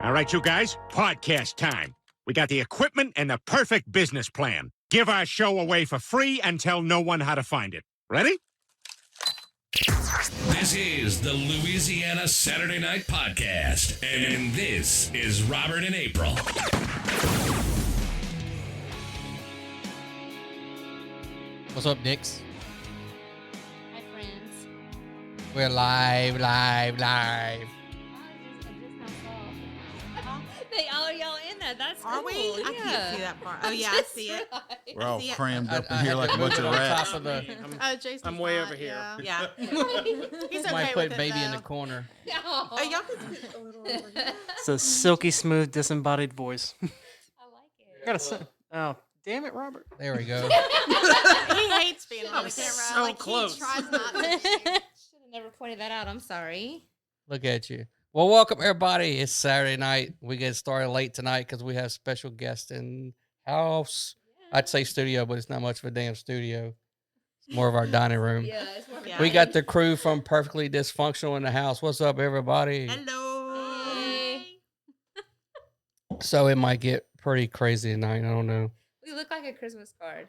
All right, you guys, podcast time. We got the equipment and the perfect business plan. Give our show away for free and tell no one how to find it. Ready? This is the Louisiana Saturday Night Podcast, and this is Robert and April. What's up, Dix? Hi, friends. We're live. Y'all in that. That's Are cool. we? I can't see that part. Oh, yeah, I see it. We're all See it? crammed up in I here had like to a bunch move of it on rats. top of the. Jason's I'm way not, over here. Yeah. He's Somebody okay put with it, baby in the though. corner. Oh, y'all can scoot a little over here. It's a silky smooth disembodied voice. I like it. Gotta say, oh, damn it, Robert. There we go. He hates being on the camera. so like, close. He tries not to. Should have never pointed that out. I'm sorry. Look at you. Well, welcome everybody. It's Saturday night. We get started late tonight because we have special guests in house. I'd say studio, but it's not much of a damn studio. It's more of our dining room. Yeah, it's more Yeah. We got the crew from Perfectly Dysfunctional in the house. What's up, everybody? Hello. Hey. So it might get pretty crazy tonight. I don't know. We look like a Christmas card.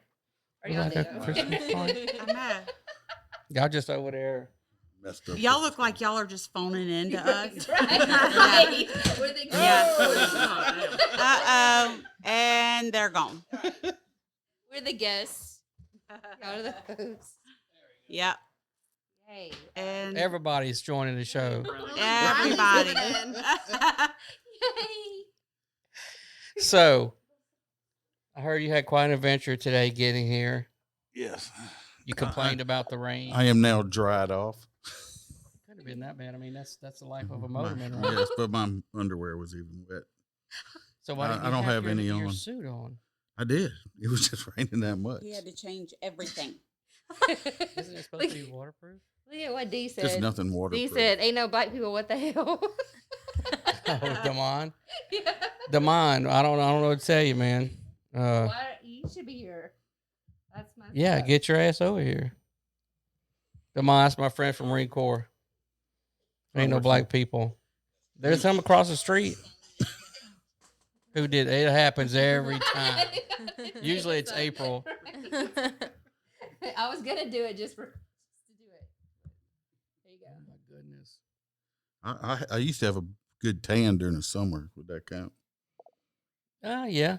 Or We y'all like do. a Christmas card. I know. Y'all just over there. Messed up. Y'all look like y'all are just phoning in to us. Right. We're the Yeah. guests. Uh-oh. And they're gone. We're the guests. Y'all are the hosts. Yep. Hey. And Everybody's joining the show. everybody. Yay. So, I heard you had quite an adventure today getting here. Yes. You complained about the rain. I am now dried off. Could have been that bad. I mean, that's the life of a motorman, right? Yes, but my underwear was even wet. So why didn't I you don't have any your on. suit on? I did. It was just raining that much. He had to change everything. Isn't it supposed to be waterproof? Look at what D said. Just nothing D waterproof. said, "Ain't no black people. What the hell?" Oh, Damon. Yeah. Damon, I don't know what to tell you, man. Why you should be here. That's my Yeah, get your ass over here. Damon, that's my friend from Marine Corps. Ain't no black people. There's some across the street. Who did it? Happens every time. Usually it's April. I was gonna do it just to do it. There you go. Oh my goodness. I used to have a good tan during the summer. Would that count? Yeah.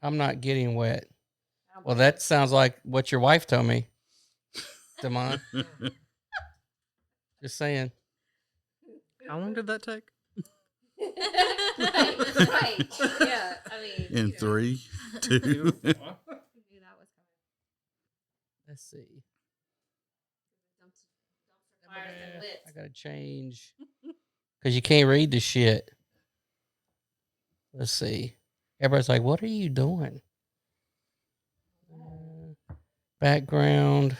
I'm not getting wet. Well, that sounds like what your wife told me, Damon. Just saying. How long did that take? right. Yeah. I mean, In 3, 2. we knew that was coming. Let's see. Dumpster fires and lit. I gotta change because you can't read the shit. Let's see. Everybody's like, "What are you doing?" Background.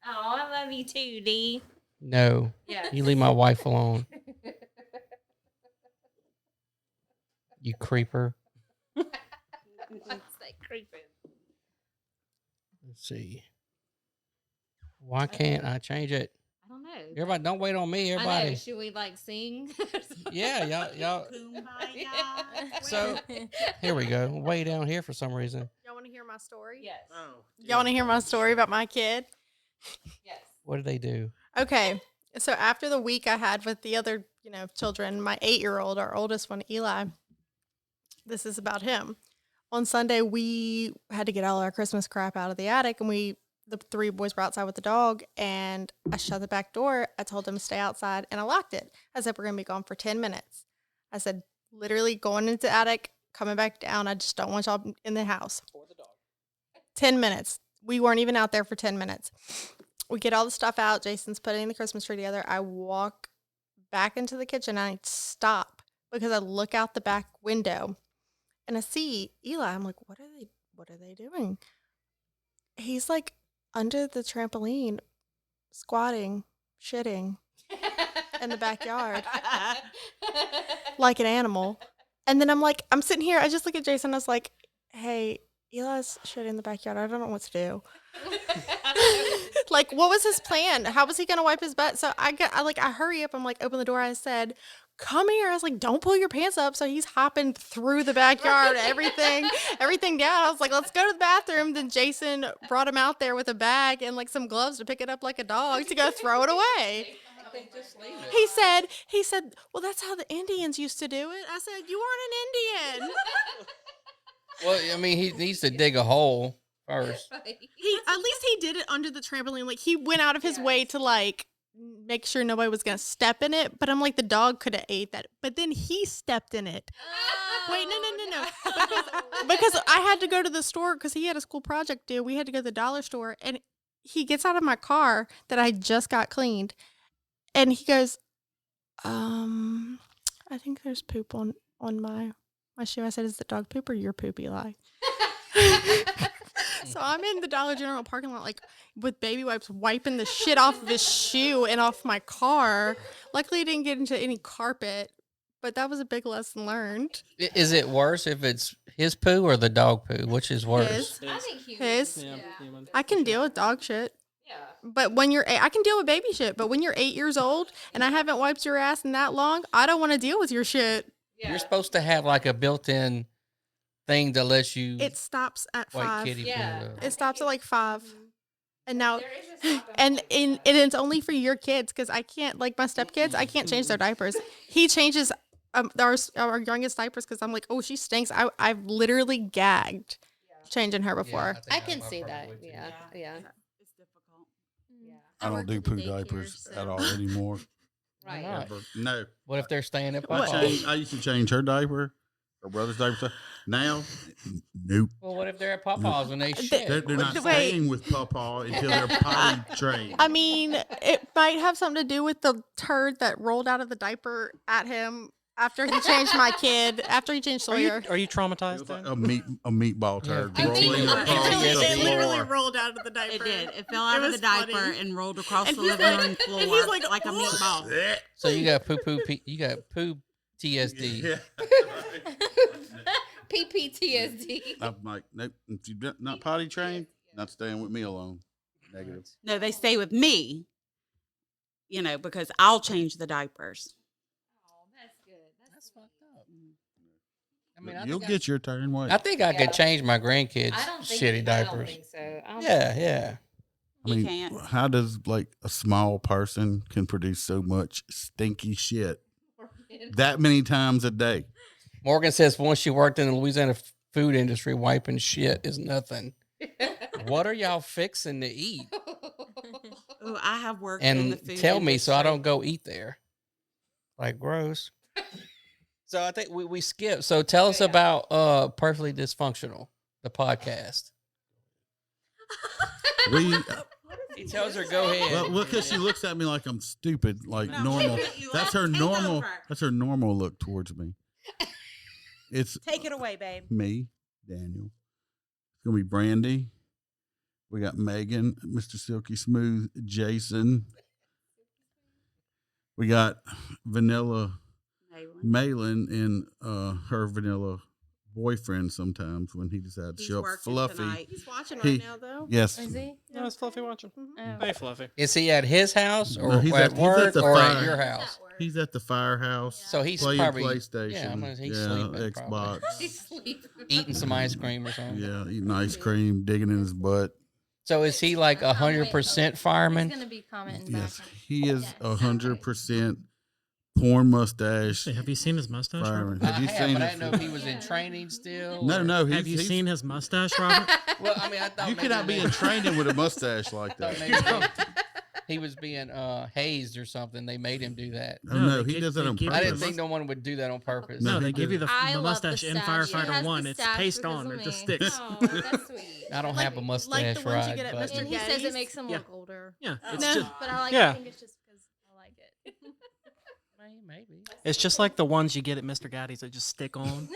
Oh, I love you too, D. No, Yeah. you leave my wife alone. You creeper. What's that creeping? Let's see. Why can't I change it? I don't know. Everybody, don't wait on me. I know. Everybody. Should we like sing? Yeah, y'all. Kumbaya. So here we go. Way down here for some reason. Y'all want to hear my story? Yes. Oh. Y'all want to hear my story about my kid? Yes. What did they do? Okay. So after the week I had with the other, children, my 8-year-old, our oldest one, Eli, this is about him. On Sunday, we had to get all our Christmas crap out of the attic, and the 3 boys were outside with the dog, and I shut the back door. I told them to stay outside, and I locked it. I said, we're going to be gone for 10 minutes. I said, literally going into the attic, coming back down. I just don't want y'all in the house. 10 minutes. We weren't even out there for 10 minutes. We get all the stuff out. Jason's putting the Christmas tree together. I walk back into the kitchen. And I stop because I look out the back window and I see Eli. I'm like, what are they doing? He's like under the trampoline, squatting, shitting in the backyard like an animal. And then I'm sitting here. I just look at Jason. I was like, hey, Eli's shit in the backyard. I don't know what to do. Like, what was his plan? How was he gonna wipe his butt? So I hurry up. I'm like, open the door. I said, come here. I was like, don't pull your pants up. So he's hopping through the backyard, everything down. I was like, let's go to the bathroom. Then Jason brought him out there with a bag and like some gloves to pick it up like a dog to go throw it away. He said, well, that's how the Indians used to do it. I said, you aren't an Indian. Well, I mean, he needs to dig a hole first. At least he did it under the trampoline. Like he went out of his way to like make sure nobody was gonna step in it. But I'm like, the dog could have ate that. But then he stepped in it. Wait, no. Because I had to go to the store because he had a school project due. We had to go to the dollar store, and he gets out of my car that I just got cleaned, and he goes, I think there's poop on my shoe. I said, is the dog poop or your poop, Eli? So I'm in the Dollar General parking lot, like with baby wipes, wiping the shit off of his shoe and off my car. Luckily, it didn't get into any carpet, but that was a big lesson learned. Is it worse if it's his poo or the dog poo? Which is worse? His. I think His. Yeah. I can deal with dog shit. Yeah. But when I can deal with baby shit. But when you're 8 years old and I haven't wiped your ass in that long, I don't want to deal with your shit. You're supposed to have like a built-in thing that lets you It stops at white 5. kitty Yeah. poo. It stops at like 5. And now, There is a stop and it's only for your kids because I can't, like my stepkids, I can't change their diapers. He changes our youngest diapers because I'm like, oh, she stinks. I've literally gagged changing her before. I can see that. Yeah. It's difficult. Yeah. I don't do poo diapers at all anymore. Right. Right. Ever. No. What if they're staying at What? Papa's? I used to change her diaper, her brother's diaper. Now, nope. Well, what if they're at Papa's and they shit? They're not Wait. staying with Papa until they're potty trained. I mean, it might have something to do with the turd that rolled out of the diaper at him after he changed my kid, after he changed Are you, Sawyer. are you It traumatized was like then? a meatball turd Yeah, rolling it across It the literally floor. rolled out of the diaper. It did. It fell out of was the diaper funny. and rolled across And the he's living like- room floor and he's like, a "Oh." meatball. So you got you got poo TSD. Yeah. PPTSD. I'm like, nope. If you're not potty trained, not staying with me alone. Negative. No, they stay with me, because I'll change the diapers. Oh, that's good. That's fucked up. I mean, You'll get your turn. What? I think I Yeah. could change my grandkids' I don't think shitty I don't diapers. think so. I don't Yeah. I You mean, can't. how does like a small person can produce so much stinky shit think- that many times a day? Morgan says once she worked in the Louisiana food industry, wiping shit is nothing. What are y'all fixing to eat? Oh, I have worked in the And food tell me so I industry. don't go eat there. Like gross. So I think we skipped. So tell us about Perfectly Dysfunctional, the podcast. We He tells her go ahead. well, because she looks at me like I'm stupid, like No, normal. take it, you That's let her me take normal. over. That's her normal look towards me. It's Take it away, babe. me, Daniel. It's gonna be Brandy. We got Megan, Mr. Silky Smooth, Jason. We got Vanilla Malin and her vanilla boyfriend sometimes when he decides to He's show up working fluffy. tonight. He's watching He- right now, though. Yes. Is he? No, it's Fluffy watching. Oh. Hey, Fluffy. Is he at his house or No, he's at at work the or at fire. your house? He's at the firehouse. So he's playing probably PlayStation. Yeah, I'm gonna, he's yeah, sleeping. Xbox. Probably. He's sleeping. Eating some ice cream or something. Yeah, eating ice cream, digging in his butt. So is he like 100% fireman? He's gonna be commenting back. Yes, he is 100% porn mustache Hey, have you seen his mustache, fireman. Robert? Have you I have, seen but I it? didn't know if he was in training still. No, or- no. Have you seen his mustache, Robert? Well, I mean, I thought You maybe cannot be they- in training with a mustache like I thought that. maybe he was being hazed or something. They made him do that. Oh, no, they he give- does that they on give I you didn't purpose. think no one would do that on purpose. No, No, he they give you the, I the love mustache the in stash. She Firefighter has 1. the It's stash paste because on. of It just me. sticks. Oh, that's sweet. I don't have a mustache the ones you ride, get at but Mr. And he says Getty's. it makes him Yeah. look older. Yeah, Oh. it's No. just But I like Yeah. I think it's just because I like it. maybe. it's just like the ones you get at Mr. Gatti's that just stick on.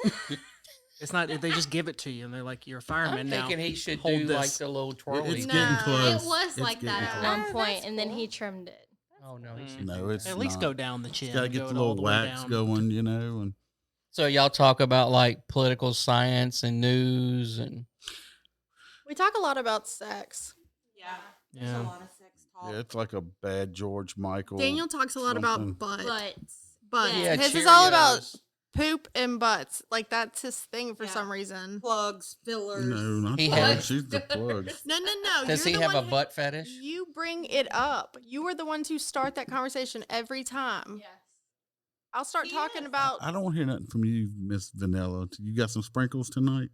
It's not. They just give it to you, and they're like, "You're a fireman I'm now." thinking he should hold do like this. the little It's twirly. No. getting close. It was It's like that getting at close. one point, and then he trimmed it. Oh no, he Mm. should. No, it's At least not. go down the chin. Got to and get go the it all little the way wax down. going, you know. And So y'all talk about like political science and news and We talk a lot about sex. Yeah. Yeah. There's a lot of sex Yeah, it's like a bad George Michael. Daniel talks a lot something. about butts. But Yeah, His is all about Cheerios. poop and butts. Like that's his thing for Yeah. some reason. Plugs, fillers. No, not He plugs. has- She's the plugs. No. Does you're he the have a one who- butt fetish? You bring it up. You are the ones who start that conversation every time. yes. I'll start He talking is. about. I don't want to hear nothing from you, Miss Vanilla. You got some sprinkles tonight?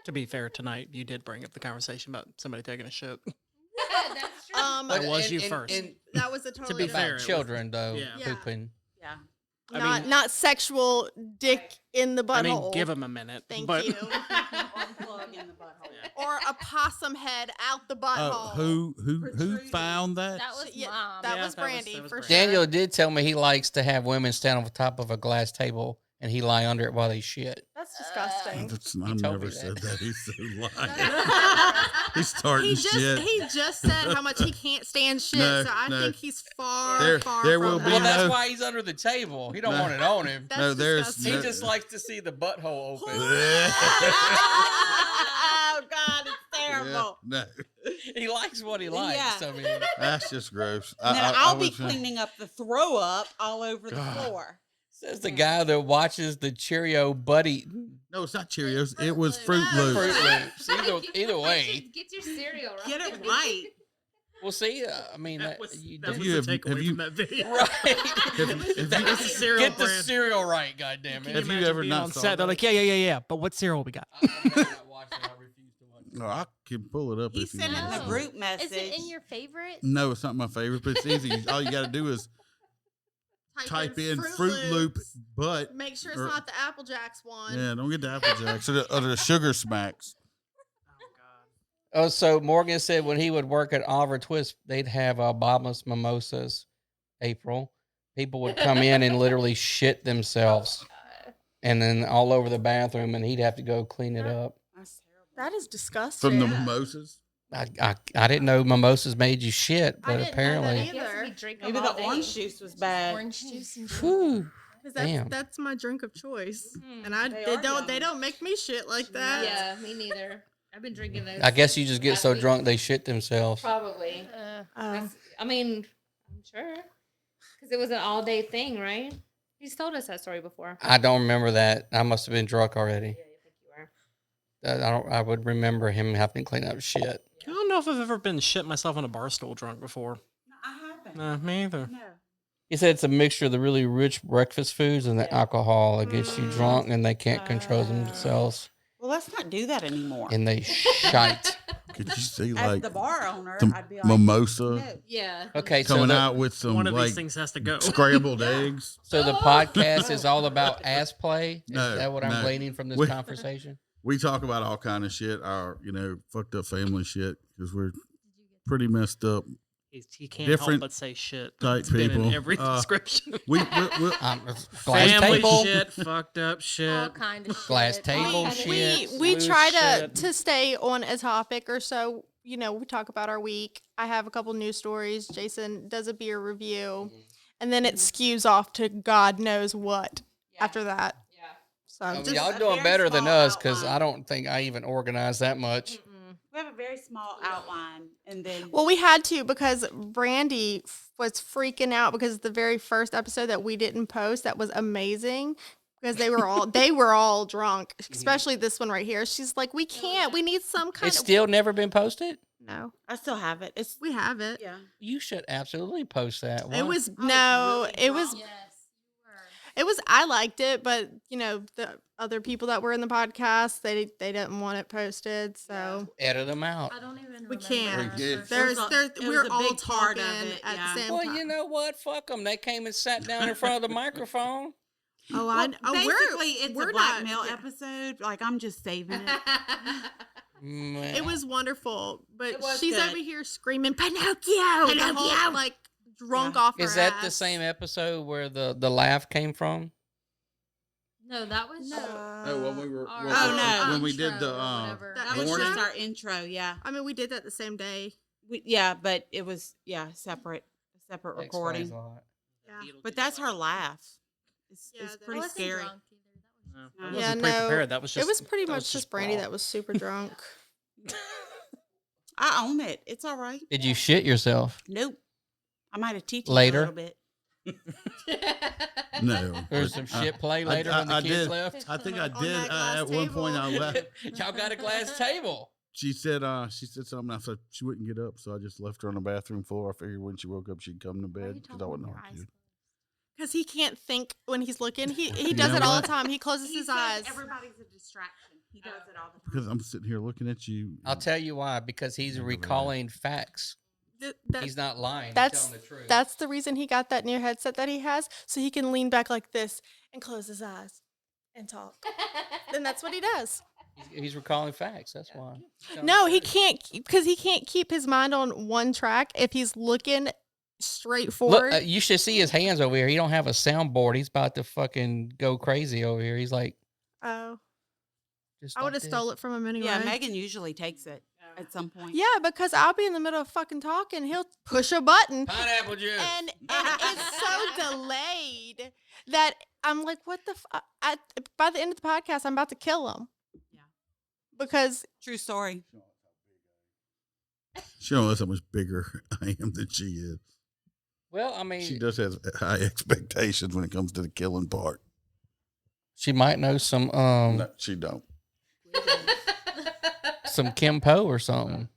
To be fair, tonight you did bring up the conversation about somebody taking a shit. That's true. That was you first. That was a totally be fair, About it children, though, Yeah. Yeah. pooping. Yeah. I not mean- not sexual dick in the butthole. I mean, give him a minute. Thank but you. Plug in the butthole. Or a possum head out the butthole. Who found that? That was Yeah, mom. that Yeah, was that was- Brandy that was for Brandy. sure. Daniel did tell me he likes to have women stand on the top of a glass table and he lie under it while they shit. That's disgusting. I He told never me said that. that. He's so lying. He's starting shit. He just said how much he can't stand shit, No, so I no. think he's far There from will that. be Well, that's no- why he's under the table. He don't No. want it on him. That's No, there's disgusting. He no- just likes to see the butthole open. Oh God, it's terrible. No, He likes what he likes. Yeah. I mean, that's just gross. And then I'll be was- cleaning up the throw up all over the God. floor. says the guy that watches the Cheerio butt eating. No, it's not Cheerios. It was Fruit Loops. Fruit Loops. Either way. Get your cereal right. Get it right. Well, see, I mean, that was, you that did- was you the have- takeaway have you- from that video. right. That's a cereal Get the brand. cereal right, goddammit. Can Have you imagine ever being not on saw set? They're that? like, yeah. But what cereal we got? No, I can pull it up He if you sent it in want. the No. group message. Is it in your favorite? No, it's not my favorite, but it's easy. All you got to do is type in Fruit Loop butt. Make sure it's or- not the Apple Jacks one. Yeah, don't get the Apple Jacks or the Sugar Smacks. Oh, so Morgan said when he would work at Oliver Twist, they'd have bottomless mimosas. April, people would come in and literally shit themselves, and then all over the bathroom, and he'd have to go clean it up. That's terrible. That is disgusting. From the mimosas. I didn't know mimosas made you shit, I but didn't know that apparently, either. You have to be drinking Maybe all the day. orange juice was bad. Orange juice and whew, 'Cause damn. that's my drink of choice, Mm. and they are don't yummy. make me shit like that. Yeah, me neither. I've been drinking those. I guess you just get last so week. drunk they shit themselves. Probably. I mean, I'm sure. Because it was an all day thing, right? He's told us that story before. I don't remember that. I must have been drunk already. Yeah, you think you were. I would remember him having to clean up shit. I don't know if I've ever been shit myself on a bar stool drunk before. No, I haven't. Nah, me either. No. He said it's a mixture of the really rich breakfast foods and the alcohol that gets you drunk and they can't control themselves Well, let's not do that anymore. and they shite. Could you see As like the bar owner, some I'd be like, mimosa no. Yeah. Okay, so coming the, out with some One of like these things has to go. scrambled eggs? so the podcast is all about ass play? Is No, that what I'm no. gleaning from this We- conversation? We talk about all kind of shit, our fucked up family shit, because we're pretty messed up. He can't help Different but say shit. type It's been in people. every description. We Glass Family table, shit, fucked up All shit. kind of shit. glass All table kind of shit. We loose try shit. to stay on a topic or so. You know, we talk about our week. I have a couple news stories. Jason does a beer review, and then it skews off to God knows what after that. Yeah. So I mean, just, y'all a doing very better than small us because outline. I don't think I even organize that much. We have a very small outline, and then well, we had to because Brandy was freaking out because the very first episode that we didn't post that was amazing because they were all drunk, especially this one right here. She's like, we can't. We need some kind It's of still never been posted. no. I still have it. It's We have it. yeah. You should absolutely post that. It Why? was was no. really It was drunk. Yes. It was. I liked it, but you know the other people that were in the podcast, they didn't want it posted. So edit them out. I don't even We remember. can't. our There's- first- there's was a- there's it was we're a all big part talking of it, at yeah. the same Well, time. you know what? Fuck them. They came and sat down in front of the microphone. Oh, Basically, it's we're a not- blackmail yeah. episode. Like I'm just saving it. Man. It was wonderful, but It was she's good. over here screaming Pinocchio, the whole, like drunk off her Is that the ass. same episode where the laugh came from? No, that was. Oh, when we were Our- no. when we did intro the or whatever. That That was morning. just our intro. Yeah. I mean, we did that the same day. Yeah, but it was separate Explains recording. a lot. Yeah. But that's her laugh. It's Yeah, that- pretty I wasn't scary. drunk either. That was I Yeah, wasn't no, pre-prepared. That was just. It was pretty that much just Brandy raw. that was super drunk. I own it. It's all right. Did you shit yourself? Nope. I might have teach you Later? a little bit. No. There's some shit play later when the kids did. left. I think I On did. that glass At one point, I table. left. Y'all got a glass table. She said something. I said she wouldn't get up, so I just left her on the bathroom floor. I figured when she woke up, she'd come to bed because I wasn't hard to. Because he can't think when he's looking. He You does know it all what? the time. He closes He his says eyes. everybody's a distraction. He does it all the time. Because I'm sitting here looking at you. I'll tell you why. Because he's Never read recalling facts. That- He's not lying. He's that's telling the truth. that's the reason he got that new headset that he has, so he can lean back like this and close his eyes and talk. And that's what he does. He's recalling facts. That's why. He's telling No, the he truth. can't because he can't keep his mind on one track if he's looking straight Look, forward. you should see his hands over here. He don't have a soundboard. He's about to fucking go crazy over here. He's like, Oh, just I would have stole it from him anyway. Yeah, Megan usually takes it at some point. Yeah, because I'll be in the middle of fucking talking. He'll push a button. Pineapple juice. And it's so delayed that I'm like, what the by the end of the podcast, I'm about to kill him. Yeah. Because True story. She don't know how much bigger I am than she is. Well, I mean, She does have high expectations when it comes to the killing part. she might know some No, she don't. some Kim Poe or something.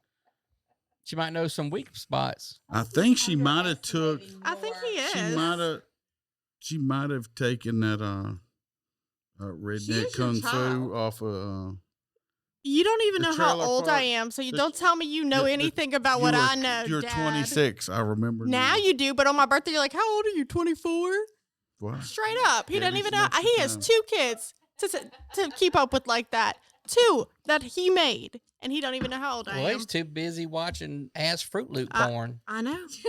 She might know some weak spots. I think she might have took. I think he is. She might have taken that She redneck is your kung child. fu off of. You don't even The know how trailer old I park- am, so you the- don't tell me you know the- anything about what I know. You're Dad. 26. I remember. Now you do, but on my birthday, you're like, how old are you? 24? What? Straight up. He doesn't Daddy's even know. next He has time. 2 kids to keep up with like that. 2 that he made, and he don't even know how old I Well, am. he's too busy watching ass Fruit Loop I- porn. I know. It's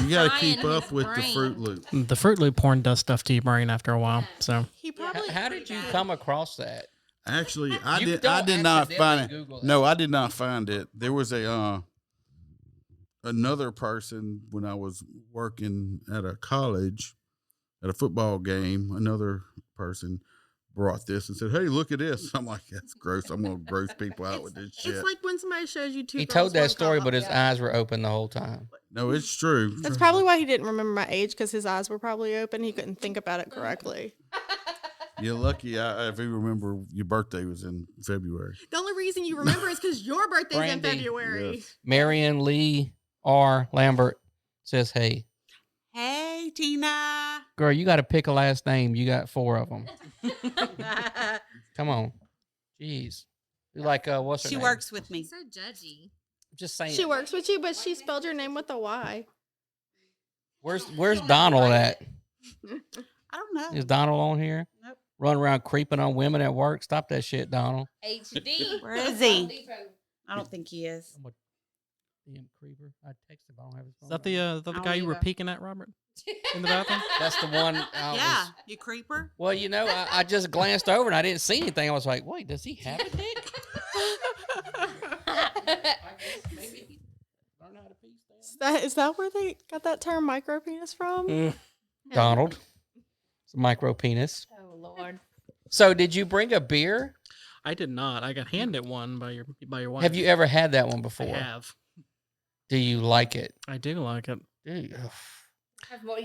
You got to drying keep up his with the brain. Fruit Loop. The Fruit Loop porn does stuff to your brain after a while. So He probably. How did you come across that? Actually, I You did. don't I did not find it. accidentally Google that. No, I did not find it. There was a another person when I was working at a college at a football game. Another person brought this and said, "Hey, look at this." I'm like, "That's gross. I'm gonna gross people out with this shit." It's like when somebody shows you 2 He girls, told that one story, cup. but his eyes were open the whole time. No, it's true. That's probably why he didn't remember my age, because his eyes were probably open. He couldn't think about it correctly. You're lucky. If you remember, your birthday was in February. The only reason you remember is because your birthday's Brandy. in February. Yes. Marion Lee R. Lambert says, "Hey, Hey, Tina. girl, you got to pick a last name. You got 4 of them. Come on, jeez. You like what's her She name? works with me. So judgy. Just saying. She works with you, but she spelled your name with a Y. Where's Donald at? I don't know. Is Donald on here? Nope. Run around creeping on women at work. Stop that shit, Donald. HD. Where is he? I don't think he is. I'm a damn creeper. I texted him. I don't have his phone. is that the don't guy you were either. peeking at, Robert, in the bathroom? That's the one. I Yeah, was- you creeper. well, you know, I just glanced over and I didn't see anything. I was like, wait, does he have a dick? Maybe he learned how to piece that. Is that where they got that term micro penis from? Donald. It's a micro penis. Oh Lord. So, did you bring a beer? I did not. I got handed one by your wife. Have you ever had that one I before? have. Do you like it? I do like it. Do you? Ugh. Have more.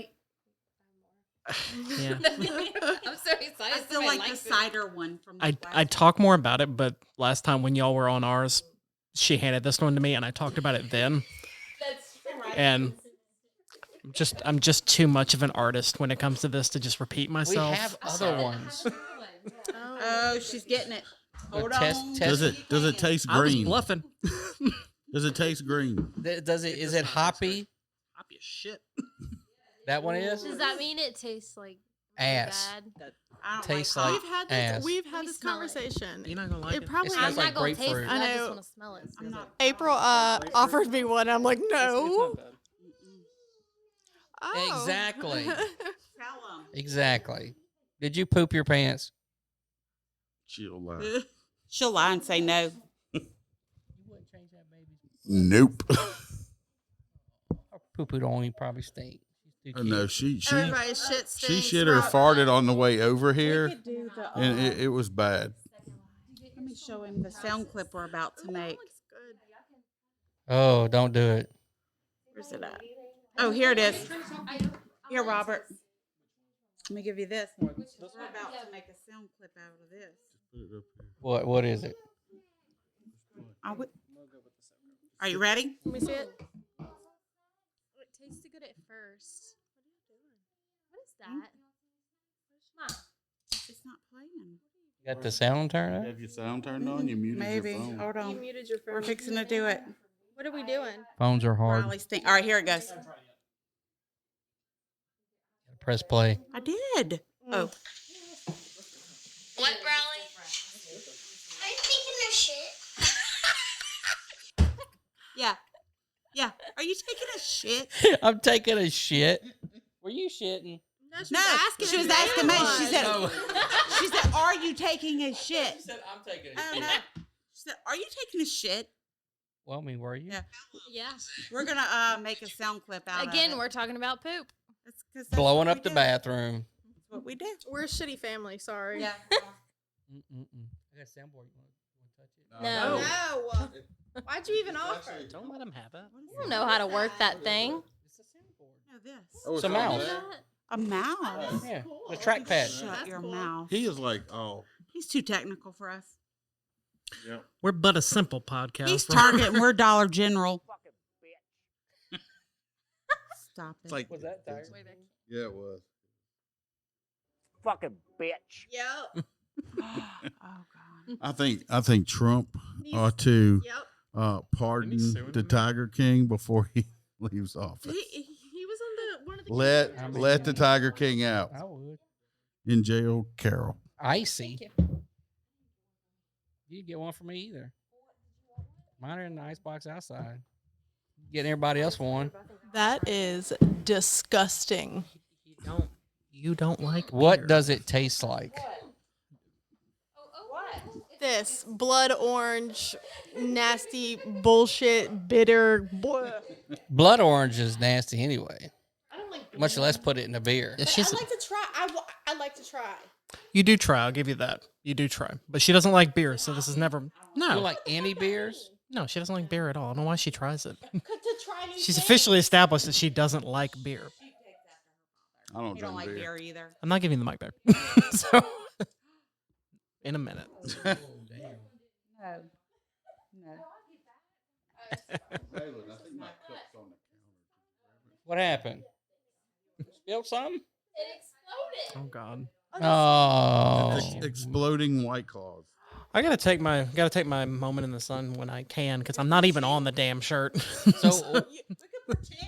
Yeah. I'm so excited. I still somebody like the likes it. cider one from the I talk more about it, but last time when y'all were on ours, she handed this one to me, and I talked about it then. That's right. And I'm just too much of an artist when it comes to this to just repeat We myself. have other ones. Oh, she's getting it. Hold test- on. test- Does it taste I was green? bluffing. Does it taste green? Does it? Is it hoppy? Happy as shit. That one is Does that mean it tastes like ass. bad? I don't Tastes like like We've had ass. this. We've Let had me this smell it. conversation. You're not gonna like It it. probably. It I'm smells not like gonna taste grapefruit. it. I I just know. want to smell it. I'm not. April offered me one. I'm like, no. Oh. Exactly. Tell 'em. Exactly. Did you poop your pants? She'll lie. She'll lie and say no. Nope. Her poo-poo don't even probably stink. She's too No, cute. she Everybody's shit she stinks. shit or farted on the way over here, Do the, and it was bad. let me show him the sound clip we're about to make. Oh, don't do it. Where's it at? Oh, here it is. Here, Robert. Let me give you this. We're about to make a sound clip out of this. What is it? Are you ready? Let me see it. It tasted good at first. What is that? Mom. It's not playing. You got the sound turned You on? have your sound turned on? You muted Maybe. your phone. Hold You on. muted your phone. We're fixing to do it. What are we doing? Phones are hard. Riley's thing. All right, here it goes. Press play. I did. Oh. What, Brawley? Are you taking a shit? Yeah. Yeah. Are you taking a shit? I'm taking a shit. Were you shitting? No, she was asking me. She said, "Are you taking a shit?" She said, I'm taking a Oh, shit. no. She said, "Are you taking a shit?" Well, I mean, were you? Yeah. Yeah. We're gonna make a sound clip out of it. Again, we're talking about poop. That's 'cause that's Blowing what up we the do. bathroom. That's what we do. We're a shitty family. Sorry. Yeah. Mm-mm-mm. I got a soundboard. You want to touch it? No. No. Why'd you even offer? Don't let him have it. I don't know how to work that thing. It's a soundboard. No, this. Oh, It's a on mouse. there? A mouse. Yeah, the trackpad. Shut your mouth. He is like, oh. He's too technical for us. Yeah. We're but a simple podcast. He's Target and we're Dollar General. Stop it. It's like, Was that tired? yeah, it was. Fucking bitch. Yep. Oh God. I think Trump ought to Yep. pardon suing the him? Tiger King before he leaves office. He was on one of the. Let the Tiger King out. I would. In jail, Carol. Icy. You didn't get one for me either. Mine are in the icebox outside. Getting everybody else one. That is disgusting. You don't like What beer. does it taste like? This blood orange, nasty bullshit, bitter. Blood orange is nasty anyway. Much less put it in a beer. She's, to try. I like to try. you do try. I'll give you that. You do try. But she doesn't like beer, so this is never. You No. like any beers? No, she doesn't like beer at all. I don't know why she tries it. To try new She's officially established that she doesn't like beer. I don't You don't drink like beer. beer either. I'm not giving you the mic back. So, in a minute. No. No. What happened? Spilled something? Oh God. Oh. Exploding White Claws. I gotta take my moment in the sun when I can because I'm not even on the damn shirt. So,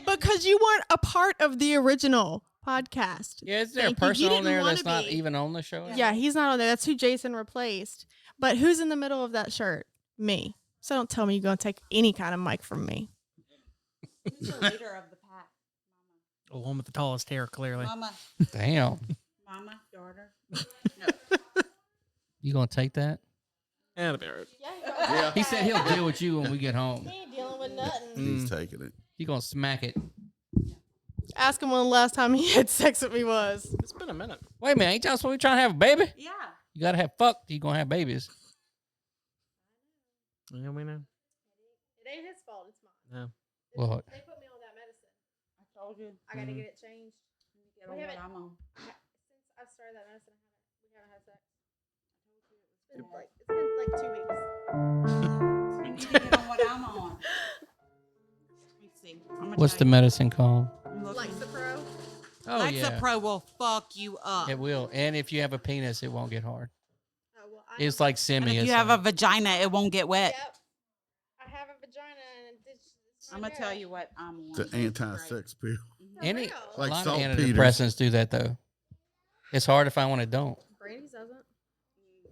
Because you weren't a part of the original podcast. yeah, is there a Thank you. You person on didn't there wanna that's not be. even on the show? Yeah, he's not on there. That's who Jason replaced. But who's in the middle of that shirt? Me. So don't tell me you're going to take any kind of mic from me. Who's the leader of the pack? The one with the tallest hair, clearly. Mama. Damn. Mama. Daughter. You gonna take that? Yeah, that'll be all right. Yeah. He said he'll deal with you when we get home. He ain't dealing with nothing. He's taking it. You gonna smack it? Ask him when the last time he had sex with me was. It's been a minute. Wait a minute, ain't y'all supposed to be trying to have a baby? Yeah. You gotta have fucked. You gonna have babies. Yeah, we know. It ain't his fault. It's mine. No. What? They put me on that medicine. I told you. I got to get it changed. Get We on what haven't- I'm on. Since I started that medicine, we haven't had sex. It's been like 2 weeks. You need to get on what I'm on. Let me see. I'm gonna What's tell the you. medicine called? I'm looking. Lexapro. Oh Lexapro will fuck you up. It will. And if you have a penis, it won't get hard. Oh, well, It's like And semi. if it's you have a like- vagina, it won't get wet. Yep. I have a vagina and it's I'm gonna tell you what I'm on. The anti-sex pill. any Like a lot of saltpeter. antidepressants do that though. It's hard to find one that don't. Brandy's doesn't.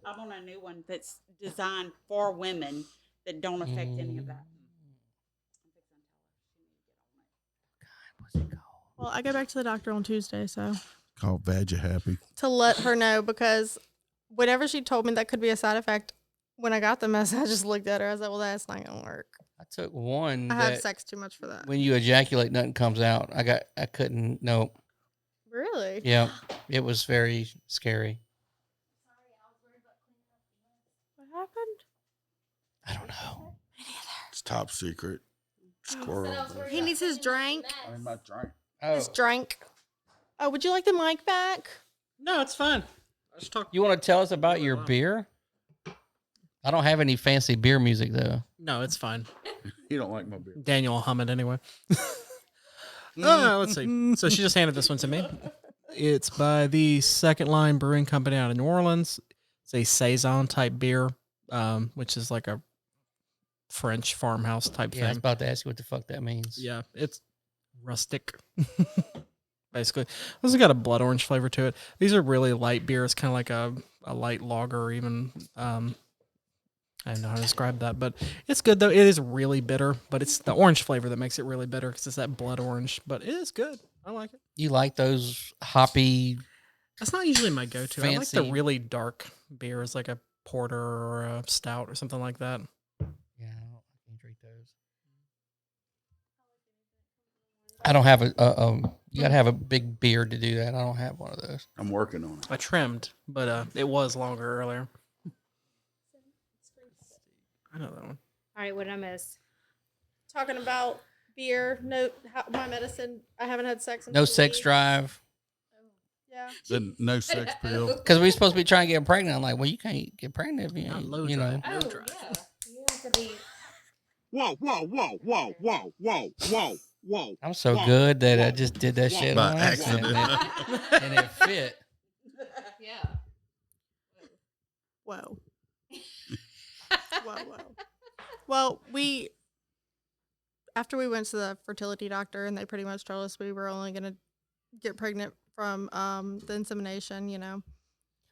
I'm on a new one that's designed for women that don't affect any of that. Well, I go back to the doctor on Tuesday, so Called Vagina Happy. to let her know because whatever she told me that could be a side effect. When I got the message, I just looked at her. I was like, "Well, that's not gonna work. I took one I have that sex too much for that." when you ejaculate, nothing comes out. I couldn't. No. Really? Yeah, it was very scary. What happened? I don't know. It's top secret. Squirrel. He needs his drink. I need my drink. His drink. Oh, would you like the mic back? No, it's fine. I just talk. You want to tell us about your beer? I don't have any fancy beer music though. No, it's fine. You don't like my beer. Daniel will hum it anyway. Let's see. So she just handed this one to me. It's by the Second Line Brewing Company out of New Orleans. It's a saison type beer, which is like a French farmhouse type Yeah, I was thing. about to ask you what the fuck that means. Yeah, it's rustic. Basically, this has got a blood orange flavor to it. These are really light beer. It's kind of like a light lager, or even I don't know how to describe that, but it's good though. It is really bitter, but it's the orange flavor that makes it really bitter because it's that blood orange. But it is good. I like it. You like those hoppy? That's not usually my go-to. I like the Fancy. really dark beers, like a porter or a stout or something like that. Yeah, I can't drink those. I don't have you gotta have a big beard to do that. I don't have one of those. I'm working on it. I trimmed, but it was longer earlier. I know that one. All right, what did I miss? Talking about beer. No, my medicine. I haven't had sex. In No 2 sex weeks. drive. Yeah. The no sex pill. Because we're supposed to be trying to get pregnant. I'm like, well, you can't get pregnant if you Not ain't, low you know. drive. Oh, drive. yeah. You have to be. Whoa, whoa, whoa, whoa, whoa, whoa, whoa, whoa. I'm so good that I just did that shit By on accident. accident. And it fit. Yeah. Whoa. Whoa. Well, after we went to the fertility doctor, and they pretty much told us we were only going to get pregnant from the insemination, you know.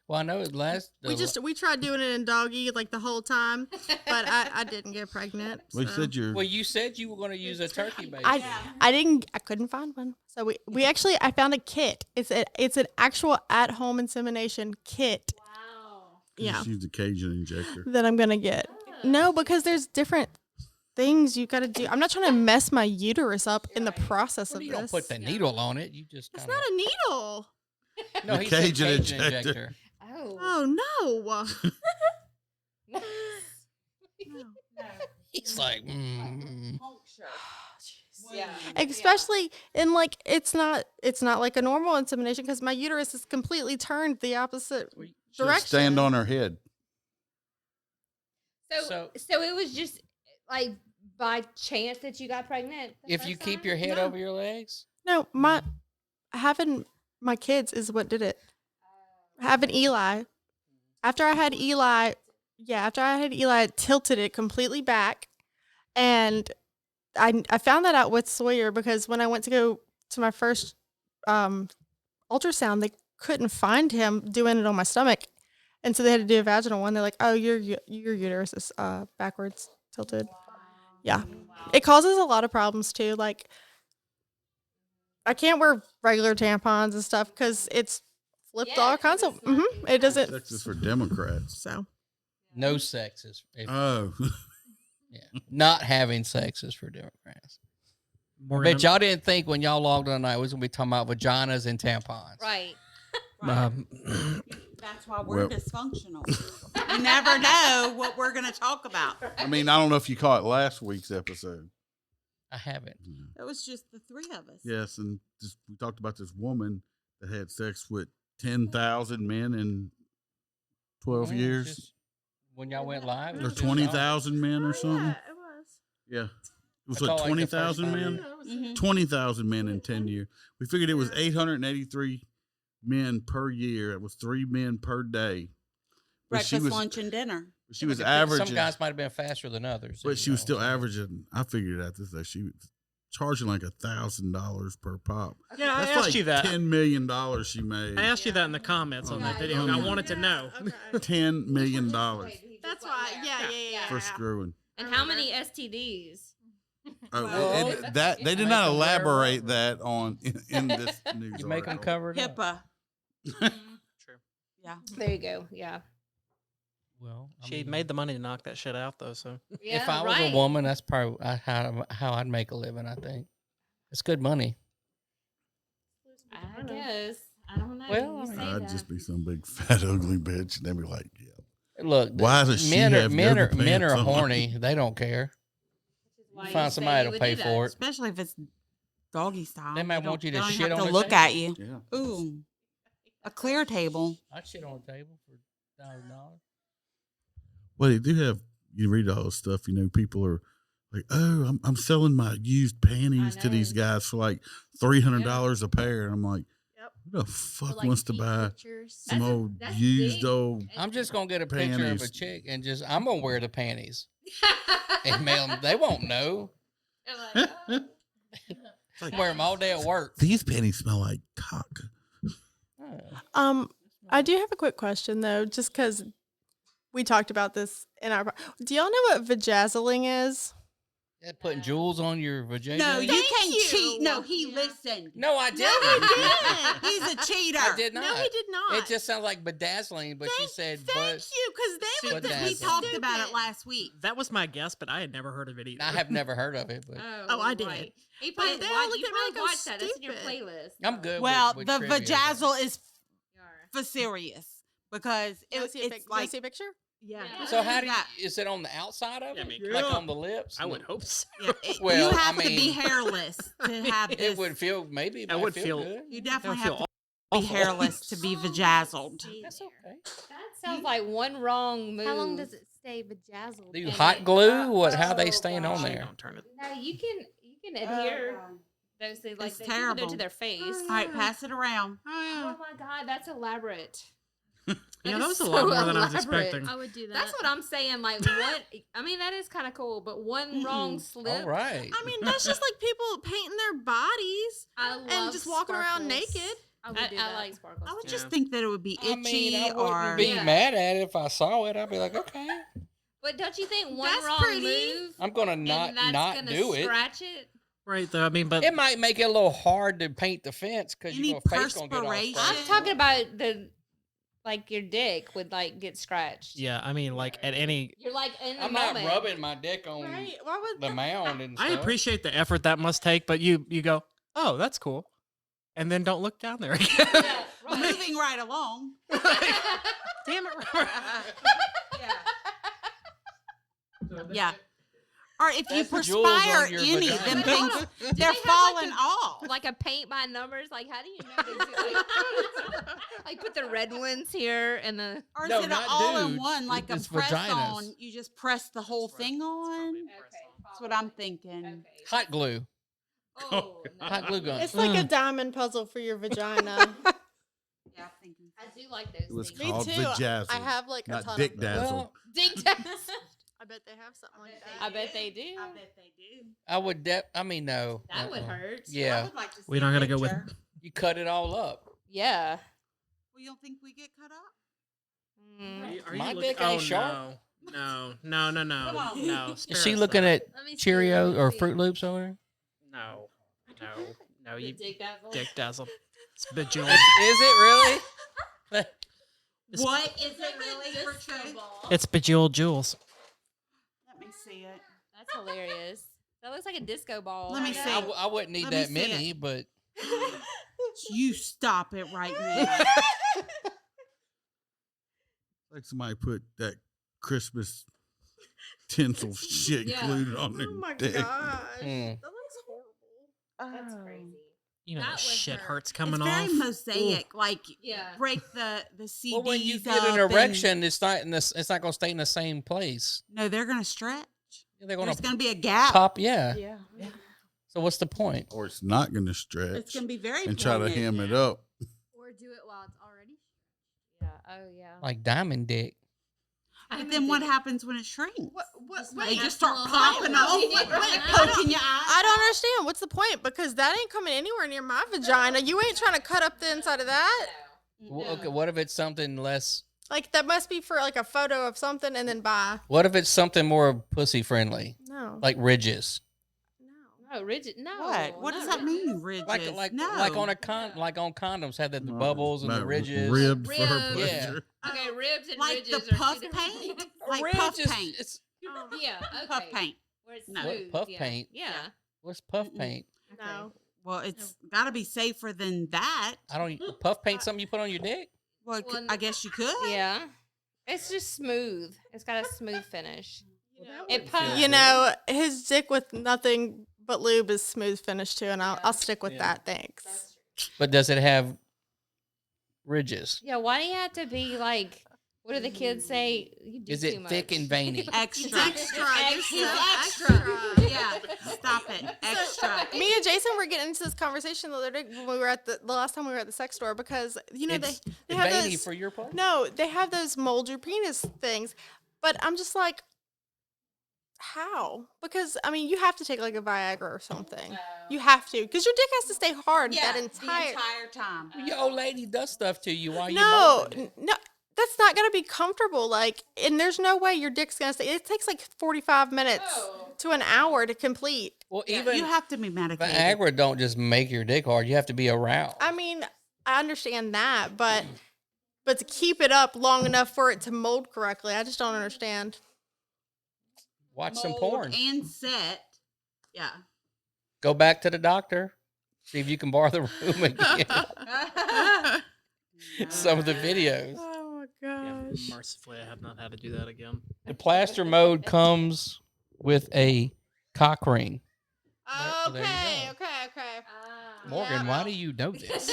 Well, I know it last. We tried doing it in doggy like the whole time, but I didn't get pregnant. We so. said you're. Well, you said you were going to use a turkey baby. I couldn't find one. So I found a kit. It's an actual at-home insemination kit. Wow. Yeah. Just use the Cajun injector. That I'm gonna get. No, because there's different things you got to do. I'm not trying to mess my uterus up in the process Well, of you this. don't put the needle on it. You just. It's Kinda, not a needle. No, The he said Cajun Cajun injector. injector. Oh. Oh no. He's like, Yeah. Especially in like it's not like a normal insemination because my uterus is completely turned the opposite She'll direction. stand on her head. So it was just like by chance that you got pregnant. the if you first keep time? your head No. over your legs. No, having my kids is what did it. Having Eli. After I had Eli, it tilted it completely back. And I found that out with Sawyer because when I went to go to my first ultrasound, they couldn't find him doing it on my stomach. And so they had to do a vaginal one. They're like, oh, your uterus is backwards tilted. Yeah. It causes a lot of problems too. Like, I can't wear regular tampons and stuff because it's flipped all kinds of. It doesn't. Sex is for Democrats. So No sex is. Oh. Yeah. Not having sex is for Democrats. Morgan, Bet y'all didn't think when y'all logged on tonight we was gonna be talking about vaginas and tampons. Right. That's why we're Well- dysfunctional. You never know what we're going to talk about. I mean, I don't know if you caught last week's episode. I haven't. It was just the three of us. Yes, and just we talked about this woman that had sex with 10,000 men in 12 Well, it's years, just when y'all went live, it or was just 20,000 men or something. yeah, it was. Yeah, it was I like felt like the first 20,000 time. men. Mhm. 20,000 men in 10 years. We figured it was 883 men per year. It was 3 men per day. But Breakfast, lunch, and dinner. she was Some averaging. guys might have been faster than others. But she was still so. averaging. I figured out this day. She was charging like $1,000 per pop. Yeah, I That's asked like you that. $10 million she made. I asked you that in the comments on that video. and I wanted to know. Okay. $10 million That's why. Yeah. for screwing. And how many STDs? Oh, Well, that they did Make not them wear elaborate rubber. that on in this news. You make them article. covered up. HIPAA. True. Yeah. There you go. Yeah. Well, I She mean, made the money to knock that shit out, though. So if I was a woman, that's probably how I'd make a living. I think it's good money. I guess. I don't know. Well, You I mean, say I'd that. just be some big fat ugly bitch, and they'd be like, "Yeah, Look, Why does she men have men yoga are men pants are on? horny. They don't care. Why Find you somebody say to would pay do for that? it. Especially if it's doggy style. They might don't- want you to they don't shit have on to the look table. at you. Yeah. Ooh, a clear table. I'd shit on a table for $1,000. Well, they do have, you read all this stuff, people are like, oh, I'm selling my used panties to these know. guys for like $300 a pair. And I'm like, Yep. who the fuck wants to buy some That's old that's used big. old? I'm just gonna get a picture of a Panties. chick and I'm gonna wear the panties and mail them. They won't know. Like, oh. Wear them all day at work. These panties smell like cock. I do have a quick question though, just because we talked about this in our. Do y'all know what vajazzling is? Yeah, putting jewels on your vagina. No, you Thank can't you. cheat. No, he listened. No, I didn't. He's a cheater. I did not. No, he did not. It just sounds like bedazzling, but she said, Thank you, because they would. Bedazzling. We talked about it last week. That was my guess, but I had never heard of it either. I have never heard of it, but Oh, I did. right. He But probably they all watched, looked you at me probably like I'm watched that. That's in your stupid. playlist. I'm good. Well, with the trivia, vajazzle is You are. for serious because Can I see a it's Can I like see a picture? yeah. Yeah. So how do you, that. is it on the outside of Yeah, it? I mean, Like yeah. on the lips? I would hope so. Yeah, Well, you I have to be mean- hairless to have this. It would feel maybe. It I might would feel feel- good. You That definitely would have feel to be awful. hairless to be vajazzled. That's okay. That sounds like one wrong move. How long does it stay bedazzled? Do you And hot it- glue? What? How they Oh, staying on God. there? Don't turn it. No, you can adhere those things like It's they people do it terrible. to their face. All right, pass it around. Oh my god, that's elaborate. Yeah, that is was a so lot more than I was elaborate. expecting. I would do that. That's what I'm saying. Like what? I mean, that is kind of cool, but one wrong slip. All right. I mean, that's just like people painting their bodies I love and just walking around sparkles. naked. I would do I that. like sparkles. I would too. just think that it would be itchy I mean, I or wouldn't be Yeah. mad at it if I saw it. I'd be like, okay, But don't you think one That's wrong pretty. move I'm gonna and that's not gonna do it. scratch it? Right, though. I mean, but It might make it a little hard to paint the fence because Any your face gonna get all perspiration? scratched. I'm talking about the like your dick would like get scratched. yeah, I mean, like at any. You're like in the I'm moment. not rubbing my dick on Right? Why would the mound and stuff. I appreciate the effort that must take, but you go, oh, that's cool, and then don't look down there again. Yeah, right. moving right along. Damn it, Robert. Yeah. Or if you That's the jewels on perspire your any, vagina. them But hold things, on. Do they're they have, falling like, off. Like a paint by numbers. Like how do you know? Like put the red ones here and the. Or No, is it not all in dudes. one, like a It's press vaginas. on? You just press the whole thing on? That's what I'm thinking. Hot glue. Oh, no. Hot glue gun. It's like a diamond puzzle for your vagina. Yeah, I'm thinking. I do like those. It was things. Me called too. vajazzle. I have like a not ton dick of them. dazzle. Well, Dick does. I bet they have something like I that. bet they do. I bet they do. I would. I mean, no. That would Uh-uh. hurt. I Yeah, would like to see We're not a gonna go with- picture. you cut it all up. Yeah. Well, you don't think we get cut up? Mm. My dick ain't sharp. No. Come on. No. Is spare she us looking that. at Let me see, Cheerios let me or see. Fruit Loops over there? No, you Dick dazzle. dick dazzle. It's bejeweled. Is it really? What is it really for true? It's bejeweled jewels. Let me see it. That's hilarious. That looks like a disco ball. Let me Yeah. see. I wouldn't need Let me that see many, it. but You stop it right now. Like somebody put that Christmas tinsel shit Yeah. glued on their Oh my dick. gosh. Mm. That looks horrible. That's Oh. crazy. You know, That the would shit hurt. hurts It's coming very off. mosaic. Like Yeah. break the CDs well, when you get up an and- erection, it's not in this. It's not going to stay in the same place. No, they're gonna stretch. They're going There's to gonna be a gap. pop. Yeah. Yeah. So what's the point? Or it's not going to It's stretch gonna be very and try to pointed. hem it up. Or do it while it's already. Yeah. Oh yeah. Like diamond dick. But then what happens when it shrinks? What? They Wait, just start Well, popping I off, don't like, know. poking your eyes. I don't understand. What's the point? Because that ain't coming anywhere near my vagina. You ain't trying to cut up the inside of that. Okay, what if it's something less? Like that must be for like a photo of something and then buy. What if it's something more pussy friendly, No. like ridges? No, rigid. No. What? What does that mean, ridges? Like no. like on a like on condoms have the bubbles and the About ridges. Ribbed for her Ribs. pleasure. Okay, ribs and like ridges the are puff two different paint, things. like Ridge puff is- paint. it's- Yeah. Okay. Puff paint. Where it's No. smooth. Puff yeah. paint? Yeah. what's puff paint? No. Well, it's got to be safer than that. I don't. Puff paint something you put on your dick? Well, Well, I guess you could. Yeah. It's just smooth. It's got a smooth finish. You know, his dick with nothing but lube is smooth finish too, and I'll stick with that. Thanks. But does it have ridges? Yeah, why do you have to be like? What do the kids say? You do Is too it much. thick and veiny? Extra. Extra. Yeah. Stop it. Extra. Me and Jason were getting into this conversation the other day when we were at the last time we were at the sex store because you know It's they have veiny those, for your place? No, they have those mold your penis things, but I'm just like, how? Because I mean, you have to take like a Viagra or something. You have to, because your dick has to stay hard that entire time. Your old lady does stuff to you while you No, molding it. no. That's not gonna be comfortable. Like, and there's no way your dick's gonna stay. It takes like 45 minutes to an hour to complete. Well, even You have to be medicated. Viagra don't just make your dick hard. You have to be aroused. I mean, I understand that, but to keep it up long enough for it to mold correctly, I just don't understand. Watch some Mold porn. and set. Yeah. Go back to the doctor. See if you can borrow the room again. Some of the videos. Oh my Yeah, gosh. mercifully, I have not had to do that again. The plaster mode comes with a cock ring. Okay, there you okay. Morgan, why do you know this?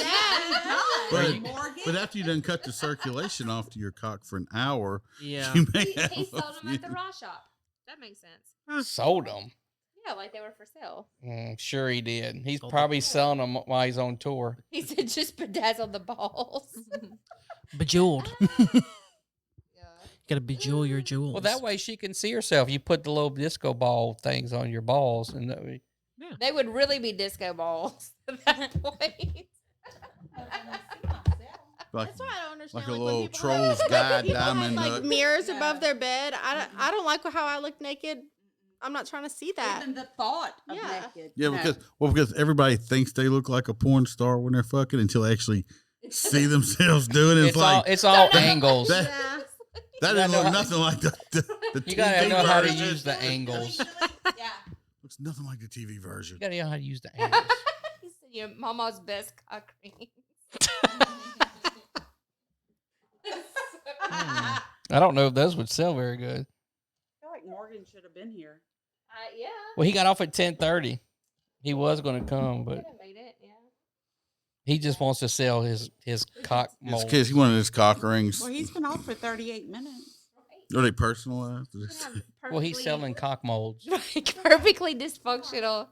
But after you done cut the circulation off to your cock for an hour, Yeah. you may He have sold a them at the few- raw shop. That makes sense. Sold them. Yeah, like they were for sale. Sure he did. He's Sold probably selling them while he's on tour. He said just bedazzle the balls. Bejeweled. Gotta bejewel your jewels. Well, that way she can see herself. You put the little disco ball things on your balls, and that way, They would really be disco balls at that point. like, That's why I don't understand. like a when little people troll's have, guide people have, diamond like nut. mirrors above their bed. I don't like how I look naked. I'm not trying to see that. Even the thought of Yeah. naked. Yeah, No. because everybody thinks they look like a porn star when they're fucking until they actually see themselves doing it. it's all angles. That, Yeah. that You didn't gotta look know nothing like the You TV gotta know how to version. use the angles. Yeah. Looks nothing like the TV version. You gotta know how to use the angles. He said your mama's best cock ring. I don't know if those would sell very good. I feel like Morgan should have been here. Yeah. Well, he got off at 10:30. He was going to come, but Could have made it, yeah. he just wants to sell his cock It's mold. because he wanted his cock rings. Well, he's been off for 38 minutes. Are they personalized? Well, he's selling cock molds. Perfectly dysfunctional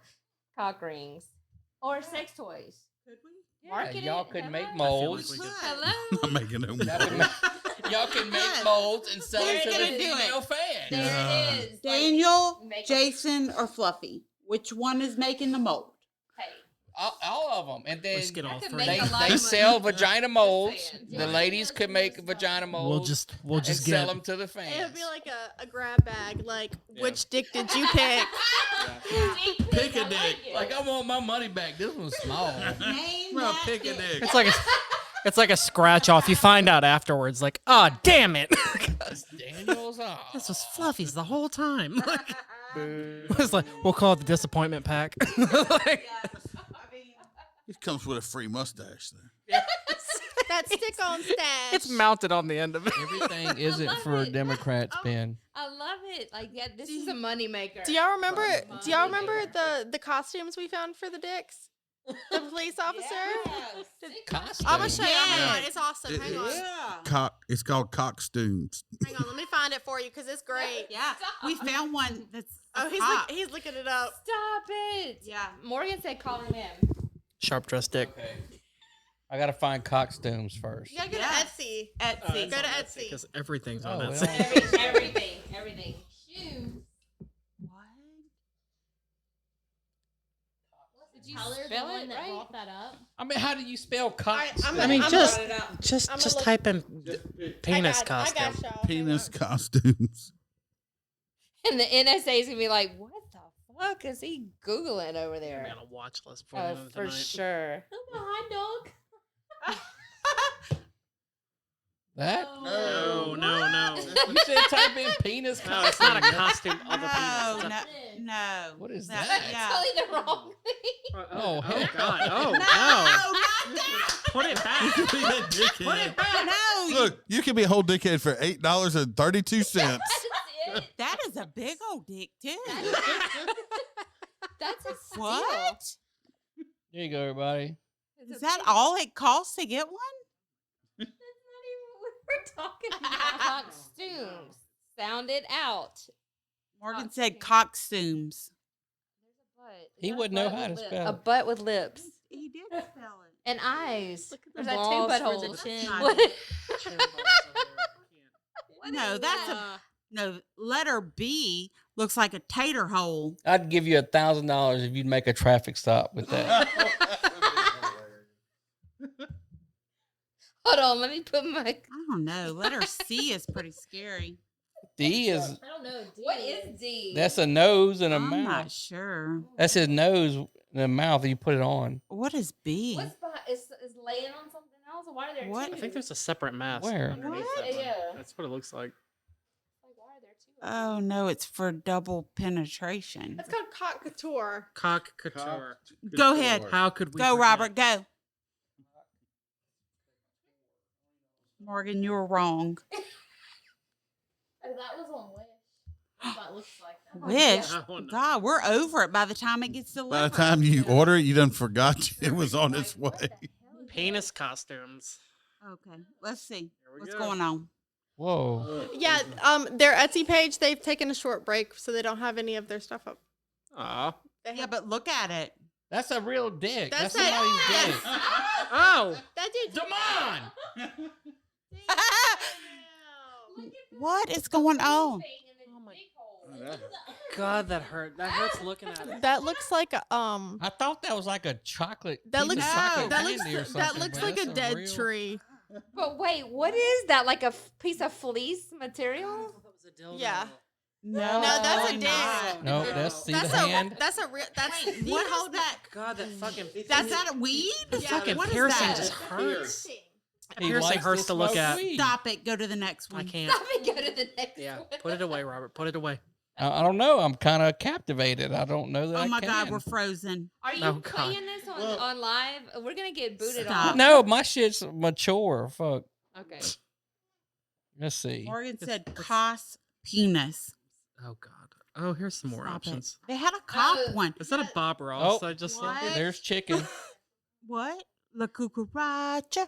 cock rings. Or sex toys. Could we? Market y'all it. could Hello? make molds. Hello. I'm making no Y'all can make, y'all can make molds and sell them Who's to the gonna do it? female fans. There it is. Daniel, make 'em- Jason, or Fluffy? Which one is making the mold? Hey, All of them, and then Let's get all I could three. make they, a lot they of sell money. vagina molds. saying. The ladies could make vagina molds. We'll and just sell get. them to the fans. It would be like a grab bag. Like, which dick did you pick? Pick a dick. Like I want my money back. This one's small. Name Bro, that pick a dick. dick. It's like a scratch off. You find out afterwards, like, oh damn it, Daniel's off. this was Fluffy's the whole time. Like, it's like we'll call it the disappointment pack. Like, It comes with a free mustache there. That stick-on stash. it's mounted on the end of it. Everything isn't love for a it. Democrat spin. I love it. Like, yeah, this is a money maker. Do y'all remember? Do y'all remember the costumes we found for the dicks? The police officer. Costume. I'm gonna show you. Hang Yeah. on, it's awesome. Hang on. Yeah. It's called COCKSTUMES. Hang on, let me find it for you because it's great. Yeah. We found one that's Oh, hot. he's looking it up. Stop it. Yeah. Morgan said call him in. Sharp dressed dick. I gotta find COCKSTUMES first. You gotta go Yeah. to Etsy. Etsy. Go to Etsy. Because everything's Oh, on we Etsy. Everything. Shoes. What? Did you Tyler's the spell one it that right? brought that up. I mean, how do you spell cock? I'm I mean, I'm just gonna- I'm just gonna just look- type in penis I costume. got y'all. Penis costumes. And the NSA is gonna be like, what the fuck is he Googling over We there? got a watch list for Oh, them for tonight. sure. Hi, dog. That? No, no. You said type in penis No, it's not a costume. costume of a No, penis. no, no. What is That- that? Yeah. Totally the wrong thing. Oh, hell. God. Oh, No, no. not that. Put it back. You can be a dickhead. No, Look, you can be a whole dickhead for $8.32. That's it. that is a big old dick too. That's a steal. What? There you go, everybody. It's Is a that big- all it costs to get one? That's not even what we're talking about. Cockstooms. Sound it out. Morgan Cockstooms. said cockstooms. There's a butt. Is He that a wouldn't know butt how with to lip- spell A it. butt with lips He did spell it. and eyes. Look at There's the like balls two for buttholes. the chin. Not What? What No, is that's that? No, letter B looks like a tater hole. I'd give you $1,000 if you'd make a traffic stop with that. Hold on, let me put my. I don't know. Letter C is pretty scary. D is I don't know. What is D? that's a nose and a I'm mouth. not sure. That's his nose and a mouth. You put it on. What is B? What's behind? Is laying on something else? Why are there What? two? I think there's a separate mask. Where? underneath What? that one. Yeah. That's what it looks like. Like, why are there two? Oh no, it's for double penetration. It's called cock couture. Cock couture. Go ahead. How could we Go, forget? Robert, go. Morgan, you were wrong. Oh, that was on Wish. That looks like that. Wish. Oh, no. God, we're over it by the time it gets delivered. By the time you order it, you done forgot it was on its way. Penis costumes. Okay, let's see we what's go. going on. Whoa. Yeah, their Etsy page, they've taken a short break, so they don't have any of their stuff up. Aw. They Yeah, have, but look at it. That's a real dick. That's That's somebody's it. dick. Oh. that dude's Come on. What is going on? Oh my God, that hurt. That hurts looking at it. That looks like a I thought that was like a chocolate. that piece looks of chocolate that candy or looks that something, looks but like a that's dead real- tree. But wait, what is that? Like a piece of fleece material? Yeah. No, No, that's a it's dick. not. No, that's see the That's hand. that's a real that's Wait, the what whole is that? God, that fucking. That's not a weed? fucking What is piercing that? just hurts. He Piercing likes hurts to look smoke at. weed. Stop it. Go to the next I one. can't. Stop and go to the next Yeah, one. put it away, Robert. Put it away. I don't know. I'm kind of captivated. I don't know that Oh I my can. God, we're frozen. Are you Oh, God. playing this on live? We're gonna get booted Stop. off. No, my shit's mature. Fuck. Okay. Let's see. Morgan said cos penis. Oh God. Oh, here's some more Stop options. it. They had a cock one. Is that a Bob Ross? Oh, I just saw? what? There's chicken. What? La cucaracha.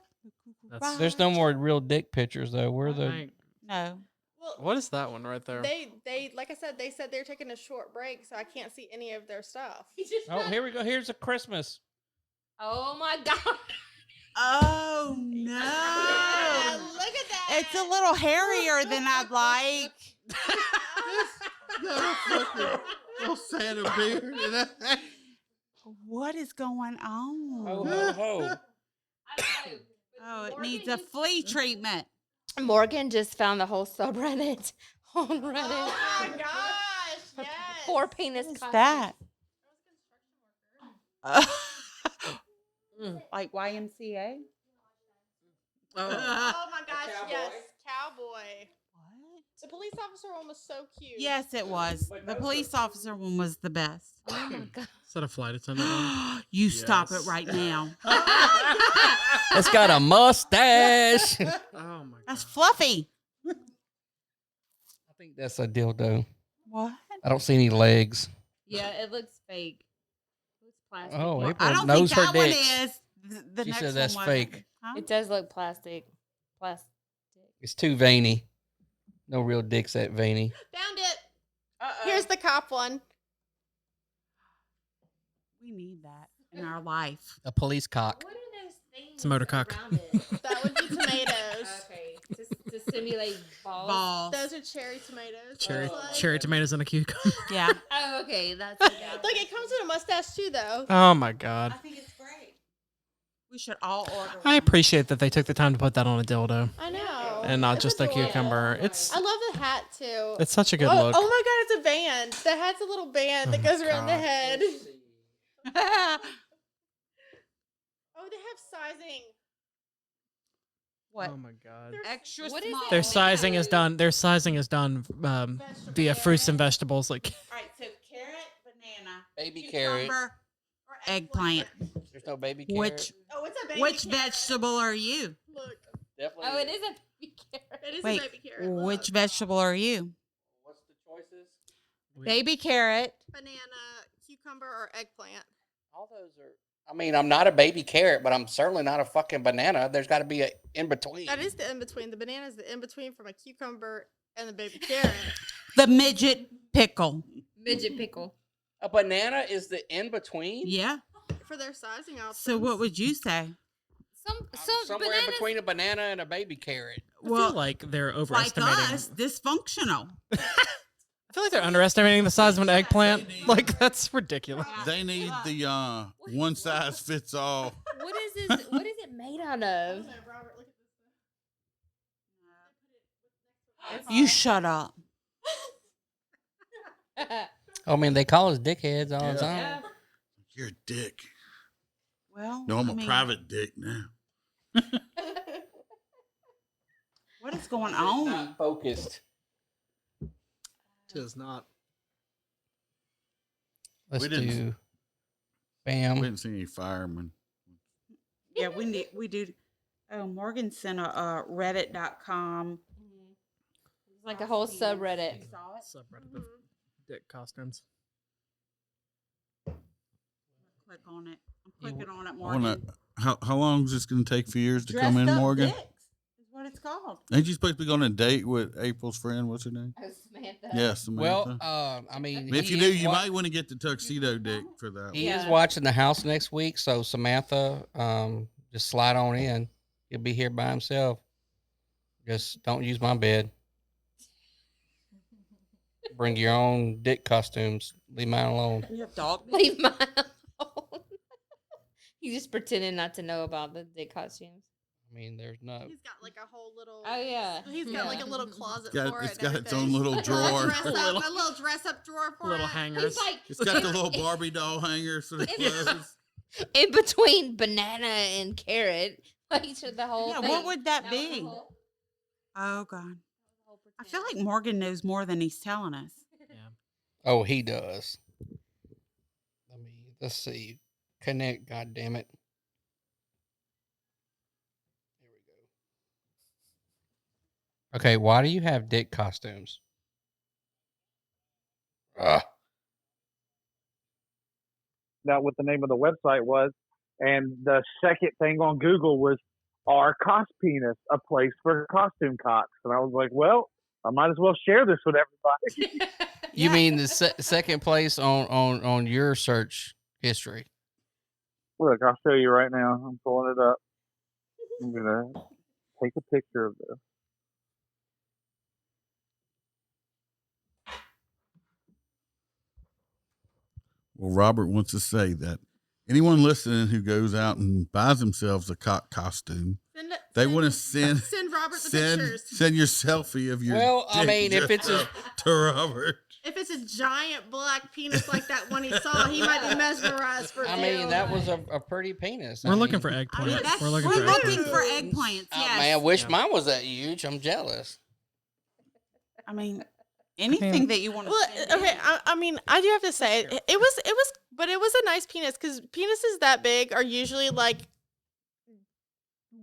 That's- There's no more real dick pictures though. Where the Thank- No. well, What is that one right there? they like I said, they said they're taking a short break, so I can't see any of their stuff. Oh, here we go. Here's a Christmas. Oh my God. Oh Yeah, no. look at that. It's a little hairier than I'd like. Oh, Santa beard. What is going on? Ho ho ho. Oh, it needs a flea treatment. Morgan just found the whole subreddit on Reddit. Oh my gosh! Yes. Poor penis. What is costume. that? Like YMCA? Oh. Oh my gosh! Yes, cowboy. What? The police officer one was so cute. Yes, it was. The police officer one was the best. Oh my God. Is that a flight attendant one? You stop it Yes. right now. It's got a mustache. I Oh my God. That's fluffy. think that's a dildo. What? I don't see any legs. Yeah, it looks fake. It looks plastic. Oh, Well, April I don't knows think her that one dicks. is. The She next said one that's wasn't. fake. Huh? it does look plastic. Plastic. It's too veiny. No real dicks that veiny. Found it. Here's the cop one. We need that in our life. A police cock. What are those things? It's a motor cock. around it? That would be tomatoes. Okay, to simulate balls. Balls. Those are cherry tomatoes. Cherry, Looks like. cherry tomatoes and a cucumber. Yeah. Oh, okay, that's Look, it comes with a mustache too, though. Oh my God. think it's great. We should all order. I appreciate that they took the time to put that on a dildo I know. and not It's just a adorable. cucumber. It's I love the hat too. it's such a good oh, look. oh my God, it's a band. The hat's a little band that Oh my goes around the God. head. Oh, they have sizing. What? Oh my God. Extra What is small. it? Their sizing is done. Their sizing is done via fruits and vegetables. Like All right, so carrot, banana, Baby carrot. cucumber, or eggplant. There's no baby carrot. Which Oh, it's a baby which carrot. vegetable are you? Look, Definitely. Oh, it is a baby carrot. it is Wait, a baby carrot. Look. which vegetable are you? What's the choices? baby carrot. Banana, cucumber, or eggplant. All those are. I mean, I'm not a baby carrot, but I'm certainly not a fucking banana. There's got to be a in between. That is the in between. The banana is the in between from a cucumber and the baby carrot. The midget pickle. Midget pickle. A banana is the in between. Yeah. For their sizing options. So what would you say? Somewhere in between a banana and a baby carrot. I feel like they're like overestimating. us, dysfunctional. I feel like they're underestimating the size of an eggplant. Like, that's ridiculous. They need the one size fits all. What is this? What is it made out of? You shut up. I mean, they call us dickheads all the time. Yeah. You're a dick. Well, No, I'm a private dick now. What is going on? Not focused. Tis not. Let's We didn't- do. Bam. We didn't see any firemen. Yeah, we do. Oh, Morgan sent a Reddit.com. It's like a whole subreddit. You saw it? Subreddit of dick costumes. Click on it. I'm clicking on it, I Morgan. wanna, how long is this going to take for years to come in, Dressed up Morgan? dicks is what it's called. Ain't you supposed to be going on a date with April's friend? What's her name? Oh, Samantha. Yes, Samantha. Well, I mean, if he you do, is you wa- might want to get the tuxedo dick for that. He one. is watching the house next week, so Samantha, just slide on in. He'll be here by himself. Just don't use my bed. Bring your own dick costumes. Leave mine alone. You have dog. Leave mine alone. He's just pretending not to know about the dick costumes. I mean, there's no. He's got like a whole little. Oh yeah. He's got like a little closet for it. It's got its and own little everything. drawer. A little dress up drawer for Little it. hangers. He's like It's got the little Barbie doll hangers for the clothes. in between banana and carrot. Like the whole Yeah, thing. what would that was the be? whole- Oh, God. the whole I feel pretend. like Morgan knows more than he's telling us. Yeah. Oh, he does. Let me. Let's see. Connect. God damn it. There we go. Okay, why do you have dick costumes? Out what the name of the website was, and the second thing on Google was "Are Cost Penis a place for costume cocks?" And I was like, "Well, I might as well share this with everybody." You mean the second place on your search history? Look, I'll show you right now. I'm pulling it up. I'm gonna take a picture of this. Well, Robert wants to say that anyone listening who goes out and buys themselves a cock costume, they want to send Robert the pictures. send your selfie of your. Well, I dick mean, if it's just to Robert. If it's a giant black penis like that one he saw, he might be mesmerized for. I mean, that was a pretty penis. We're looking for eggplants. That's- We're looking we're for looking eggplants. for eggplants. Yes. Man, I wish Yeah. mine was that huge. I'm jealous. I mean, anything that you want to. Well, okay. I mean, I do have to say it was a nice penis because penises that big are usually like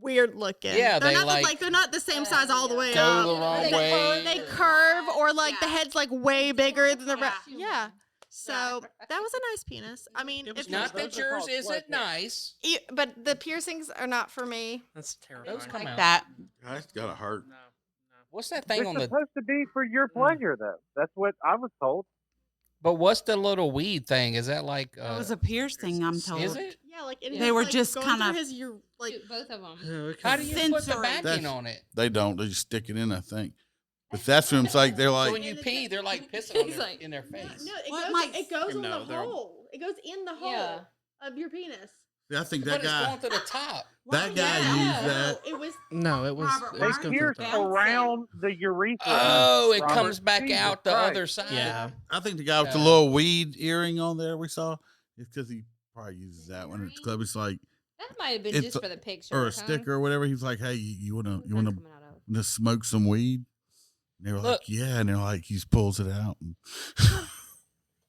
weird looking. Yeah, they're they, not like, they're not the same size all the way go up. the wrong way. They curve or like the head's like way bigger than the rest. Yeah. So that was a nice penis. I mean, It was if Not Those that are yours called isn't sweatpants. nice. but the piercings are not for me. That's terrifying. Those come out. that. That's gotta hurt. No. What's that thing It's on the? supposed to be for your pleasure, though. That's what I was told. But what's the little weed thing? Is that like? It was a piercing, I'm told. Is it? Yeah, like They were just going kinda- through his like Shoot, both of them. How do you put the Censoring. backing That's- on it? They don't. They just stick it in. I think. But that's what I'm saying. They're So like. when you pee, they're like pissing on He's their, like- in their face. No, What might- it goes in No, the they're- hole. It goes in the hole Yeah. of your penis. I think But that it's guy. going to the top. That guy Yeah. used that. It was No, it was. Robert, It They was Mark, good pierce for the Don't around the urethra. Oh, it Robert. comes back Jesus out the Christ. other side. Yeah. I think the guy with the little weed earring on there we saw, it's because he probably uses that one at the club. It's like That might have been It's just a- for the picture. or a huh? sticker or whatever. He's like, "Hey, you wanna Where's you that wanna coming out of? to smoke some weed?" And they were Look. like, "Yeah," and they're like, he just pulls it out. And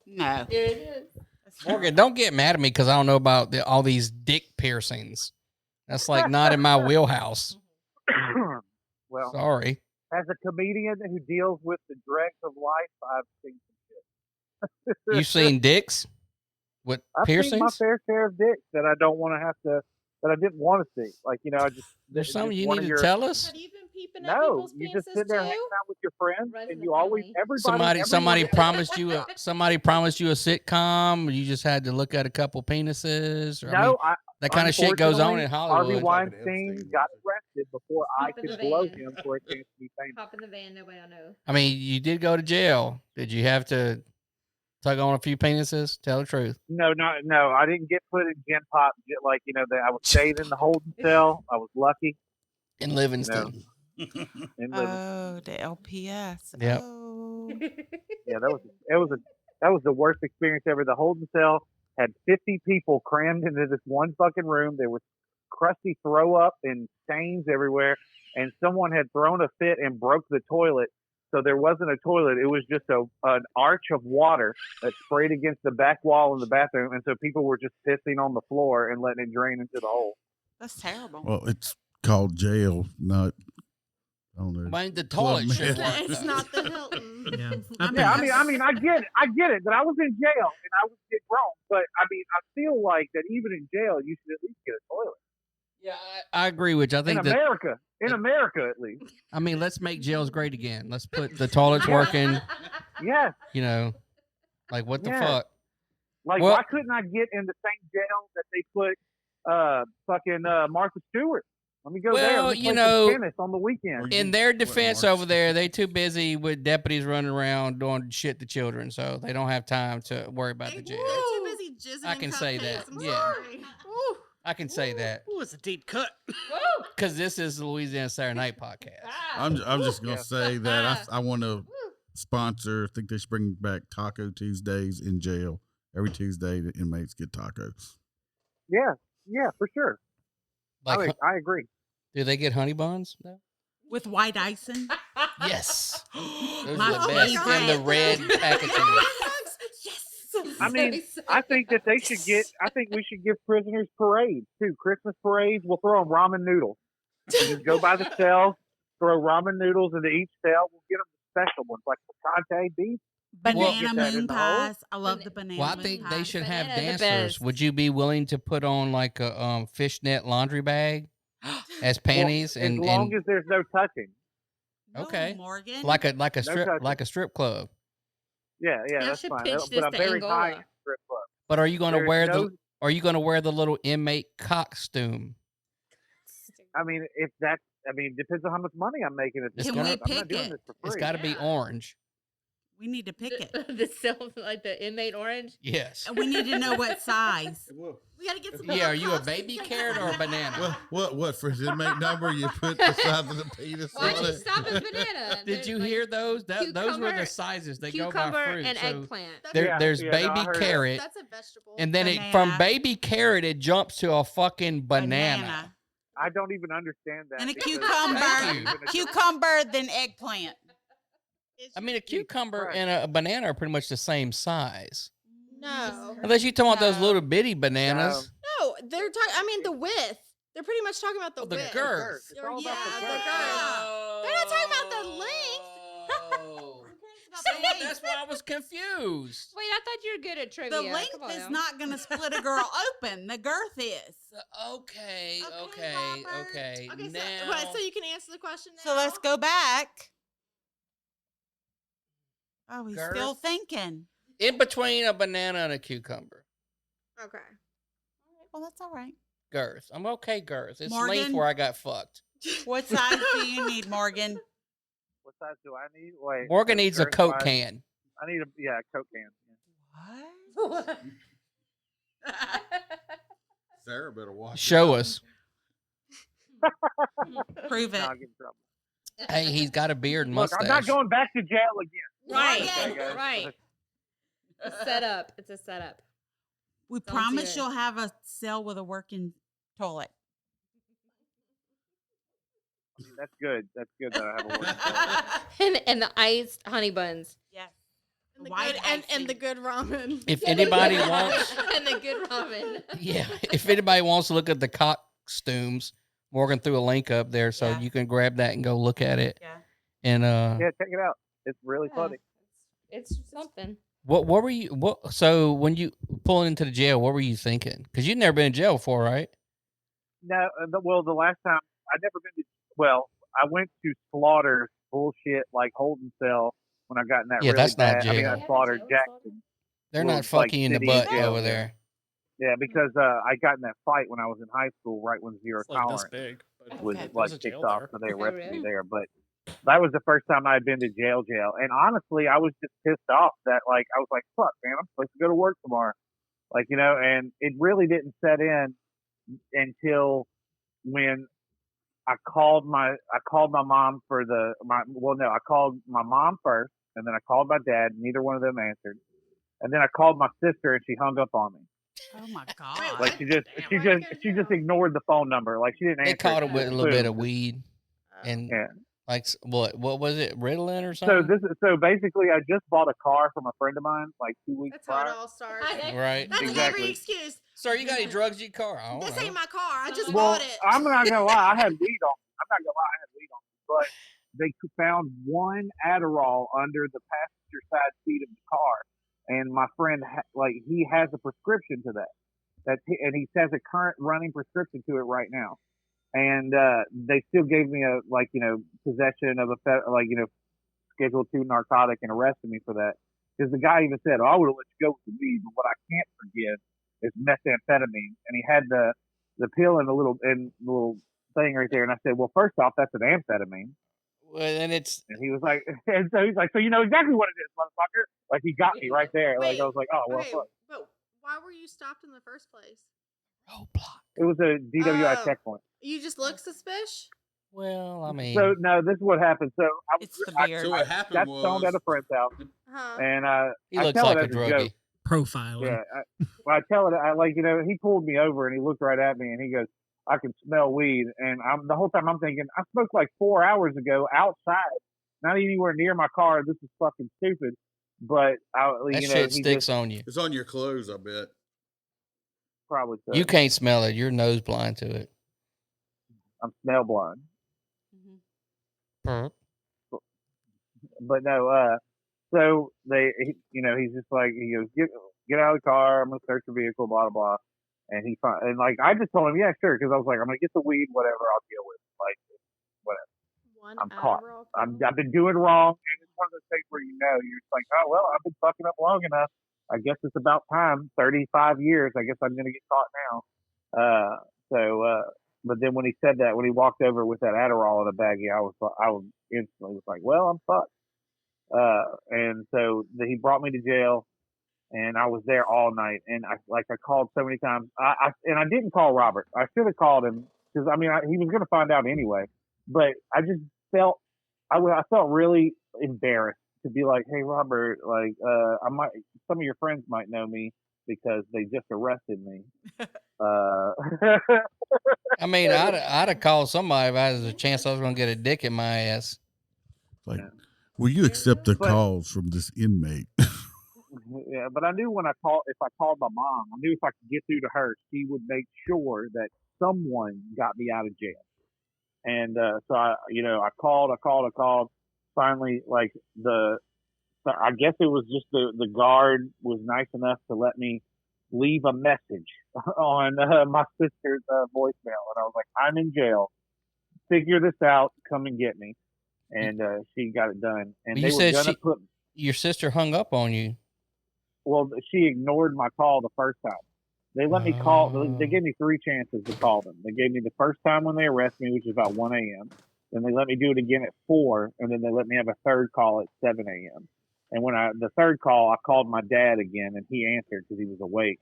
No. There it is. Morgan, don't get mad at me because I don't know about all these dick piercings. That's like not in my wheelhouse. Well, Sorry. as a comedian who deals with the dregs of life, I've seen some shit. You seen dicks with I've seen my piercings? fair share of dicks that I don't want to have to, that I didn't want to see. Like, I just There's just something you one need of to your, tell us. Have you been peeping at No, people's you just penises sit there too? hanging out with your friends, Runs in and the you always family. everybody Somebody everyone- promised you a sitcom. Or you just had to look at a couple penises. Or, No, that kind of shit goes on in Harvey Hollywood. Weinstein got arrested before I Hop in could the blow van. him for a chance to be famous. Hop in the van. Nobody will know. I mean, you did go to jail. Did you have to tug on a few penises? Tell the truth. No, I didn't get put in Gen Pop. Like, that I was stayed in the holding cell. I was lucky. In Livingston. In Livingston. Oh, the LPS. Yep. Oh. Yeah, that was the worst experience ever. The holding cell had 50 people crammed into this one fucking room. There was crusty throw up and stains everywhere, and someone had thrown a fit and broke the toilet. So there wasn't a toilet. It was just an arch of water that sprayed against the back wall in the bathroom, and so people were just pissing on the floor and letting it drain into the hole. That's terrible. Well, it's called jail, not. I don't know. I mean, the toilet Club should Med. work. It's not the Hilton. Yeah. I mean, I get it. That I was in jail and I was get wrong, but I mean, I feel like that even in jail, you should at least get a toilet. Yeah, I agree with you. I think in America, at least. I mean, let's make jails great again. Let's put the toilets working. Yes. Like what the Yeah. fuck? Like, Well- why couldn't I get in the same jail that they put fucking Martha Stewart? Let me go there. Well, Let me play some tennis on the weekend. In their defense over there, they too busy with deputies running around doing shit to children, so they don't have time to worry about the jail. They're too busy jizzing I in can say that. cupcakes. I'm Yeah. sorry. Ooh. I can say that Ooh, it's a deep cut. because this is the Louisiana Saturday Night podcast. I'm just gonna say that I want to sponsor. I think they should bring back Taco Tuesdays in jail. Every Tuesday, the inmates get tacos. Yeah, for sure. Like, I agree. do they get honey buns? No. With white icing. Yes. Those My are the best in the red packaging. Yes. I mean, I think that they should get. I think we should give prisoners parades too. Christmas parades. We'll throw them ramen noodles. And just go by the cell, throw ramen noodles into each cell. We'll get them the special ones like picante beef. Banana Get that in moon the hole. pies. I love the banana Well, I moon think pies. they should have Banana, the dancers. best. Would you be willing to put on like a fishnet laundry bag as panties Well, and as long as there's no touching. No, Okay. Morgan. like a No strip touching. like a strip club? Yeah, I that's should fine. pitch But this a to very Angola. high strip club. But are you going to There's wear no- Are you going to wear the little inmate cockstume? I mean, depends on how much money I'm making. At this Can point. we I'm pick not doing it? this for It's free. got to be orange. We need to pick it. The self, like the inmate orange. Yes. And we need to know what size. We gotta get some. Yeah. Are little you a cups. baby carrot or a banana? What for his inmate number? You put the size of the penis Why on did you it. stop at banana? Did you Like, hear those? Those were cucumber- the sizes. They go cucumber by fruit. and So eggplant? there's Yeah, no, baby I heard that. carrot, That's a vegetable. and then Banana. from baby carrot it jumps to a fucking banana. I don't even understand that. And a because cucumber. that's not even a- Cucumber, then eggplant. I mean, a cucumber and a banana are pretty much the same size. No. Unless you're talking about those little bitty bananas. No, they're talking. I mean, the width. They're pretty much talking about the The width. girth. It's all Yeah, about the the girth. girth. They're not talking about the length. Oh. That's why I was confused. Wait, I thought you were good at trivia. The length Come on is now. not going to split a girl open. The girth is. Okay. Robert. Okay. Okay, Now, so you can answer the question now. So let's go back. Oh, he's Girth. still thinking. in between a banana and a cucumber. Okay. Well, that's all right. Girth. I'm okay, girth. It's Morgan? length where I got fucked. What size do you need, Morgan? What size do I need? Wait. Morgan needs a girth Coke size? can. I need a Coke can. What? Sarah better watch. Show us. Prove it. No, I'll get in trouble. Hey, he's got a beard and Look, mustache. I'm not going back to jail again. Right, Okay, guys. right. It's a setup. It's a setup. We Don't do promise it. you'll have a cell with a working toilet. I mean, that's good. That's good that I have a working toilet. And the iced honey buns. Yes. And the White good and the good ramen. If anybody wants, And the good ramen. yeah, if anybody wants to look at the COCKSTUMES, Morgan threw a link up there, so Yeah. you can grab that and go look at it. Yeah. And Yeah, check it out. It's really Yeah. funny. It's something. What were you? What? So when you pulling into the jail, what were you thinking? Because you've never been in jail before, right? No, well, the last time I never been to. Well, I went to Slaughter's bullshit like holding cell when I got in that Yeah, really that's not bad. I mean, jail. I Slaughter Jackson. They're Well, not it's like fucking you in the city butt jail, over yeah. there. Yeah, because I got in that fight when I was in high school, right when zero It's like this tolerance big. But was Okay. like There's a kicked jail off, there. so they Okay, arrested me really? there. But that was the first time I'd been to jail. And honestly, I was just pissed off that like I was like, fuck, man, I'm supposed to go to work tomorrow. Like, and it really didn't set in until when I called my mom for I called my mom first, and then I called my dad. Neither one of them answered, and then I called my sister, and she hung up on me. Oh my god. Like she just ignored the phone number. Like she didn't answer. They caught it. him with a Just little bit boom. of weed and Yeah. like what was it, Ritalin or So something? so basically, I just bought a car from a friend of mine like 2 weeks That's how it prior. all starts. Right. That's Exactly. every excuse. Sir, you got any drugs in your car? I don't This know. ain't my car. I just Well, bought it. I'm not gonna lie, I had weed on. I'm not gonna lie, I had weed on, but they found one Adderall under the passenger side seat of the car, and my friend he has a prescription to that. And he has a current running prescription to it right now. And they still gave me a possession of Schedule 2 narcotic and arrested me for that. Because the guy even said, "Oh, I would have let you go with the weed, but what I can't forgive is methamphetamine." And he had the pill and the little thing right there. And I said, "Well, first off, that's an amphetamine." Well, and it's And he was like, and so he's like, "So you know exactly what it is, motherfucker." Like he got me right there. Like I was like, "Oh well, okay, fuck." but why were you stopped in the first place? roadblock. It was a DWI Oh. checkpoint. You just look suspicious? Well, I mean, So no, this is what happened. So It's the beard. So what happened got stoned at was a friend's house, Uh-huh. and he I looks tell like it a as a joke. druggie. Profiling. Yeah, I tell it. He pulled me over and he looked right at me and he goes, "I can smell weed." And the whole time I'm thinking, I smoked like 4 hours ago outside, not anywhere near my car. This is fucking stupid. But That shit sticks on you. it's on your clothes, I bet. probably so. You can't smell it. You're nose blind to it. I'm smell blind. Perp. But no, so he's just like, he goes, get out of the car. I'm gonna search the vehicle, blah blah blah. And I just told him, yeah, sure, because I was like, I'm gonna get the weed, whatever, I'll deal with it. Like, whatever. One I'm caught. Adderall I've been doing wrong, and it's one of those things where you're just like, oh well, I've been fucking up long enough. I guess it's about time. 35 years. I guess I'm gonna get caught now. But then when he said that, when he walked over with that Adderall in a baggie, I was instantly was like, well, I'm fucked. And so he brought me to jail, and I was there all night. And I called so many times. I didn't call Robert. I should have called him because he was going to find out anyway. But I just felt I felt really embarrassed to be like, hey Robert, like some of your friends might know me because they just arrested me. I mean, I'd have called somebody if I had a chance I was going to get a dick in my ass. Like, will you accept the calls from this inmate? Yeah, but I knew if I called my mom, I knew if I could get through to her, she would make sure that someone got me out of jail. And so I called. Finally, I guess it was just the guard was nice enough to let me leave a message on my sister's voicemail, and I was like, I'm in jail. Figure this out. Come and get me. And she got it done. And You they said were gonna your sister hung up on you. Well, she ignored my call the first time. They let me call. They gave me 3 chances to call them. They gave me the first time when they arrested me, which is about 1 a.m. Then they let me do it again at 4, and then they let me have a third call at 7 a.m. And when the third call, I called my dad again, and he answered because he was awake.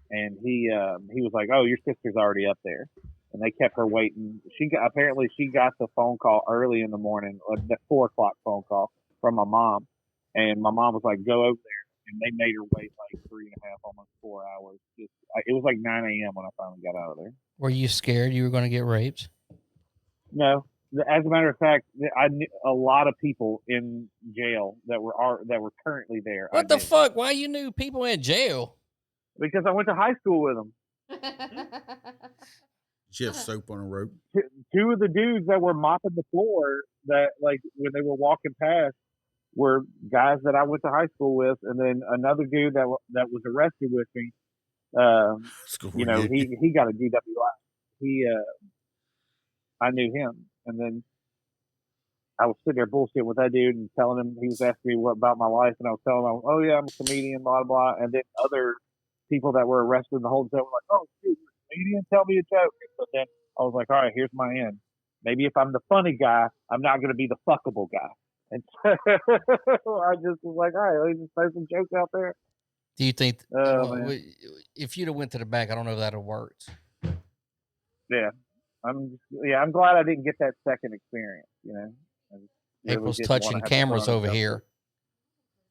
And he was like, "Oh, your sister's already up there." And they kept her waiting. Apparently she got the phone call early in the morning, the 4 o'clock phone call from my mom, and my mom was like, "Go over there." And they made her wait like 3.5, almost 4 hours. It was like 9 a.m. when I finally got out of there. Were you scared you were going to get raped? No, as a matter of fact, I knew a lot of people in jail that were currently there. What the fuck? Why you knew people in jail? Because I went to high school with them. She have soap on a rope. 2 of the dudes that were mopping the floor, that like when they were walking past, were guys that I went to high school with, and then another dude that was arrested with me. You know, he got a DWI. I knew him, and then I was sitting there bullshitting with that dude and telling him, he was asking me what about my life, and I was telling him, oh yeah, I'm a comedian, blah blah. And then other people that were arrested in the whole time were like, oh, dude, you're a comedian, tell me a joke. And so then I was like, all right, here's my end. Maybe if I'm the funny guy, I'm not going to be the fuckable guy. And so I just was like, all right, let me just throw some jokes out there. Do you think if you'd have went to the back, I don't know if that would have worked. Yeah. I'm glad I didn't get that second experience, you know. April's touching cameras over here.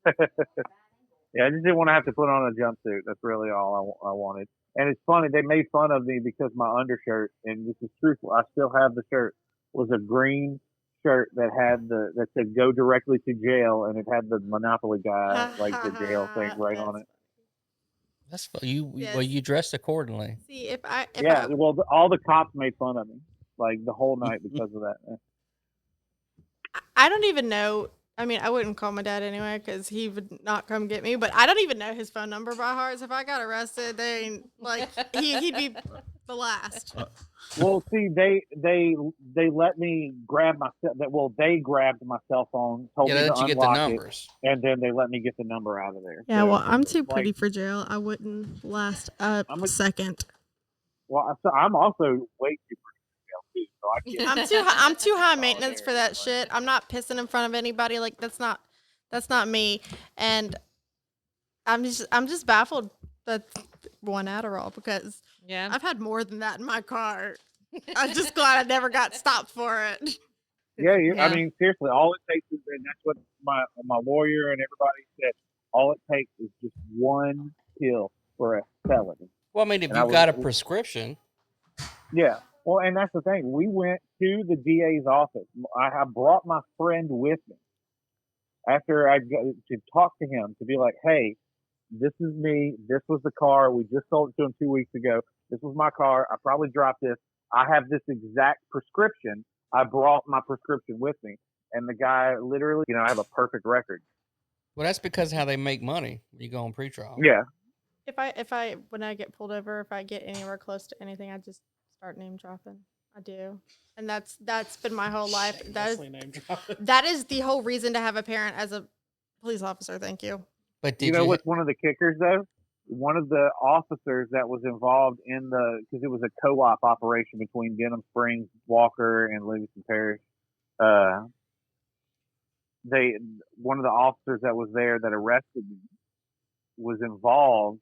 Yeah, I just didn't want to have to put on a jumpsuit. That's really all I wanted. And it's funny, they made fun of me because my undershirt, and this is truthful, I still have the shirt, was a green shirt that had that said "Go directly to jail," and it had the Monopoly guy, like the jail thing right on it. That's well, you dressed accordingly. See, all the cops made fun of me like the whole night because of that. I don't even know. I mean, I wouldn't call my dad anyway because he would not come get me. But I don't even know his phone number by heart. So if I got arrested, he'd be the last. Well, see, they let me grab my they grabbed my cell phone, told me to unlock it, and then they let me get the number out of there. Yeah, well, I'm too pretty for jail. I wouldn't last a second. Well, I'm also way too pretty. So I'm too high maintenance for that shit. I'm not pissing in front of anybody. Like that's not me. And I'm just baffled that one Adderall because I've had more than that in my car. I'm just glad I never got stopped for it. Yeah, I mean seriously, all it takes is, and that's what my lawyer and everybody said. All it takes is just one pill for a felony. Well, I mean, if you've got a prescription. Yeah. Well, and that's the thing. We went to the DA's office. I brought my friend with me after I go to talk to him to be like, hey, this is me. This was the car. We just sold it to him 2 weeks ago. This was my car. I probably dropped this. I have this exact prescription. I brought my prescription with me. And the guy literally, I have a perfect record. Well, that's because how they make money when you go on pretrial. Yeah. When I get pulled over, if I get anywhere close to anything, I just start name dropping. I do. And that's been my whole life. That is the whole reason to have a parent as a police officer. Thank you. But you know what's one of the kickers though? One of the officers that was involved in because it was a co-op operation between Denham Springs, Walker, and Livingston Parish. One of the officers that was there that arrested me was involved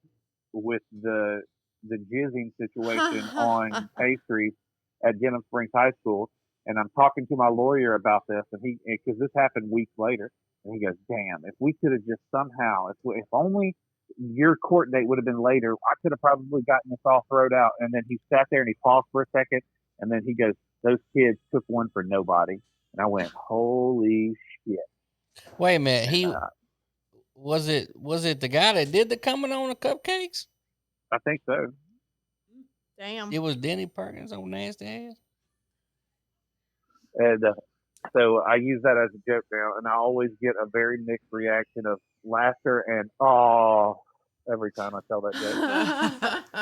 with the jizzing situation on K Street at Denham Springs High School. And I'm talking to my lawyer about this, and because this happened weeks later, and he goes, damn, if we could have just somehow, if only your court date would have been later, I could have probably gotten this all thrown out. And then he sat there and he paused for a second, and then he goes, those kids took one for nobody. And I went, holy shit. Wait a minute. Was it the guy that did the coming on the cupcakes? I think so. Damn. It was Denny Perkins on Nasty Ass. And so I use that as a joke now, and I always get a very mixed reaction of laughter and oh every time I tell that joke.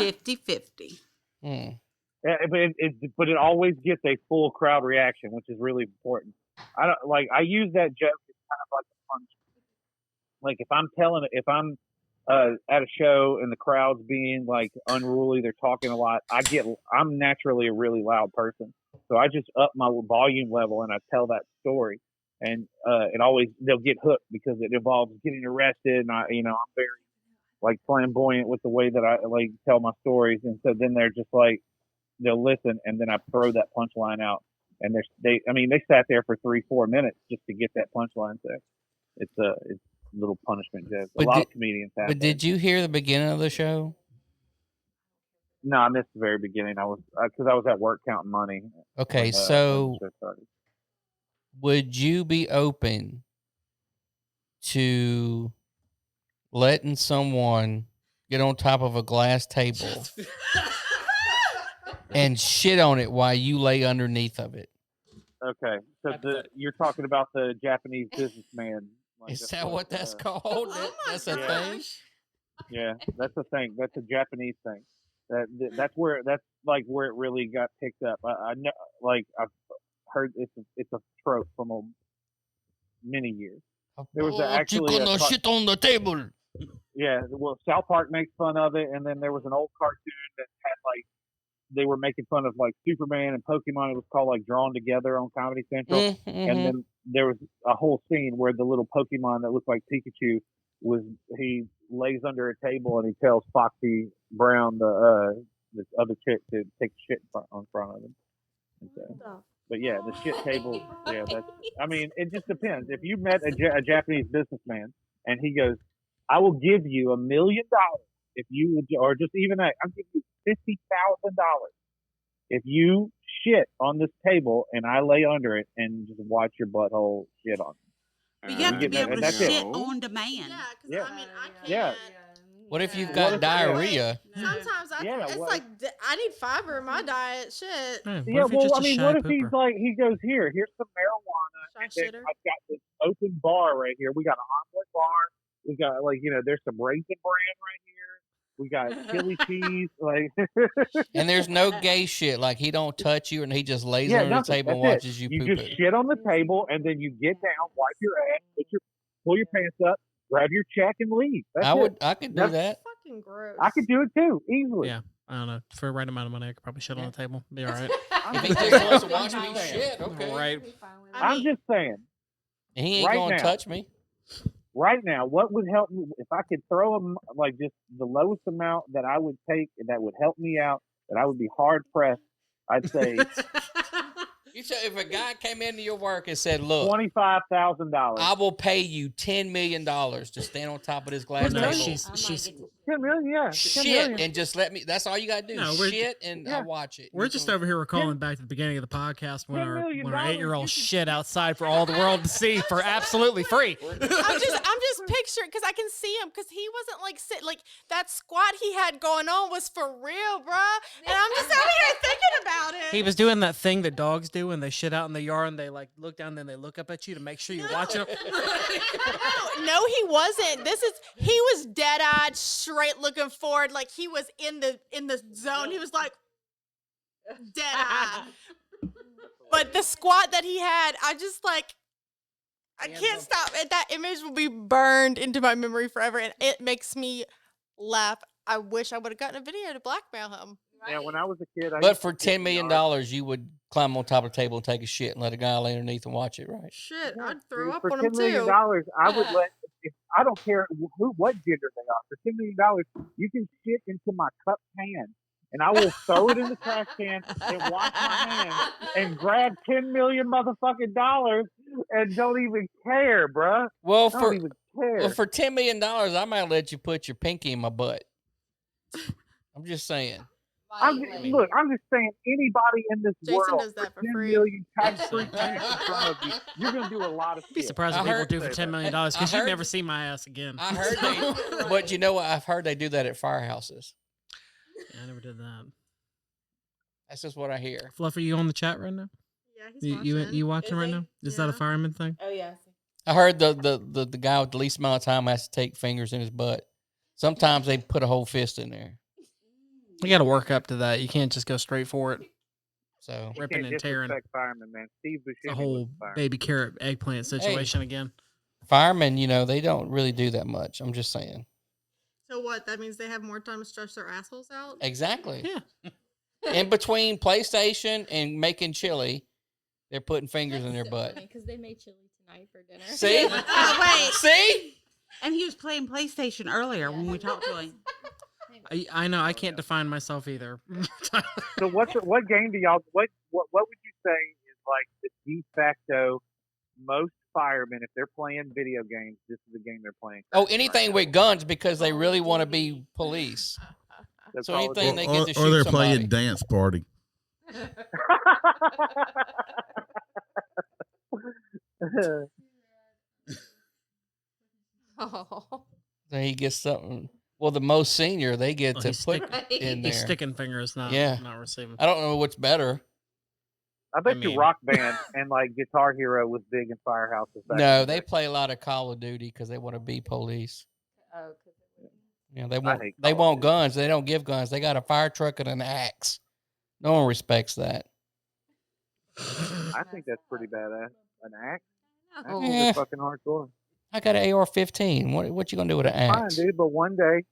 50-50. Yeah, but it always gets a full crowd reaction, which is really important. I use that joke as kind of like a punch. Like if I'm at a show and the crowd's being like unruly, they're talking a lot. I'm naturally a really loud person, so I just up my volume level and I tell that story, and they'll get hooked because it involves getting arrested, and I'm very like flamboyant with the way that I like tell my stories, and so then they're just like they'll listen, and then I throw that punchline out, and they sat there for 3-4 minutes just to get that punchline. So it's little punishment joke. A lot of comedians have. But did you hear the beginning of the show? No, I missed the very beginning. I was because I was at work counting money. Okay, so would you be open to letting someone get on top of a glass table and shit on it while you lay underneath of it? Okay, so you're talking about the Japanese businessman Like, Is that's that what that's called? That's a thing. Yeah, that's a thing. That's a Japanese thing. That's where it really got picked up. I know, like I've heard it's a trope from many years. There was actually you gonna shit on the table. Yeah, well, South Park makes fun of it, and then there was an old cartoon that had like they were making fun of like Superman and Pokemon. It was called like Drawn Together on Comedy Central, Mm-hmm. and then there was a whole scene where the little Pokemon that looked like Pikachu he lays under a table and he tells Foxy Brown the other chick to take shit in front of him. And so, but yeah, the shit table. Yeah, I mean, it just depends. If you met a Japanese businessman and he goes, "I will give you $1 million if you would," or just even that, I'll give you $50,000 if you shit on this table and I lay under it and just watch your butthole shit on it. But you have to be able to shit on demand. Yeah, because I mean, I can't. Yeah. What if you've got diarrhea? Sometimes it's like I need fiber in my diet. Shit. Yeah, well, I mean, what if he's like, he goes, here's some marijuana, and then I've got this open bar right here. We got an omelet bar. We got there's some Raisin Bran right here. We got chili cheese, like. And there's no gay shit. Like he don't touch you, and he just lays under the table and watches you poop You just shit on the table, and then you get down, wipe your ass, pull your pants up, grab your check, and leave. I could do that. Fucking gross. I could do it too, easily. Yeah, I don't know. For the right amount of money, I could probably shit on the table. Be all right. If he just wants to watch me shit, okay. Right. I'm just saying. He ain't gonna touch me. Right now, what would help me if I could throw him like just the lowest amount that I would take that would help me out, that I would be hard pressed, I'd say You said if a guy came into your work and said, "Look, $25,000, I will pay you $10 million to stand on top of this glass table." She's $10 million, yeah. Shit, $10 million. and just let me. That's all you gotta do. Shit, and I watch it. We're just over here recalling back to the beginning of the podcast when our $10 million 8-year-old shit outside for all the world to see for absolutely free. I'm just picturing because I can see him because he wasn't like that squat he had going on was for real, bruh. And I'm just out here thinking about it. He was doing that thing that dogs do when they shit out in the yard and they like look down and then they look up at you to make sure you're watching them. No, he wasn't. He was dead-eyed, straight looking forward, like he was in the zone. He was like dead-eyed. But the squat that he had, I can't stop. That image will be burned into my memory forever, and it makes me laugh. I wish I would have gotten a video to blackmail him. Yeah, when I was a kid, But for $10 million, you would climb on top of the table and take a shit and let a guy lay underneath and watch it, right? Shit, I'd throw up for on him $10 million, too. I would let. I don't care what gender they are. For $10 million, you can shit into my cup can, and I will throw it in the trash can and wash my hands and grab $10 million motherfucking dollars and don't even care, bruh. Well, don't even care. for $10 million, I might let you put your pinky in my butt. I'm just saying. I'm just saying, anybody in this Jason world does that for $10 free. million tax-free cash in front of you, you're gonna do a lot of shit. Be surprised what people do for $10 million because you never see my ass again. I heard but you know what? I've heard they do that at firehouses. Yeah, I never did that. That's just what I hear. Fluff, are you on the chat right now? Yeah, he's watching. You watching right now? Is that a fireman thing? Oh yeah. I heard the guy with the least amount of time has to take fingers in his butt. Sometimes they put a whole fist in there. You got to work up to that. You can't just go straight for it. So ripping and tearing. Fireman, man. Steve Buscemi The whole baby carrot eggplant situation again. Firemen, they don't really do that much. I'm just saying. So what? That means they have more time to stretch their assholes out? Exactly. Yeah. In between PlayStation and making chili, they're putting fingers in their butt. Because they made chili tonight for dinner. See? Wait. See? And he was playing PlayStation earlier when we talked to him. I know I can't define myself either. So what game do y'all what would you say is like the de facto most firemen, if they're playing video games, this is the game they're playing? Oh, anything with guns because they really want to be police. That's So all anything they get to shoot or they're somebody. playing dance party. Oh. So he gets something. Well, the most senior, they get to put in there. He's sticking fingers, not receiving. I don't know what's better. I bet mean- you Rock Band and like Guitar Hero was big in firehouses. back No, in the they day. play a lot of Call of Duty because they want to be police. Oh, Yeah, they I want hate they Call of want Duty. guns. They don't give guns. They got a fire truck and an axe. No one respects that. I think that's pretty badass. An axe? Axes Eh. are fucking hardcore. I got an AR-15. What you gonna do with an Fine, axe? dude. But one day,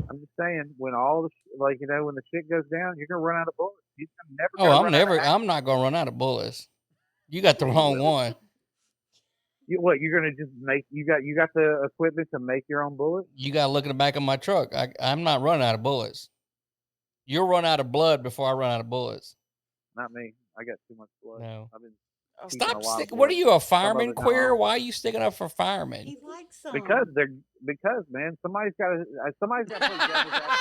I'm just saying, when all the like when the shit goes down, you're gonna run out of bullets. You're never. Oh, gonna I'm run out of never. axes. I'm not gonna run out of bullets. You got the wrong one. What you're gonna just make? You got the equipment to make your own bullets? You got to look in the back of my truck. I'm not running out of bullets. You'll run out of blood before I run out of bullets. Not me. I got too much blood. No. I've been keeping a Stop lot of sticking. What are blood. you, a Some of fireman it not queer? all. Why are you sticking up for firemen? He likes them. Because man, somebody's got to put devil's advocate over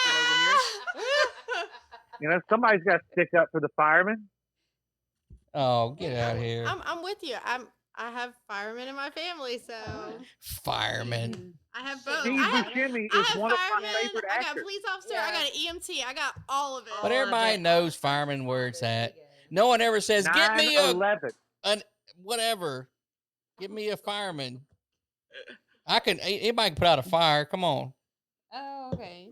here. Somebody's got to stick up for the firemen. Oh, get out of here. I'm with you. I have firemen in my family, so Fireman. I have both. Steve I have, Buscemi I is have one of my firemen, favorite I got actors. police officer, I got an EMT, I got all of it. But everybody knows fireman where it's at. No one ever says, get me a 9/11. whatever. Give me a fireman. Anybody can put out a fire. Come on. Oh, okay.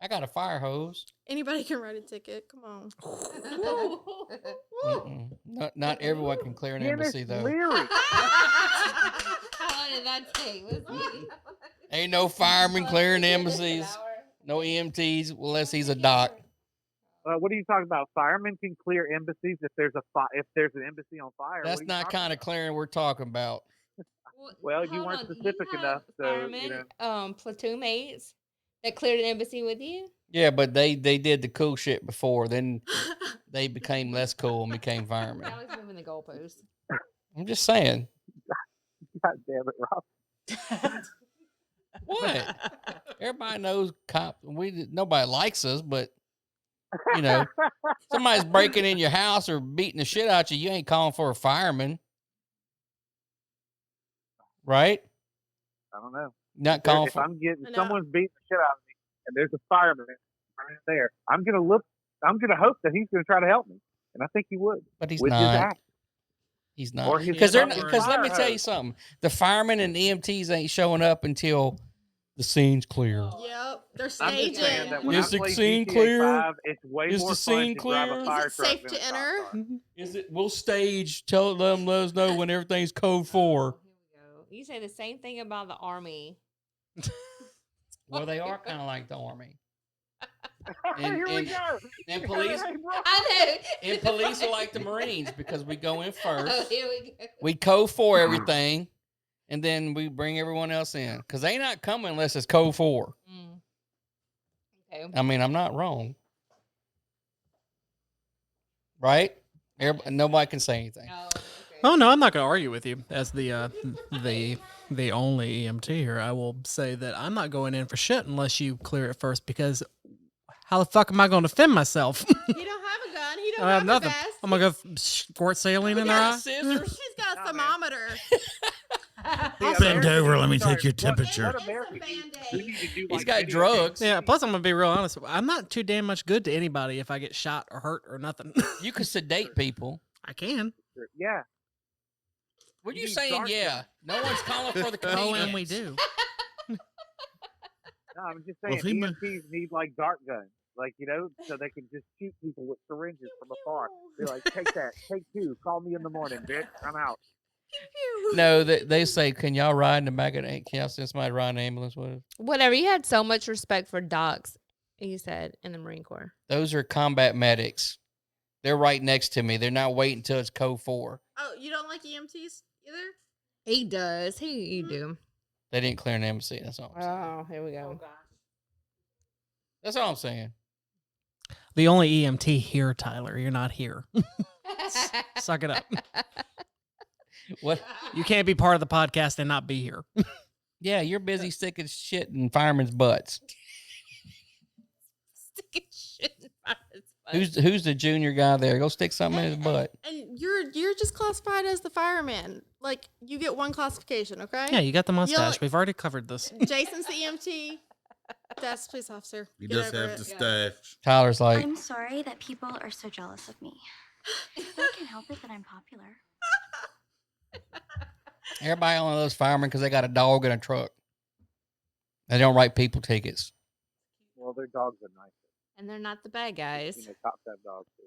I got a fire hose. Anybody can write a ticket. Come on. Not everyone can clear an embassy, though. Leary. How long did that take? Ain't no fireman clearing embassies. No EMTs unless he's a doc. What are you talking about? Firemen can clear embassies if there's an embassy on fire. That's What are you not talking kind of clearing we're talking about. Well, you Hold weren't on, specific you enough, have so firemen, platoon mates that cleared an embassy with you. Yeah, but they did the cool shit before. Then they became less cool and became firemen. Now he's moving the goalpost. I'm just saying. God damn it, Rob. What? Everybody knows cops. Nobody likes us, but somebody's breaking in your house or beating the shit out you ain't calling for a fireman, right? I don't know. Not calling If for. I'm getting someone's beating the shit out of me, and there's a fireman right there, I'm gonna hope that he's gonna try to help me, and I think he would. But he's with his not. act. He's Or not his because fucking let me fire tell you hose. something. The firemen and EMTs ain't showing up until the scene's clear. Yep, they're I'm just staging. saying that when Is I the play scene GTA clear? 5, it's way Is more the fun scene to drive clear? a fire Is it truck safe than to a cop enter? car. Is it? We'll stage. Let us know when everything's code 4. Here we go. You say the same thing about the army. Well, they are kind of like the army. Here we go. And police. Hey, bro. I know. And police are like the Marines because we go in Oh, first. here we go. We code 4 everything, and then we bring everyone else in because they not coming unless it's code 4. Mm. Okay. I mean, I'm not wrong, right? Nobody can say anything. Oh, okay. Oh no, I'm not going to argue with you. As the only EMT here, I will say that I'm not going in for shit unless you clear it first. Because how the fuck am I going to defend myself? He don't have a gun. He don't I have have nothing. a vest. I'm gonna go squirt saline in their eye. Scissors. He's got a Nah, man. thermometer. Bend over, let me take your temperature. What America we need to do He's like got video drugs. Yeah. Plus, I'm gonna be real honest. I'm not too damn much good to anybody if I get shot or hurt or nothing. You can sedate people. I can. games. Yeah. What are You you need saying? dark Yeah. guns. No one's calling for the Oh, comedians. and we do. No, I'm just Well, saying if he ma- EMTs need like dart guns. Like, so they can just shoot people with syringes from afar. Be like, take that, take 2, call me in the morning, bitch. I'm out. No, they say, can y'all ride in the back of the Can y'all send somebody to ride an ambulance with us? Whatever. You had so much respect for docs, you said, in the Marine Corps. Those are combat medics. They're right next to me. They're not waiting until it's code 4. Oh, you don't like EMTs either? He does. You do. They didn't clear an embassy. That's all. I'm saying. Oh, here we go. That's all I'm saying. The only EMT here, Tyler. You're not here. Suck it up. What? You can't be part of the podcast and not be here. Yeah, you're busy sticking shit in firemen's butts. Sticking shit in fireman's butt. Who's the junior guy there? Go stick something in his butt. And you're just classified as the fireman. Like, you get one classification, okay? Yeah, you got the mustache. You'll- We've already covered this. Jason's the EMT. That's police officer. He Get does over have it. the stash. Tyler's like, I'm sorry that people are so jealous of me. I can't help it that I'm popular. Everybody only loves firemen because they got a dog and a truck. They don't write people tickets. Well, their dogs are nice. And they're not the bad guys. You know, cops have dogs too.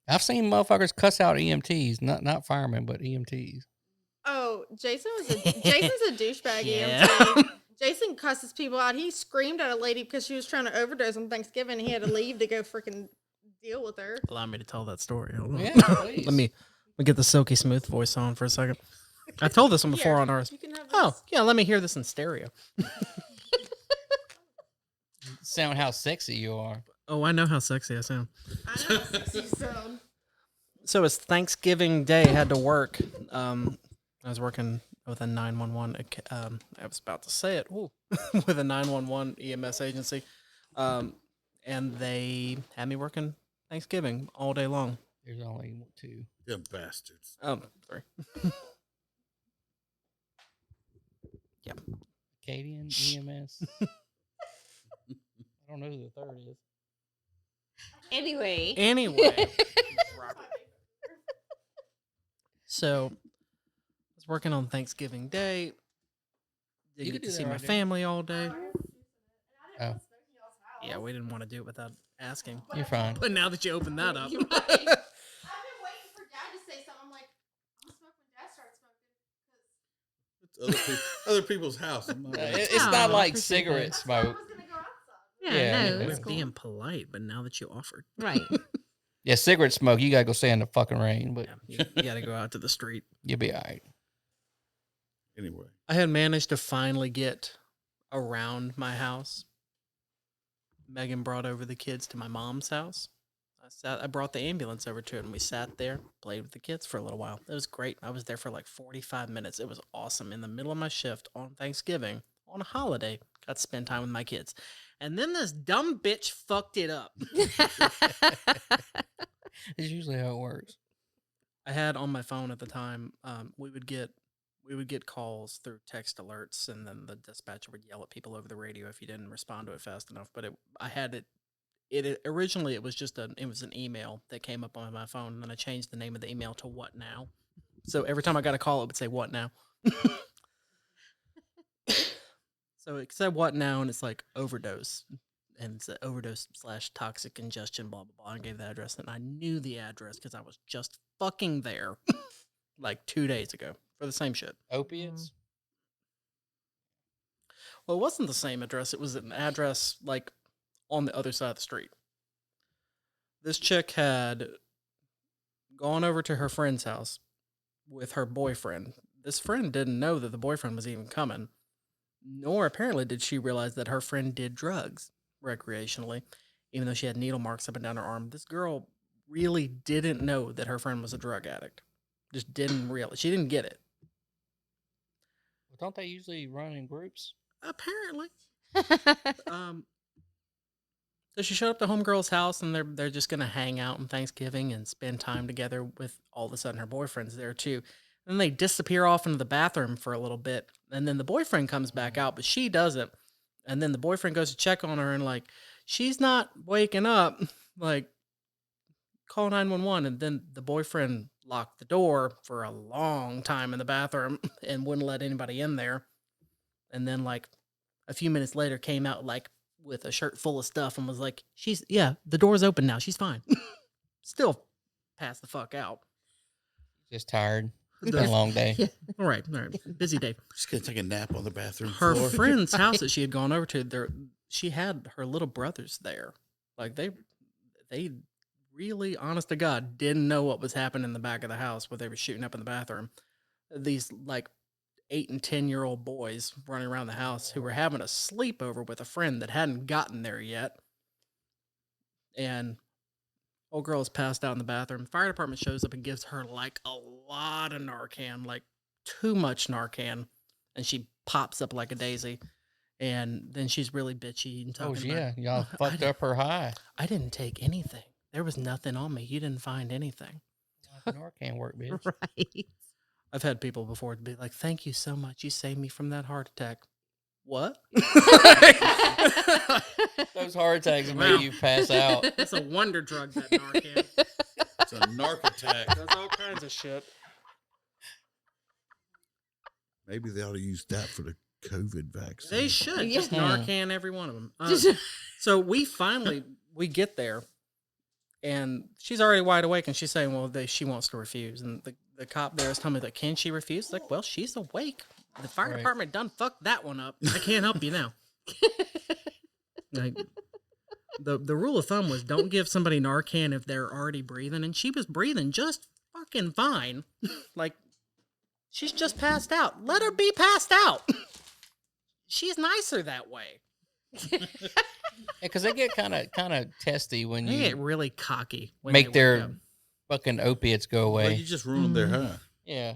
I've seen motherfuckers cuss out EMTs, not firemen, but EMTs. Oh, Jason's a douchebag Yeah. EMT. Jason cusses people out. He screamed at a lady because she was trying to overdose on Thanksgiving. He had to leave to go freaking deal with her. Allow me to tell that story. Hold on. Yeah, please. Let me get the silky smooth voice on for a second. I told this one before Here, on ours. you can have Oh, this. yeah, let me hear this in stereo. Sound how sexy you are. Oh, I know how sexy I sound. I know how sexy you sound. So it's Thanksgiving Day. Had to work. I was working with a 911. I was about to say it. Ooh, with a 911 EMS agency, and they had me working Thanksgiving all day long. There's only two. Them bastards. Sorry. Yep. Acadian EMS. I don't know who the third is. Anyway. So I was working on Thanksgiving Day. Didn't get to see my family all day. Oh, Yeah, we didn't want to do it without asking. you're fine. But now that you open that up, I've been waiting for Dad to say something. I'm like, I'll smoke when Dad starts smoking. It's other people's house. I'm not It's Oh, not I like appreciate cigarette that. smoke. I was gonna go outside. Yeah, no, yeah. it's we're cool. being polite, but now that you offered, Right. Yeah, cigarette smoke. You gotta go stand in the fucking rain, but yeah, you got to go out to the street. you'll be all right. Anyway, I had managed to finally get around my house. Megan brought over the kids to my mom's house. I brought the ambulance over to it, and we sat there, played with the kids for a little while. It was great. I was there for like 45 minutes. It was awesome. In the middle of my shift on Thanksgiving, on a holiday, got to spend time with my kids. And then this dumb bitch fucked it up. It's usually how it works. I had on my phone at the time, we would get calls through text alerts, and then the dispatcher would yell at people over the radio if you didn't respond to it fast enough. But I had it. Originally it was just an email that came up on my phone, and then I changed the name of the email to "What Now." So every time I got a call, it would say "What Now." So it said "What Now," and it's like overdose, and it's overdose / toxic ingestion, blah blah blah. I gave the address, and I knew the address because I was just fucking there like 2 days ago for the same shit. Opiates? Well, it wasn't the same address. It was an address like on the other side of the street. This chick had gone over to her friend's house with her boyfriend. This friend didn't know that the boyfriend was even coming, nor apparently did she realize that her friend did drugs recreationally, even though she had needle marks up and down her arm. This girl really didn't know that her friend was a drug addict. Just didn't realize. She didn't get it. Well, don't they usually run in groups? Apparently. So she showed up to homegirl's house, and they're just gonna hang out on Thanksgiving and spend time together. With all of a sudden her boyfriend's there too. Then they disappear off into the bathroom for a little bit, and then the boyfriend comes back out, but she doesn't. And then the boyfriend goes to check on her, and like she's not waking up, like call 911. And then the boyfriend locked the door for a long time in the bathroom and wouldn't let anybody in there. And then like a few minutes later came out like with a shirt full of stuff and was like, the door's open now. She's fine. Still passed the fuck out. Just tired. It's been a long day. All right. Busy day. just gonna take a nap on the bathroom Her floor. friend's house that she had gone over to, she had her little brothers there. Like they really, honest to God, didn't know what was happening in the back of the house where they were shooting up in the bathroom. These like 8 and 10-year-old boys running around the house who were having a sleepover with a friend that hadn't gotten there yet. And old girl is passed out in the bathroom. Fire department shows up and gives her like a lot of Narcan, like too much Narcan. And she pops up like a daisy. And then she's really bitchy and Oh, talking yeah. about, Y'all fucked up her high. I didn't take anything. There was nothing on me. You didn't find anything. Narcan work, bitch. Right. I've had people before to be like, thank you so much. You saved me from that heart attack. What? Those heart attacks will Wow. make you pass out. It's a wonder drug, that Narcan. It's a narc attack. Does all kinds of shit. Maybe they ought to use that for the COVID vaccine. They should. Just Yeah. Narcan every one of them. So we get there, and she's already wide awake, and she's saying, well, she wants to refuse. And the cop there is telling me, that can she refuse? Like, well, she's awake. The fire department done fucked that one up. I can't help you now. Like, the rule of thumb was don't give somebody Narcan if they're already breathing, and she was breathing just fucking fine. Like, she's just passed out. Let her be passed out. She's nicer that way. Because they get kind of testy when They you get really cocky when make they wake their up. fucking opiates go Well, away. you just ruined their high. Yeah.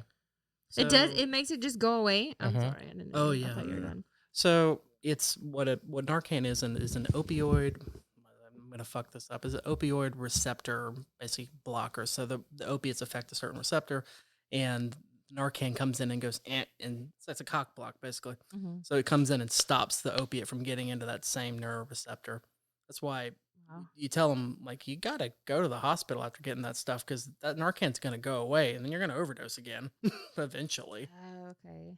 It does. It makes it just go away. I'm Uh-huh. sorry. I didn't know. Oh, I yeah. thought you were done. So it's what Narcan is an opioid. I'm gonna fuck this up. Is an opioid receptor, basically blocker. So the opiates affect a certain receptor, and Narcan comes in and goes and it's a cock block basically. Mhm. So it comes in and stops the opiate from getting into that same neuroreceptor. That's why you tell them, like, you gotta go to the hospital after getting that stuff, because that Narcan's gonna go away, and then you're gonna overdose again eventually. Oh, okay.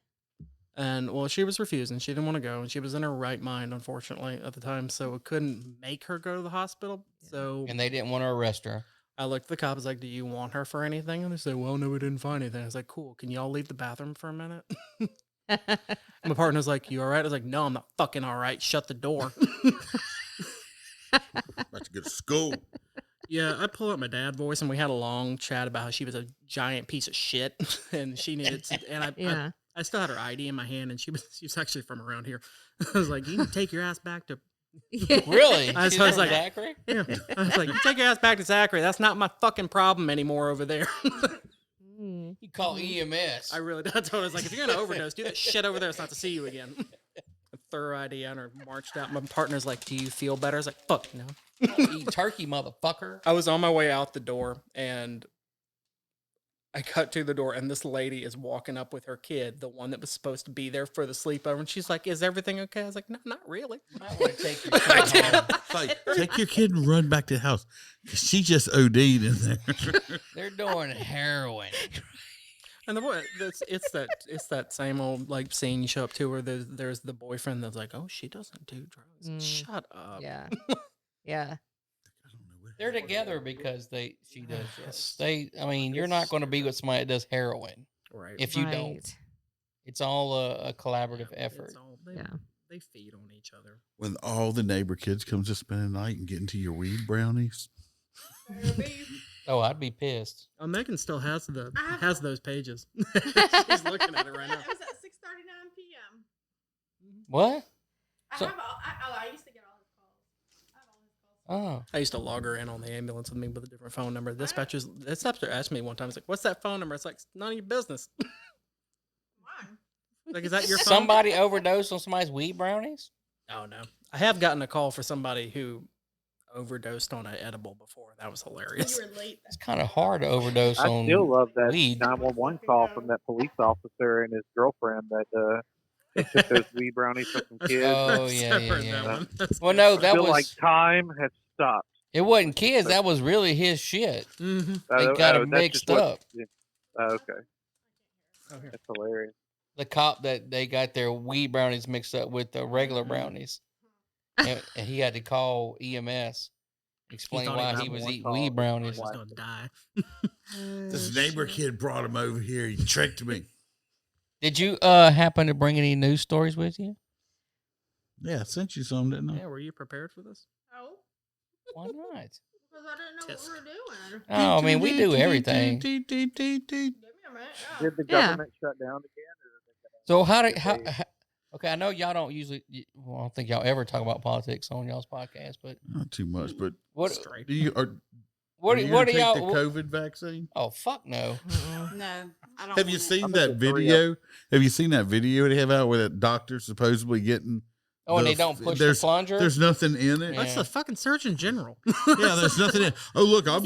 And well, she was refusing. She didn't want to go, and she was in her right mind, unfortunately, at the time. So it couldn't make her go to the hospital. So And they didn't want to arrest her. I looked at the cop. I was like, "Do you want her for anything?" And they said, "Well, no, we didn't find anything." I was like, "Cool. Can y'all leave the bathroom for a minute?" My partner's like, "You all right?" I was like, "No, I'm not fucking all right. Shut the door." About to go to school. Yeah, I pulled up my dad voice, and we had a long chat about how she was a giant piece of shit, and she needed to. And I still had her ID in my hand, and she was actually from around here. I was like, "You need to take your ass back to." Really? I was like, Zachary? Yeah. I was like, "You take your ass back to Zachary. That's not my fucking problem anymore over there." You call EMS. I really did. I told her, I was like, "If you're gonna overdose, do that shit over there. It's not to see you again." I threw her ID on her, marched out. My partner's like, "Do you feel better?" I was like, "Fuck no." Eat turkey, motherfucker. I was on my way out the door, and I cut to the door, and this lady is walking up with her kid, the one that was supposed to be there for the sleepover. And she's like, "Is everything okay?" I was like, "No, not really." I want to take your kid home. It's like, take your kid and run back to the house. She just OD'd in there. They're doing heroin. And it's that same old like scene you show up to where there's the boyfriend that's like, "Oh, she doesn't do drugs." Shut up. Yeah. Yeah. They're together because she does drugs. I mean, you're not going to be with somebody that does heroin. Right. If you don't. It's all a collaborative effort. They feed on each other. When all the neighbor kids come to spend the night and get into your weed brownies. Oh, I'd be pissed. Oh, Megan still has those pages. She's looking at it right now. It was at 6:39 p.m. What? I used to get all his calls. I have all his calls. Oh. I used to log her in on the ambulance with me with a different phone number. The dispatcher asked me one time, "It's like, what's that phone number?" It's like, "None of your business." Why? Like, is that your phone? Somebody overdosed on somebody's weed brownies? Oh no, I have gotten a call for somebody who overdosed on an edible before. That was hilarious. You were late. It's kind of hard to overdose I on still love that weed. 911 call from that police officer and his girlfriend that they took those weed brownies from some kids. Oh, I've yeah, heard yeah, that yeah. one. That's Well, good. no, I that feel was... like time has stopped. It wasn't kids. That was really his shit. Mm-hmm. They got it that's mixed just what- up. yeah. Okay. That's hilarious. The cop that they got their weed brownies mixed up with the regular brownies. And he had to call EMS, explain thought he why got he was one eating call. weed brownies. He's gonna die. This neighbor kid brought him over here. He tricked me. Did you happen to bring any news stories with you? Yeah, I sent you some, didn't I? Yeah, were you prepared for this? Oh, Why not? because I didn't know what we were doing. Oh, I mean, we do everything. Give me a minute. Did the Yeah. government shut down again? So how okay, I know y'all don't usually, well, I don't think y'all ever talk about politics on y'all's podcast, but Not too much, but what do you are what you do gonna take y'all? the COVID vaccine? Oh, fuck no. No, I don't. Have you want it. seen I'm that at the 3 video? Have you seen that video they have out with that doctor supposedly getting? Oh, and the- they don't push the plunger? There's nothing in it. Yeah. That's the fucking Surgeon General. Yeah, there's nothing in it. Oh, look, I'm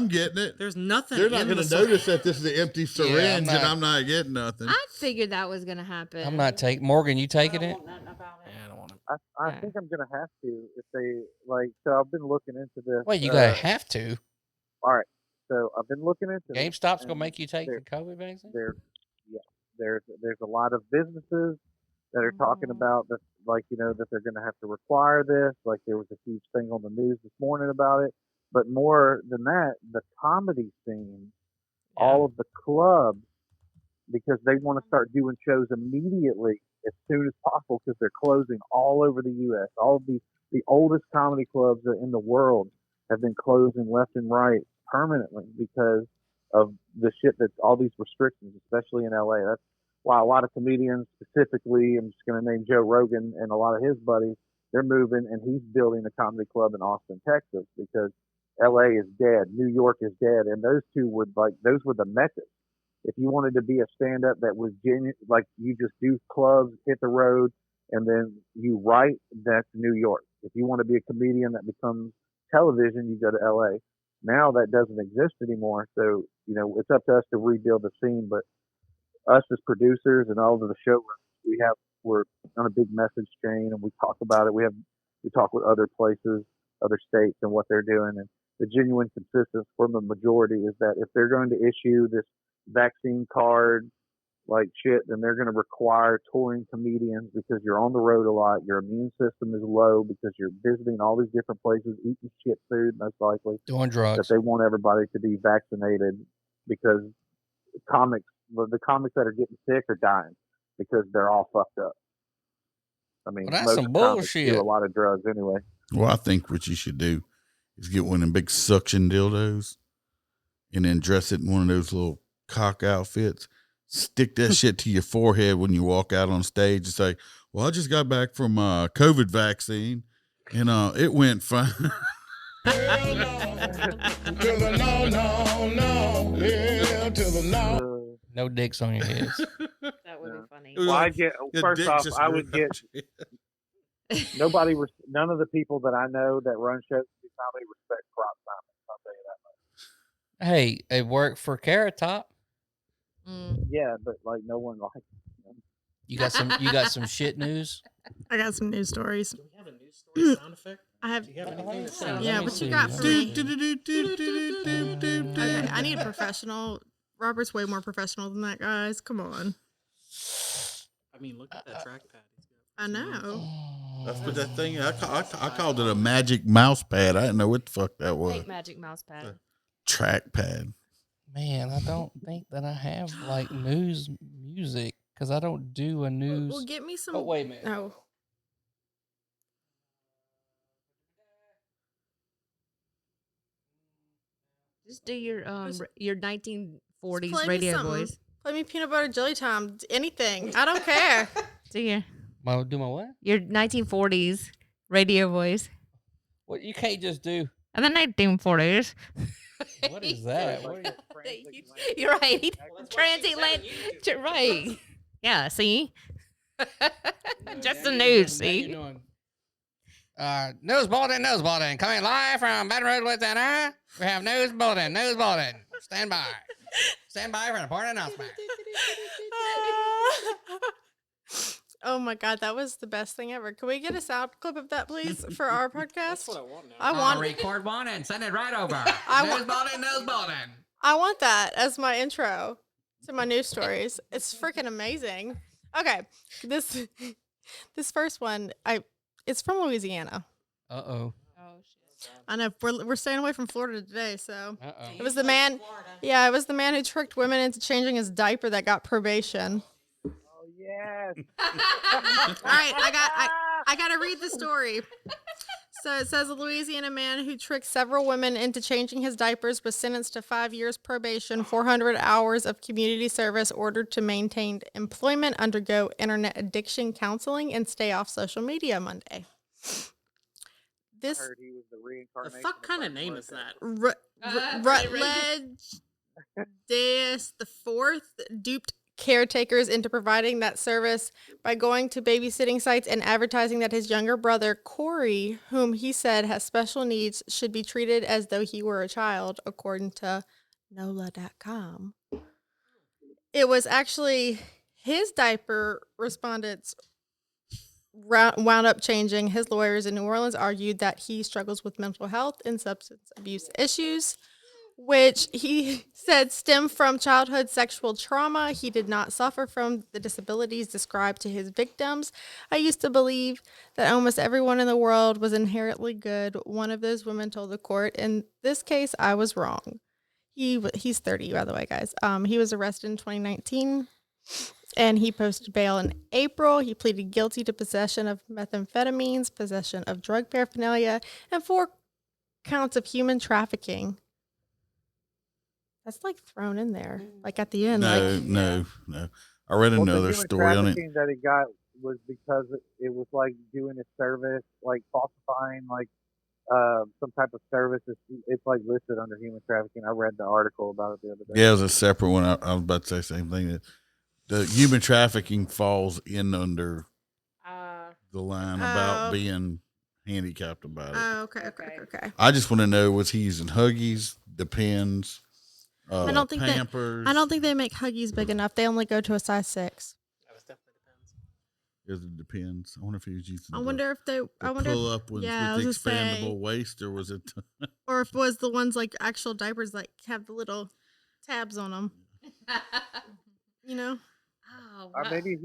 getting it. There's nothing. They're not in going the to sur- notice that this is an empty syringe not- and I'm not getting nothing. I figured that was gonna happen. I'm not taking Morgan. You taking I it? don't want nothing about it. Yeah, I don't want to. I Yeah. think I'm gonna have to if they like. So I've been looking into this. Well, you gotta have to. All right. So I've been looking into it, GameStop's gonna and make you take there- the COVID vaccine. yeah, there's a lot of businesses that are talking about that, like, that they're going to have to require this. Like, there was a huge thing on the news this morning about it. But more than that, the comedy scene, all of the clubs, because they want to start doing shows immediately as soon as possible because they're closing all over the U.S. All of the oldest comedy clubs in the world have been closing left and right permanently because of the shit that's all these restrictions, especially in LA. That's why a lot of comedians, specifically, I'm just going to name Joe Rogan and a lot of his buddies, they're moving, and he's building a comedy club in Austin, Texas, because LA is dead, New York is dead, and those were the meccas. If you wanted to be a stand-up that was genuine, like you just do clubs, hit the road, and then you write, that's New York. If you want to be a comedian that becomes television, you go to LA. Now that doesn't exist anymore, so it's up to us to rebuild the scene. But us as producers and all of the showrunners, we're on a big message chain, and we talk about it. We talk with other places, other states, and what they're doing. And the genuine consensus from the majority is that if they're going to issue this vaccine card like shit, then they're going to require touring comedians because you're on the road a lot. Your immune system is low because you're visiting all these different places, eating shit food, most likely. Doing drugs. That they want everybody to be vaccinated because the comics that are getting sick are dying because they're all fucked up. I mean, Well, that's most some comics bullshit. do a lot of drugs anyway. Well, I think what you should do is get one of them big suction dildos and then dress it in one of those little cock outfits. Stick that shit to your forehead when you walk out on stage and say, well, I just got back from COVID vaccine and it went fine. To the no, yeah, to the no. No dicks on your heads. That would be funny. Well, I would get none of the people that I know that run shows in comedy respect crop timing. I'll tell you that much. Hey, it worked for Carrot Top. Yeah, but like no one likes them. You got some shit news? I got some news stories. Do we have a news story sound effect? I have. Do you have anything to say? Yeah, what you got for me? Okay, I need a professional. Robert's way more professional than that, guys. Come on. I mean, look at that trackpad. I know. That's what that thing. I called it a magic mouse pad. I didn't know what the fuck that was. Fake magic mouse pad. Trackpad. Man, I don't think that I have like news music because I don't do a news. Well, get me some. Oh, wait a minute. No. Just do your 1940s Play me radio something. voice. Play me peanut butter jelly time. Anything. I don't care. Do your Do my what? your 1940s radio voice. What you can't just do. And the 1940s. What is that? You're right. Transatlantic. Right. Yeah, see? Just the news, see? News bulletin. Coming live from Baton Rouge, Louisiana. We have news bulletin. Stand by. Stand by for an important announcement. Oh my God, that was the best thing ever. Can we get a sound clip of that, please, for our podcast? That's what I want now. I want record one and send it right over. News bulletin. I want that as my intro to my news stories. It's freaking amazing. Okay, this first one, it's from Louisiana. Uh-oh. Oh, shit. I know we're staying away from Florida today, so Uh-oh. it was the man. Yeah, it was the man who tricked women into changing his diaper that got probation. Oh yes. All right, I got to read the story. So it says a Louisiana man who tricked several women into changing his diapers was sentenced to 5 years probation, 400 hours of community service, ordered to maintain employment, undergo internet addiction counseling, and stay off social media Monday. I heard he was the reincarnation. The fuck kind of name is that? Rutledge Deus the Fourth duped caretakers into providing that service by going to babysitting sites and advertising that his younger brother, Corey, whom he said has special needs, should be treated as though he were a child, according to NOLA.com. It was actually his diaper respondents wound up changing. His lawyers in New Orleans argued that he struggles with mental health and substance abuse issues. which he said stemmed from childhood sexual trauma. He did not suffer from the disabilities described to his victims. I used to believe that almost everyone in the world was inherently good. One of those women told the court. In this case, I was wrong. He's 30, by the way, guys. He was arrested in 2019, and he posted bail in April. He pleaded guilty to possession of methamphetamines, possession of drug paraphernalia, and 4 counts of human trafficking. That's like thrown in there, like at the end. No. I read another story on it. The human trafficking that he got was because it was like doing a service, like falsifying, like some type of service. It's like listed under human trafficking. I read the article about it the other day. Yeah, it was a separate one. I was about to say the same thing. That the human trafficking falls in under the line about being handicapped about it. Oh, okay. I just want to know, was he using Huggies? Depends. I don't think Pampers. I don't think they make Huggies big enough. They only go to a size 6. It depends. I wonder if he was using. I wonder if they. I wonder. Pull up with the expandable waist, or was it? Or if it was the ones like actual diapers, like have the little tabs on them. You know. Oh, wow. Maybe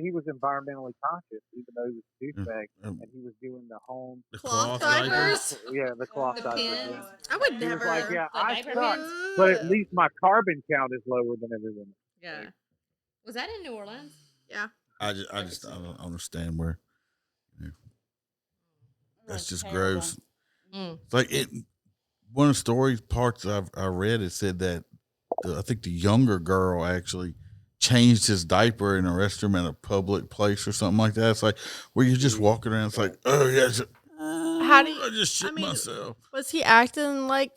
he was environmentally conscious, even though he was a douchebag, and he was doing the home cloth diapers. Yeah, the cloth diapers. Yeah. I would never. Like, yeah, I suck, but at least my carbon count is lower than everyone. Yeah. Was that in New Orleans? Yeah. I don't understand where. That's just gross. It's like one of the story parts I read, it said that I think the younger girl actually changed his diaper in a restroom at a public place or something like that. It's like where you're just walking around. It's like, oh yeah, how do you? I just shit myself. Was he acting like?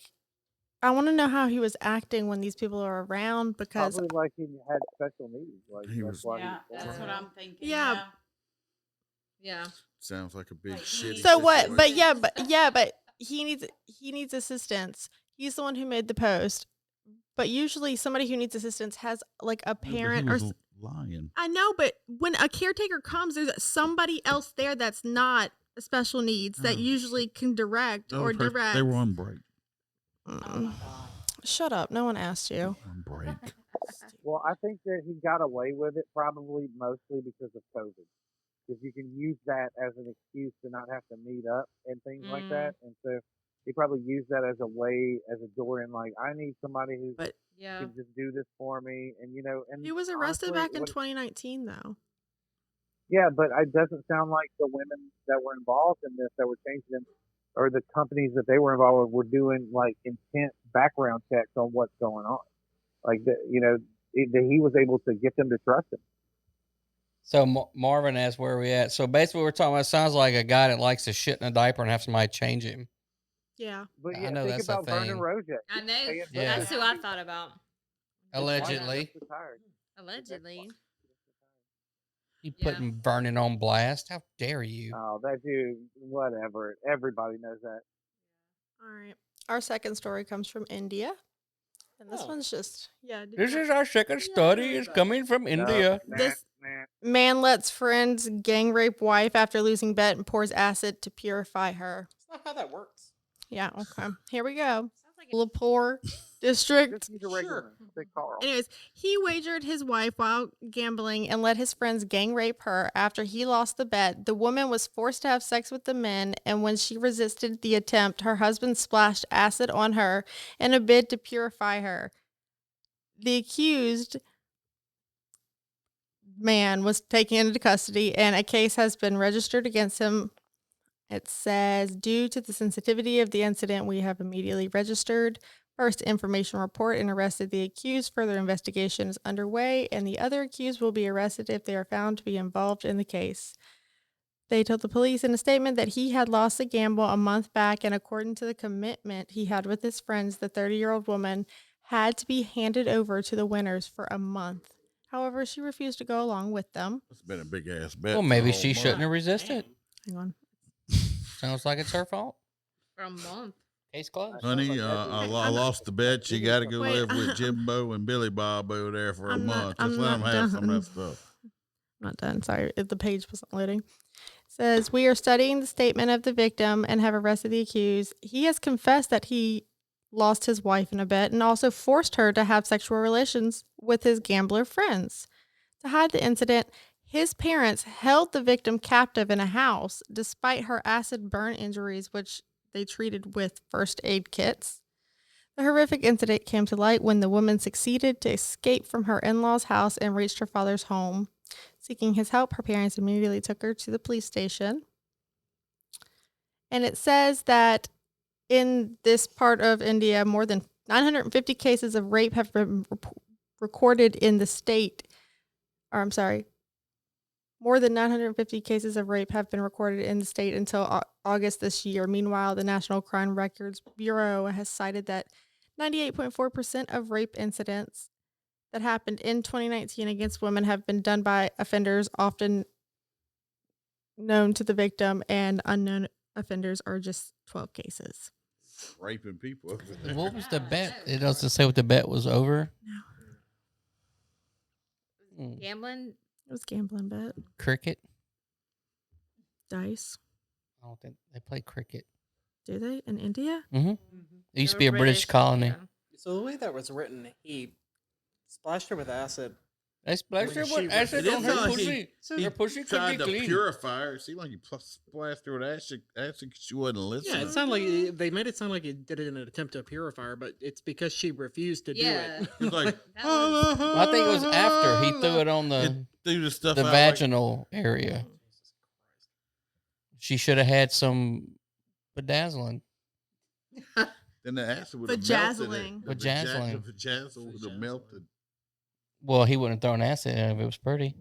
I want to know how he was acting when these people are around, because probably like he had special needs. Like he was. That's what I'm thinking. Yeah. Sounds like a big shitty. So what? But he needs assistance. He's the one who made the post. But usually somebody who needs assistance has like a parent or lying. I know, but when a caretaker comes, there's somebody else there that's not special needs that usually can direct or direct. They were on break. Shut up. No one asked you. On break. Well, I think that he got away with it probably mostly because of COVID. Because you can use that as an excuse to not have to meet up and things like that. And so he probably used that as a way, as a door in, like, I need somebody who can just do this for me. And, you know, and he was arrested back in 2019, though. Yeah, but it doesn't sound like the women that were involved in this that were changing them, or the companies that they were involved with, were doing like intense background checks on what's going on. Like, you know, he was able to get them to trust him. So Marvin asked where we at. So basically, we're talking about. It sounds like a guy that likes to shit in a diaper and have somebody change him. Yeah, but I know think that's about a thing. Vernon Rojek. I know. Yeah. That's who I thought about. Allegedly. Allegedly. You putting Vernon on blast? How dare you? Oh, that dude. Whatever. Everybody knows that. All right. Our second story comes from India. And this one's just, This is our second story. It's coming from India. This man lets friends gang rape wife after losing bet and pours acid to purify her. That's not how that works. Yeah, okay. Here we go. Lepore district. Sure. Anyways, he wagered his wife while gambling and let his friends gang rape her. After he lost the bet, the woman was forced to have sex with the men, and when she resisted the attempt, her husband splashed acid on her in a bid to purify her. The accused man was taken into custody, and a case has been registered against him. It says, due to the sensitivity of the incident, we have immediately registered first information report and arrested the accused. Further investigation is underway, and the other accused will be arrested if they are found to be involved in the case. They told the police in a statement that he had lost the gamble a month back, and according to the commitment he had with his friends, the 30-year-old woman had to be handed over to the winners for a month. However, she refused to go along with them. It's been a big ass bet. Well, maybe she shouldn't have resisted. Hang on. Sounds like it's her fault. For a month. Case closed. Honey, I lost the bet. You got to go live with Jimbo and Billy Bob over there for a month. Just let them have some of that stuff. I'm not done. Sorry, the page wasn't loading. It says, we are studying the statement of the victim and have arrested the accused. He has confessed that he lost his wife in a bet, and also forced her to have sexual relations with his gambler friends. To hide the incident, his parents held the victim captive in a house despite her acid burn injuries, which they treated with first aid kits. The horrific incident came to light when the woman succeeded to escape from her in-laws' house and reached her father's home. Seeking his help, her parents immediately took her to the police station. And it says that in this part of India, more than 950 cases of rape have been recorded in the state. Or I'm sorry, more than 950 cases of rape have been recorded in the state until August this year. Meanwhile, the National Crime Records Bureau has cited that 98.4% of rape incidents that happened in 2019 against women have been done by offenders often known to the victim, and unknown offenders are just 12 cases. Raping people. What was the bet? It doesn't say what the bet was over. No. Gambling? It was gambling bet. Cricket? Dice. I don't think they play cricket. Do they in India? Mm-hmm. It used to be a British colony. Yeah. So the way that was written, he splashed her with acid. They splashed her with It acid on didn't her sound like pussy. he Her pussy could tried be to clean. purify her. It seemed like he splashed her with acid because she wasn't listening. Yeah, it sounded like they made it sound like he did it in an attempt to purify her, but it's because she refused to do it. He's like, Well, I think it was after he threw it on threw the stuff the out vaginal area. She should have had some bedazzling. Then the acid would have Vajazzling. melted it. Vajazzling. The vajazzle would have melted. Well, he wouldn't have thrown acid in if it was pretty.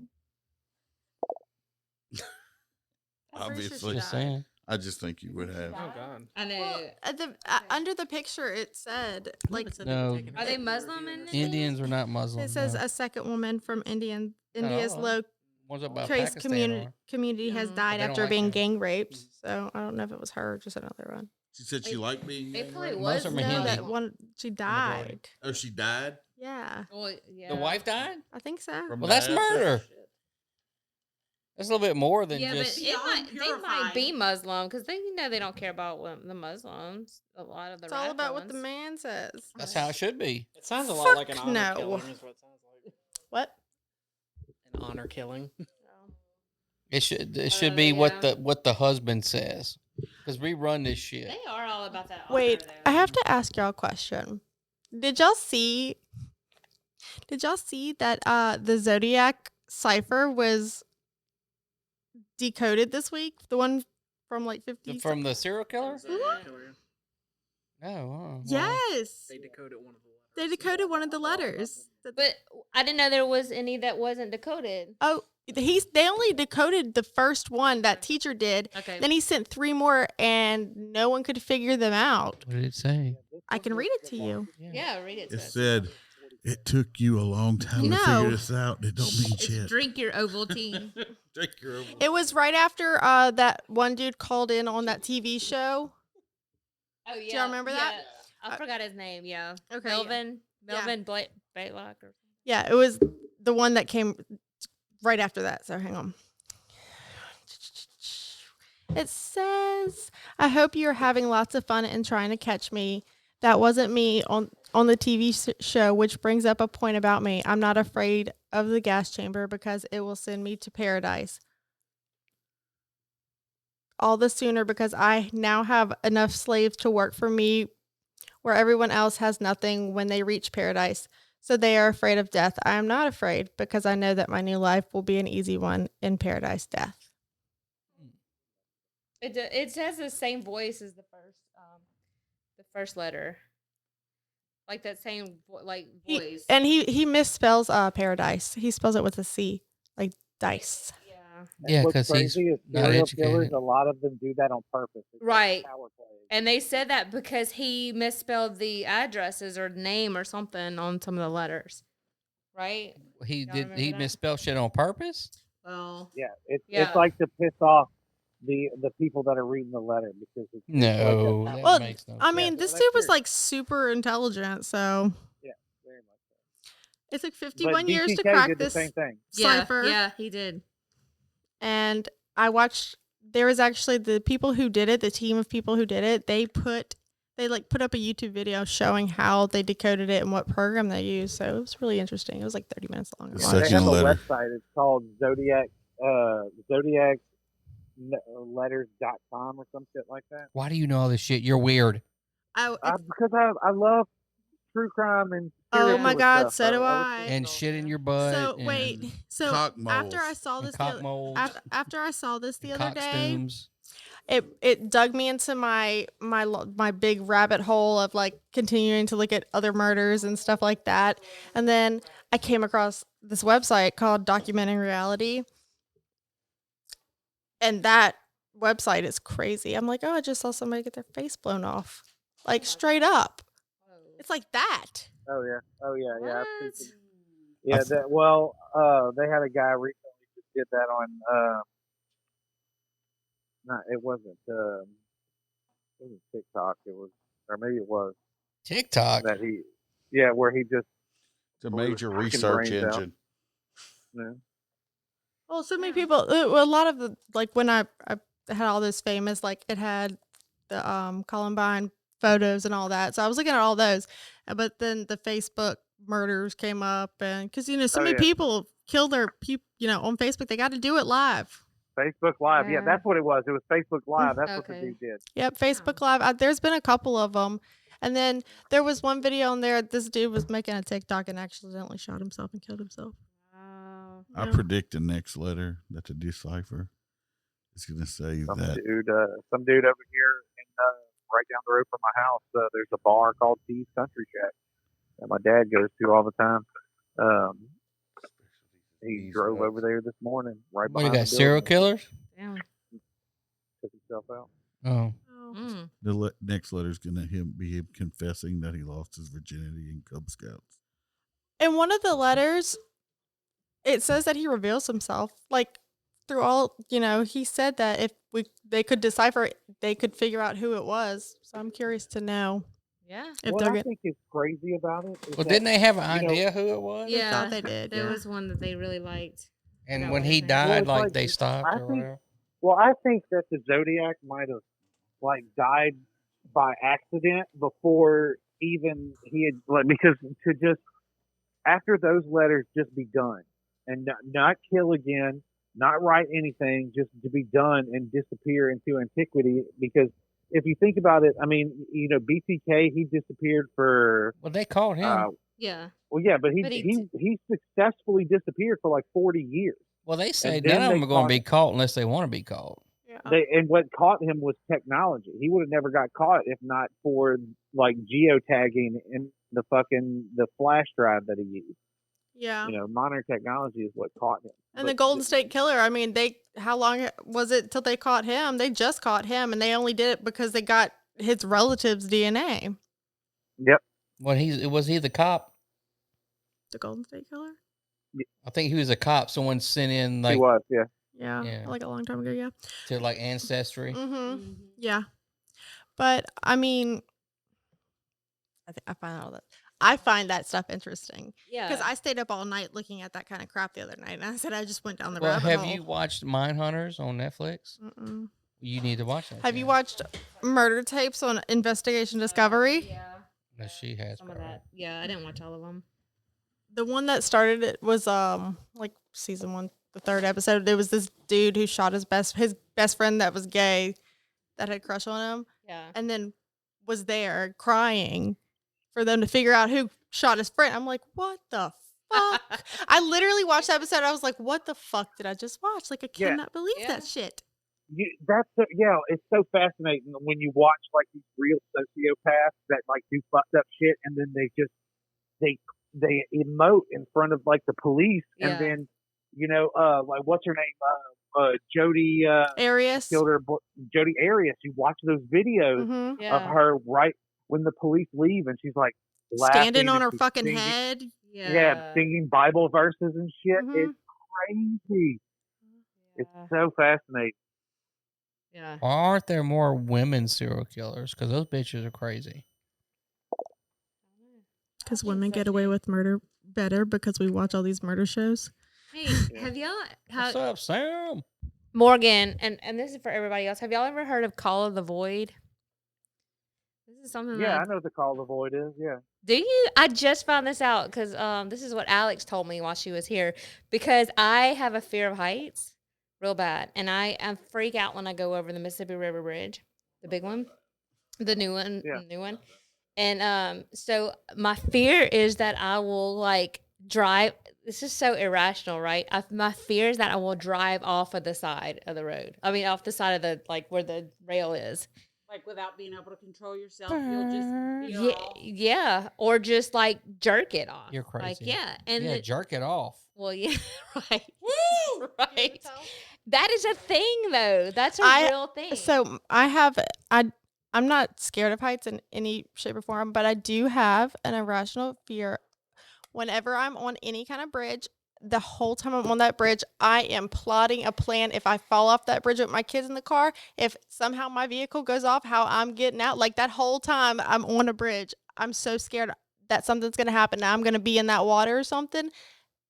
Obviously. Just saying. I just think you would have. Oh God! I know. Well, under the picture, it said like No. Are they Muslim in this? Indians are not Muslim. it says no. a second woman from India's Oh. low One's about trace Pakistan. community has died They don't after like being that. gang raped. So I don't know if it was her or just another one. She said she liked me. They probably Most was. of them are though. Hindi. That one, she died. Oh, she died? Yeah, Well, yeah. The wife died? I think so. From Well, the that's acid? murder. That's a little bit more than Yeah, just. but they might be Muslim because they they don't care about the Muslims. A lot of the It's all about what the ones. man says. That's how it should be. It sounds a lot like an Fuck honor no. killing. Is what it sounds like. What? An honor killing. It should be yeah. what the husband says, because we run this shit. They are all about that. Wait, honor, I though. have to ask y'all a question. Did y'all see that the Zodiac cipher was decoded this week? The one from like 50 From the serial killer? Killer. No. Well, Yes. They decoded one of the letters. They decoded one of the letters. But I didn't know there was any that wasn't decoded. Oh, they only decoded the first one that teacher did. Okay. Then he sent 3 more and no one could figure them out. What did it say? I can read it to you. Yeah, read it. It to us. said, it took you a long time to No. figure this out. It don't mean It's shit. drink your Ovaltine. Drink your It was right after that one dude called in on that TV show. Oh yeah. Do y'all remember that? Yeah. I forgot his name. Yeah. Okay, Melvin. yeah. Melvin Blaylock. Or Yeah, it was the one that came right after that. So hang on. It says, I hope you're having lots of fun and trying to catch me. That wasn't me on the TV show, which brings up a point about me. I'm not afraid of the gas chamber because it will send me to paradise. All the sooner because I now have enough slaves to work for me where everyone else has nothing when they reach paradise. So they are afraid of death. I am not afraid because I know that my new life will be an easy one in paradise death. it has the same voice as the first letter. Like that same voice. He misspells paradise. He spells it with a C, like dice. Yeah, What's because he's crazy is not serial killers, educated. a lot of them do that on purpose. It's like Right. power play. And they said that because he misspelled the addresses or name or something on some of the letters. Right? He Y'all did. remember He that? misspelled shit on purpose. Well, Yeah, Yeah. it's like to piss off the people that are reading the letter because it's No, like that Well, makes no I sense. mean, Yeah, this that's dude was true. like super intelligent, so yeah, very much so. it took But 51 years to BTK crack did the this same thing. cipher. Yeah, he did. And I watched. There was actually the people who did it, the team of people who did it. They they like put up a YouTube video showing how they decoded it and what program they used. So it was really interesting. It was like 30 minutes long. The They have second a letter. website. It's called zodiacletters.com or some shit like that. Why do you know all this shit? You're weird. Because I love true crime and Oh serial my killer God, stuff. so do I I. And shit in your butt. So and wait, so cock after I moles. saw And this, cock moles. after I saw this the and other day, COCKSTUMES. it dug me into my big rabbit hole of like continuing to look at other murders and stuff like that. And then I came across this website called Documenting Reality, and that website is crazy. I'm like, oh, I just saw somebody get their face blown off, like straight up. It's like that. Oh yeah. What? Yeah. They had a guy recently that did that on. It wasn't TikTok. It was, or maybe it was TikTok. that where he just It's a blew his major fucking research brains out. engine. Yeah. Well, so many people. A lot of the like when I had all this famous, like it had the Columbine photos and all that. So I was looking at all those, but then the Facebook murders came up, and because so many people kill their people, on Facebook. They got to do it live. Facebook Live. Yeah, that's what it was. It was Facebook Live. That's what the Okay. dude did. Yep, Facebook Live. There's been a couple of them, and then there was one video on there. This dude was making a TikTok and accidentally shot himself and killed himself. Wow. I predict the next letter that the decipher is going to say Some that. dude over here in right down the road from my house. There's a bar called T's Country Shack that my dad goes to all the time. He drove over there this morning. Right What, you behind got the serial building. killers? Damn. Took himself out. Oh. Mm. The next letter is going to be him confessing that he lost his virginity in Cub Scouts. In one of the letters, it says that he reveals himself. Like through all, he said that if they could decipher it, they could figure out who it was. So I'm curious to know. Yeah. If What they're I think is crazy about it is Well, that, didn't they have an idea who it was? Yeah. thought they did. There Yeah. was one that they really liked. And Forgot when what he his name died, was. Well, like it's they like, stopped I or think- whatever. Well, I think that the Zodiac might have died by accident before even he had because to just after those letters just be done and not kill again, not write anything, just to be done and disappear into antiquity. Because if you think about it, I mean, BTK, he disappeared for. Well, they caught him. Yeah. Well, yeah, but But he successfully disappeared for like 40 years. Well, they say And none then of they them are going caught to be him. caught unless they want to be caught. And what caught him was technology. He would have never got caught if not for like geotagging in the flash drive that he used. Yeah. Modern technology is what caught him. And But the Golden State Killer, I mean, how long was it till they caught him? They just caught him, and they only did it because they got his relatives' DNA. Yep. Was he the cop? The Golden State Killer? I think he was a cop. Someone sent in like he was, yeah. Yeah. Like a long time ago, yeah. to like Ancestry. Mm-hmm. Yeah. But, I mean, I find that stuff interesting. Yeah. Because I stayed up all night looking at that kind of crap the other night, and I said I just went down the Well, rabbit have hole. you watched Mindhunters on Netflix? Mm-mm. You need to watch that. Have you then. watched Murder Tapes on Investigation Discovery? Yeah. No, she has. Some of probably. that. Yeah, I didn't watch all of them. The one that started it was like season 1, the 3rd episode. There was this dude who shot his best friend that was gay, that had a crush on him, Yeah. and then was there crying for them to figure out who shot his friend. I'm like, what the fuck? I literally watched the episode. I was like, what the fuck did I just watch? Like, I Yeah. cannot believe that shit. It's so fascinating when you watch like these real sociopaths that like do fucked up shit, and then they emote in front of like the police, Yeah. and then like what's her name, Jody Arias. killed her, Jody Arias. You watch those videos Mm-hmm. Yeah. of her right when the police leave, and she's like laughing Standing on and her she's fucking singing, head. yeah, singing Bible verses and shit. Mhm. It's crazy. It's Yeah. so fascinating. Yeah. Why aren't there more women serial killers? Because those bitches are crazy. Because women get away with murder better because we watch all these murder shows. Hey, have y'all What's up, Sam? Morgan, and this is for everybody else. Have y'all ever heard of Call of the Void? This This is something Yeah, that I know what the call of the void is. Yeah. Do you? I just found this out because this is what Alex told me while she was here. Because I have a fear of heights, real bad, and I freak out when I go over the Mississippi River Bridge, the big one, the new one, Yeah. the new one. And so my fear is that I will like drive. This is so irrational, right? My fear is that I will drive off of the side of the road. I mean, off the side of the like where the rail is. Like without being able to control yourself, you'll just veer Yeah, off. yeah, or just like jerk it off. You're crazy. Like, yeah, and Yeah, jerk it off. well, yeah, right. Woo! Right. That is a thing, though. That's a real thing. So I'm not scared of heights in any shape or form, but I do have an irrational fear. Whenever I'm on any kind of bridge, the whole time I'm on that bridge, I am plotting a plan. If I fall off that bridge with my kids in the car, if somehow my vehicle goes off, how I'm getting out. Like that whole time I'm on a bridge, I'm so scared that something's going to happen. Now I'm going to be in that water or something.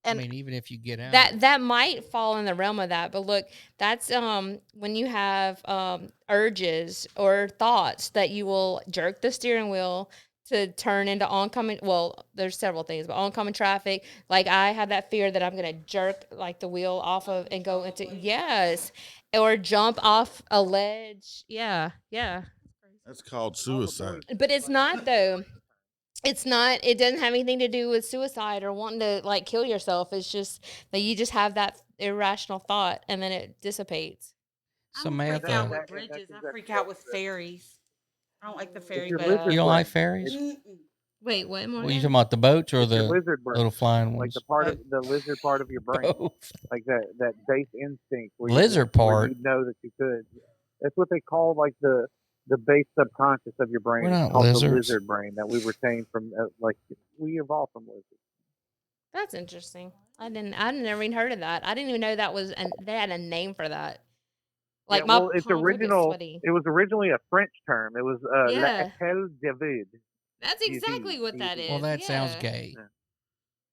And I mean, even if you get out, that might fall in the realm of that. But look, that's when you have urges or thoughts that you will jerk the steering wheel to turn into oncoming. Well, there's several things, but oncoming traffic. Like I have that fear that I'm gonna jerk like the wheel off of and go into or jump off a ledge. Yeah. That's called suicide. But it's not though. It's not. It doesn't have anything to do with suicide or wanting to like kill yourself. It's just that you just have that irrational thought and then it dissipates. I don't freak Samantha. out with bridges. I freak out with ferries. I don't like the ferry your boat. lizard You don't brain. like ferries? Wait, what? Well, you talking about the boats or It's your the lizard brain. little flying Like ones? the part of the lizard part of your brain, Both. like that base instinct. Where Lizard where part? you know that you could. That's what they call like the base subconscious of your brain. We're It's not called lizards. the lizard brain that we retain from like we evolved from lizards. That's interesting. I'd never even heard of that. I didn't even know that was they had a name for that. Like Yeah, well, my palms would get sweaty. It was originally a French term. It was Yeah. l'Étel de vide. That's exactly what that is. Well, that sounds Yeah. gay.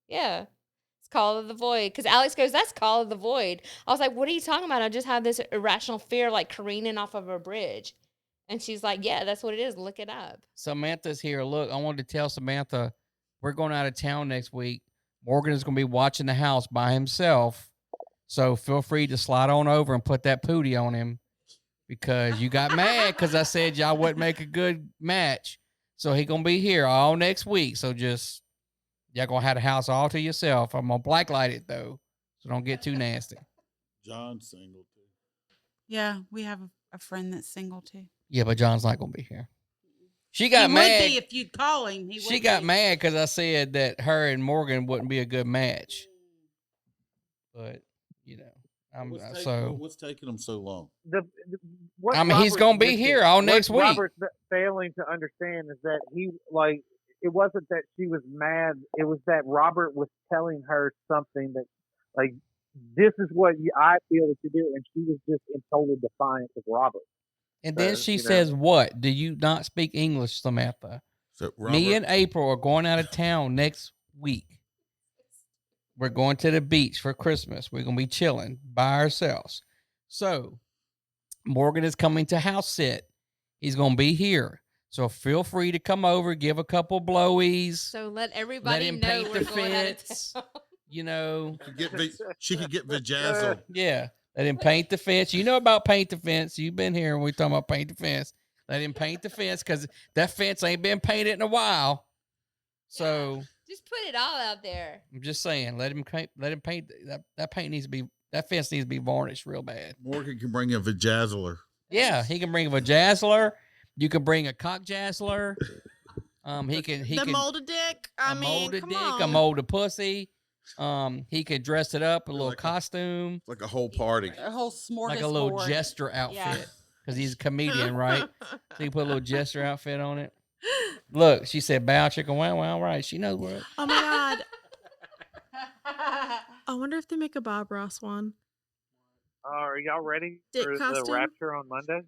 Yeah. It's Call of the Void. Because Alex goes, that's Call of the Void. I was like, what are you talking about? I just have this irrational fear like careening off of a bridge. And she's like, yeah, that's what it is. Look it up. Samantha's here. Look, I wanted to tell Samantha we're going out of town next week. Morgan is going to be watching the house by himself. So feel free to slide on over and put that pootie on him because you got mad because I said y'all wouldn't make a good match. So he going to be here all next week. So just, y'all going to have the house all to yourself. I'm going to blacklight it though. So don't get too nasty. John's single too. Yeah, we have a friend that's single too. Yeah, but John's not going to be here. She got he mad. would be if you'd call him. She got mad because I said that her and Morgan wouldn't be a good match. But, you know, What's taking him so long? What I mean, he's Robert's gonna be missing- here all what next week. Robert's failing to understand is that it wasn't that she was mad. It was that Robert was telling her something that, like, this is what I feel that you do, and she was just in total defiance of Robert. And then she you know. says, what? Do you not speak English, Samantha? So Me and April are going out of town next week. We're going to the beach for Christmas. We're going to be chilling by ourselves. So Morgan is coming to house sit. He's going to be here. So feel free to come over, give a couple blowies. So let Let everybody him know paint we're the going out of fence. town. You know. She could get vajazzled. Yeah. Let him paint the fence. You know about paint the fence. You've been here when we talking about paint the fence. Let him paint the fence because that fence ain't been painted in a while. So Just put it all out there. I'm just saying, let him paint that paint needs to be, that fence needs to be varnished real bad. Morgan can bring a vajazzler. Yeah, he can bring a vajazzler. You can bring a cockjazzler. He can molded dick. Molded dick, a molded pussy. He could dress it up, a little costume. Like a whole party. A whole smorgasbord. Like a little jester outfit. Because he's a comedian, right? So you put a little jester outfit on it. Look, she said bow chicken wow wow, right. She knows what. Oh my God. I wonder if they make a Bob Ross one. Are y'all ready Dick for the costume? rapture on Monday?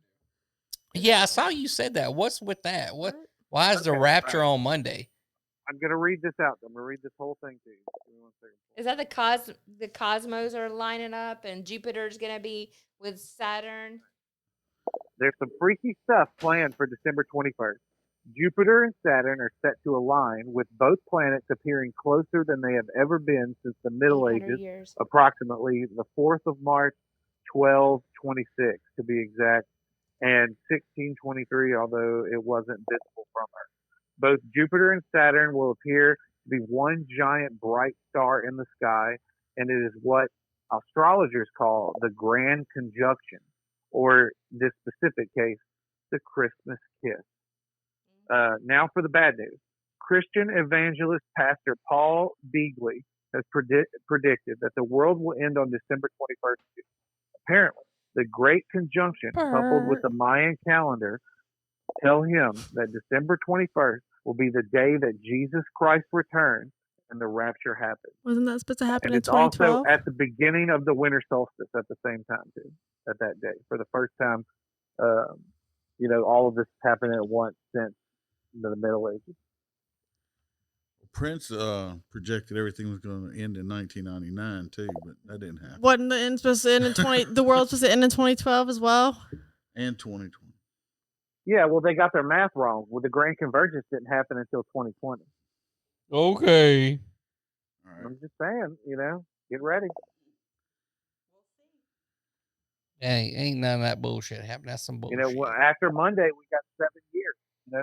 Yeah, I saw you said that. What's with that? Why is the Okay, rapture all right. on Monday? I'm gonna read this out. I'm gonna read this whole thing to you. Give me 1 second. Is that the cosmos are lining up and Jupiter's gonna be with Saturn? There's some freaky stuff planned for December 21st. Jupiter and Saturn are set to align, with both planets appearing closer than they have ever been since the Middle 800 Ages, years. approximately the 4th of March, 1226 to be exact, and 1623, although it wasn't visible from Earth. Both Jupiter and Saturn will appear to be one giant bright star in the sky, and it is what astrologers call the Grand Conjunction, or this specific case, the Christmas kiss. Now for the bad news. Christian evangelist pastor Paul Beagley has predicted that the world will end on December 21st. Apparently, the Great Conjunction, coupled with the Mayan calendar, tell him that December 21st will be the day that Jesus Christ returns and the rapture happens. Wasn't that supposed to happen And in it's also 2012? at the beginning of the winter solstice at the same time, too, at that day. For the first time, all of this happened at once since the Middle Ages. Prince projected everything was going to end in 1999 too, but that didn't happen. Wasn't the end supposed to end in 20? The world supposed to end in 2012 as well? And 2020. Yeah, well, they got their math wrong. Well, the Grand Convergence didn't happen until 2020. Okay. All right. I'm just saying, get ready. Hey, ain't none of that bullshit happening. That's some bullshit. After Monday, we got 7 years.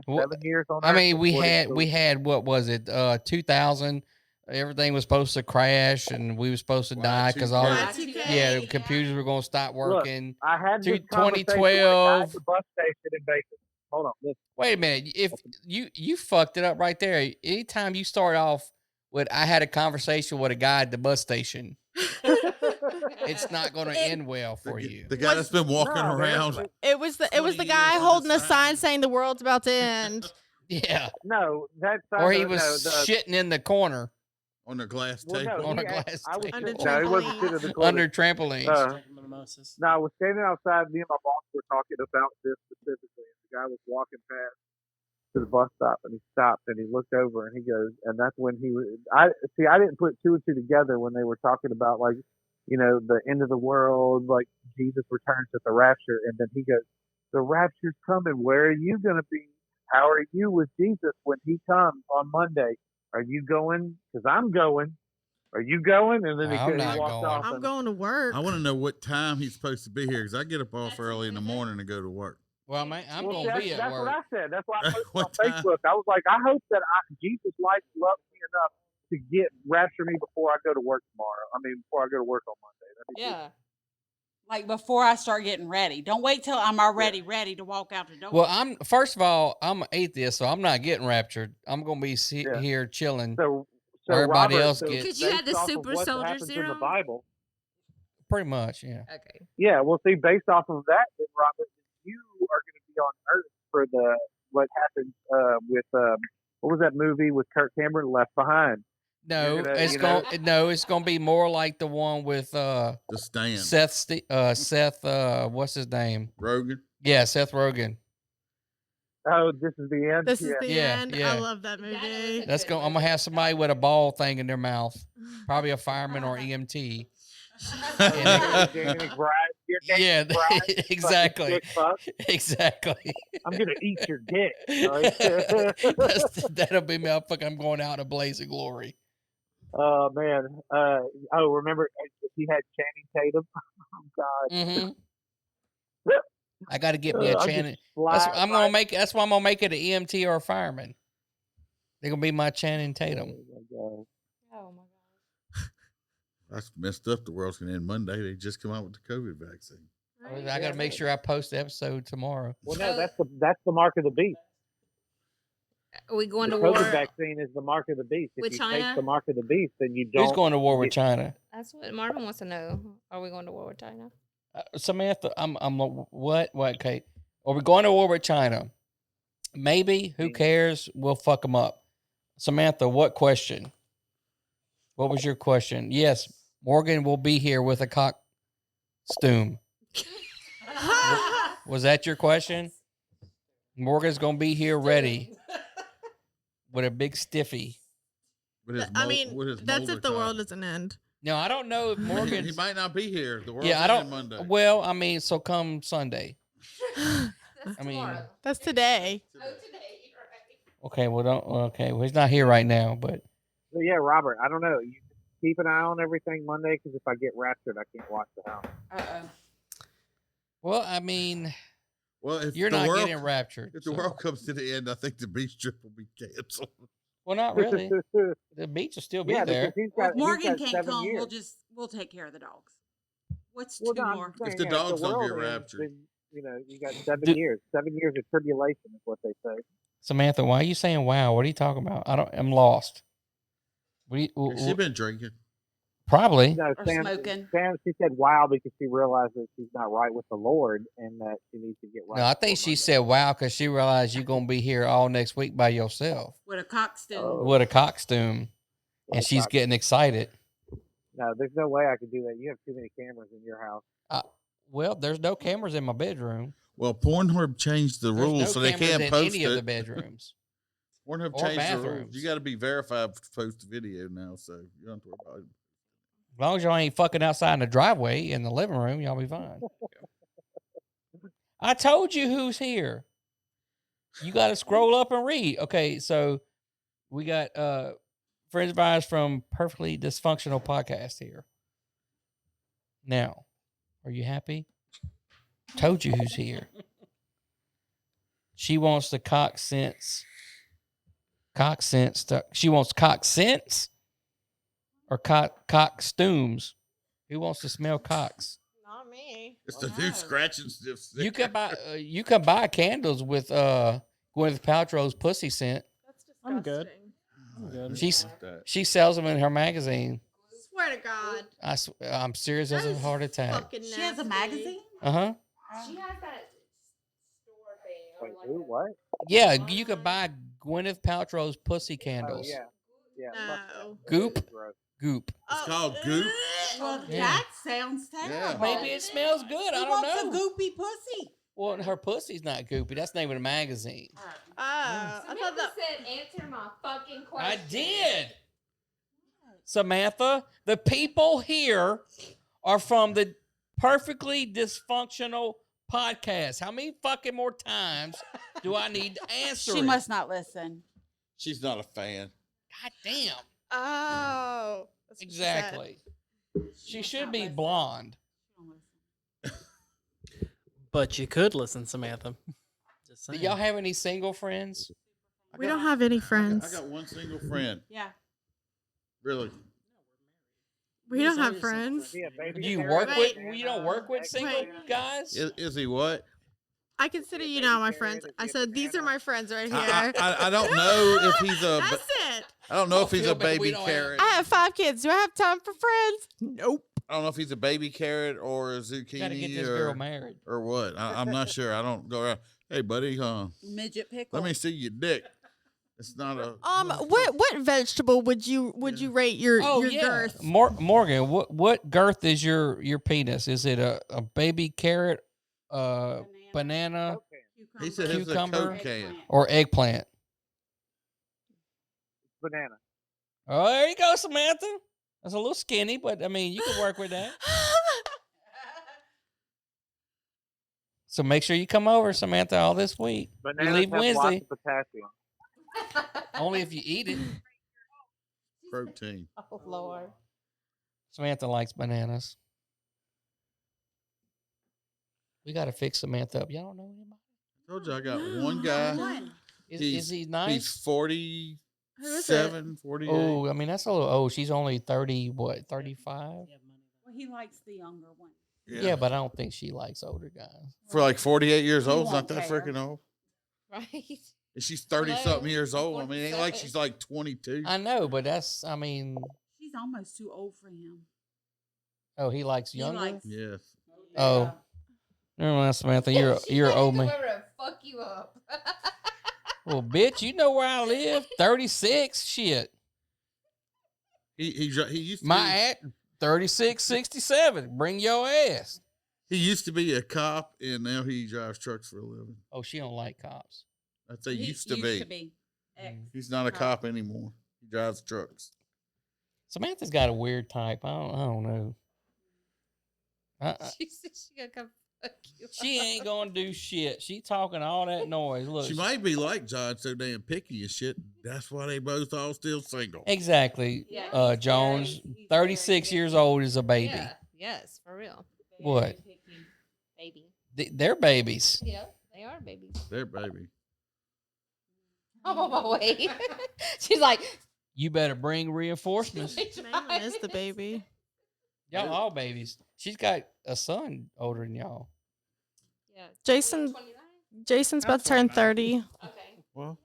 7 years on. I mean, Earth we had what was it? 2000. Everything was supposed to crash, and we were supposed to die because all the computers were going to stop working. Look, I had this 2012. at the bus station in Bacon. Hold on, listen. Wait a minute. If you fucked it up right there. Anytime you start off with, I had a conversation with a guy at the bus station. It's not going to end well for you. The guy that's been walking around. It was the guy holding a sign saying the world's about to end. Yeah. No, that's or he was shitting in the corner on the glass table. On a glass table. Under he wasn't sitting in the corner. Under trampolines. No, I was standing outside. Me and my boss were talking about this specifically. The guy was walking past to the bus stop, and he stopped and he looked over and he goes, and that's when he was. I didn't put two and two together when they were talking about the end of the world, like Jesus returns at the rapture, and then he goes, "The rapture's coming. Where are you going to be? How are you with Jesus when he comes on Monday? Are you going? Because I'm going. Are you going?" And then he walked off. I'm going to work. I want to know what time he's supposed to be here because I get up off early in the morning to go to work. Well, man, I'm going to be at work. That's what I said. That's why I posted on Facebook. I was like, I hope that Jesus loves me enough to rapture me before I go to work tomorrow. Before I go to work on Monday. Yeah. Like before I start getting ready. Don't wait till I'm already ready to walk out the door. Well, first of all, I'm an atheist, so I'm not getting raptured. I'm going to be here chilling. So everybody Robert, else gets. Because you had the super soldier serum? In the Bible. Pretty much, yeah. Okay. Yeah, well, see, based off of that, then, Robert, you are going to be on Earth for what happened with what was that movie with Kirk Cameron, Left Behind? No, it's gonna be more like the one with The Stand. Seth what's his name? Rogen. Yeah, Seth Rogen. Oh, this is the end. This is the end. Yeah. I love that movie. I'm gonna have somebody with a ball thing in their mouth, probably a fireman or EMT. Yeah, exactly. Exactly. I'm gonna eat your dick. That'll be me. I'm going out in a blaze of glory. Oh man. Remember he had Channing Tatum? Oh God. Mm-hmm. I got to get me a Channing. That's why I'm gonna make it an EMT or a fireman. They're gonna be my Channing Tatum. Oh my God. That's messed up. The world's gonna end Monday. They just come out with the COVID vaccine. I got to make sure I post the episode tomorrow. Well, no, that's the mark of the beast. Are we going the to COVID war vaccine is the mark of the beast. If with you China? take the mark of the beast, then you don't. Who's going to war with China? That's what Marvin wants to know. Are we going to war with China? Samantha, I'm what, Kate? Are we going to war with China? Maybe. Who cares? We'll fuck them up. Samantha, what question? What was your question? Yes, Morgan will be here with a cockstume. Was that your question? Morgan's going to be here ready with a big stiffy. That's if the world doesn't end. No, I don't know if Morgan. He might not be here. The world's ending Monday. Well, so come Sunday. That's today. Oh, today. Okay, well, don't. Okay, well, he's not here right now, but So yeah, Robert, I don't know. You keep an eye on everything Monday because if I get raptured, I can't watch the house. well, I mean, Well, if you're the not world, getting raptured. if the so- world comes to the end, I think the beach trip will be canceled. Well, not really. The beach will still be Yeah, there. because he's Well, got if Morgan he's got can't 7 come, years. we'll take care of the dogs. What's Well, two no, I'm more? just saying, If the yeah, dogs don't world get ends, raptured. then, you got 7 Do- years. 7 years of tribulation is what they say. Samantha, why are you saying wow? What are you talking about? I'm lost. She's been drinking. Probably. No, Or Sam, smoking. Sam, she said wow because she realized that she's not right with the Lord and that she needs to get right. No, I with the think she Lord. said wow because she realized you're gonna be here all next week by yourself. With a cockstone. Oh. What a cockstume. What And a she's cock- getting excited. No, there's no way I could do that. You have too many cameras in your house. Well, there's no cameras in my bedroom. Well, Pornhub changed the There's rules no so they cameras can't in post any it. of the bedrooms. Pornhub or changed the rules. bathrooms. You got to be verified to post the video now, so you don't have to worry about it. As long as y'all ain't fucking outside in the driveway in the living room, y'all be fine. I told you who's here. You got to scroll up and read. Okay, so we got friends of ours from Perfectly Dysfunctional Podcast here. Now, are you happy? Told you who's here. She wants the cock sense. She wants cock sense or cockstumes. Who wants to smell cocks? Not me. It's the new scratch and sniff sticker. You can buy candles with Gwyneth Paltrow's pussy scent. That's disgusting. I'm good. I'm good. She sells them in her magazine. Swear to God. I'm serious as a heart attack. Fucking She has a nasty. magazine? Uh-huh. She has that store thing. Wait, who? What? Yeah, you could buy Gwyneth Paltrow's pussy Oh, candles. yeah. Yeah. fuck No. that. Goop. That's gross. Goop. It's called Goop. Well, Yeah. that sounds terrible. Maybe it smells good. I Who don't wants know. a goopy pussy? Well, her pussy's not goopy. That's the name of the magazine. I thought that. said answer my fucking question. I did. Samantha, the people here are from the Perfectly Dysfunctional Podcast. How many fucking more times do I need to answer She it? must not listen. She's not a fan. God damn. Oh. That's what she said. Exactly. She should be blonde. But you could listen, Samantha. Just Do saying. y'all have any single friends? We don't have any friends. I got one single friend. Yeah. Really. We don't have friends. Yeah, baby. Do you Sarah work with? and, You don't work with ex- single Wait. guys? Is he what? I consider you now my friends. I said these are my friends right here. I don't know if he's a. That's it. I don't know if he's a feel bad we baby don't carrot. I have 5 kids. Do I have time for friends? Nope. I don't know if he's a baby carrot or a Got to get zucchini this girl married. or what. I'm not sure. I don't go around. Hey, buddy, Midget pickle. let me see your dick. It's not a. What vegetable would you rate your girth? Morgan, what girth is your penis? Is it a baby carrot, banana, He said it's a Cucumber. Coke can. or eggplant? Banana. Oh, there you go, Samantha. That's a little skinny, but I mean, you can work with that. So make sure you come over, Samantha, all this week. Bananas You leave have Wednesday. lots of potassium. Only if you eat it. Protein. Oh Lord. Samantha likes bananas. We got to fix Samantha up. Y'all don't know anybody? I told you I got one guy. Is he nice? He's 47, 48. Oh, I mean, that's a little old. She's only 30, what, 35? Well, he likes the younger one. Yeah, but I don't think she likes older guys. For like 48 years He old, it's not won't that care. freaking old. Right. And she's 30-something years old. I mean, it ain't like she's like 22. I know, but that's, I mean, She's almost too old for him. oh, he likes He younger? likes- Yes. Oh. Never mind, Samantha. You're old man. Whoever to fuck you up. Well, bitch, you know where I live. 36. Shit. He used to My at 3667. Bring your ass. he used to be a cop and now he drives trucks for a living. Oh, she don't like cops. I'd say He used to be. Ex. He's not a cop. cop anymore. He drives trucks. Samantha's got a weird type. I don't know. She said she gonna come She ain't gonna do shit. She talking all that noise. Look, She might be like John, so damn picky and shit. That's why they both all still single. exactly. Yeah, Jones, he's 36 very years old, is a baby. Yeah. Yes, for real. What? Baby. They're babies. Yep, they are babies. Their baby. I'm on my way. She's like, You better bring reinforcements. Maylin is the baby. Y'all all babies. She's got a son older than y'all. yeah. Jason's about to turn 30. Okay. Well,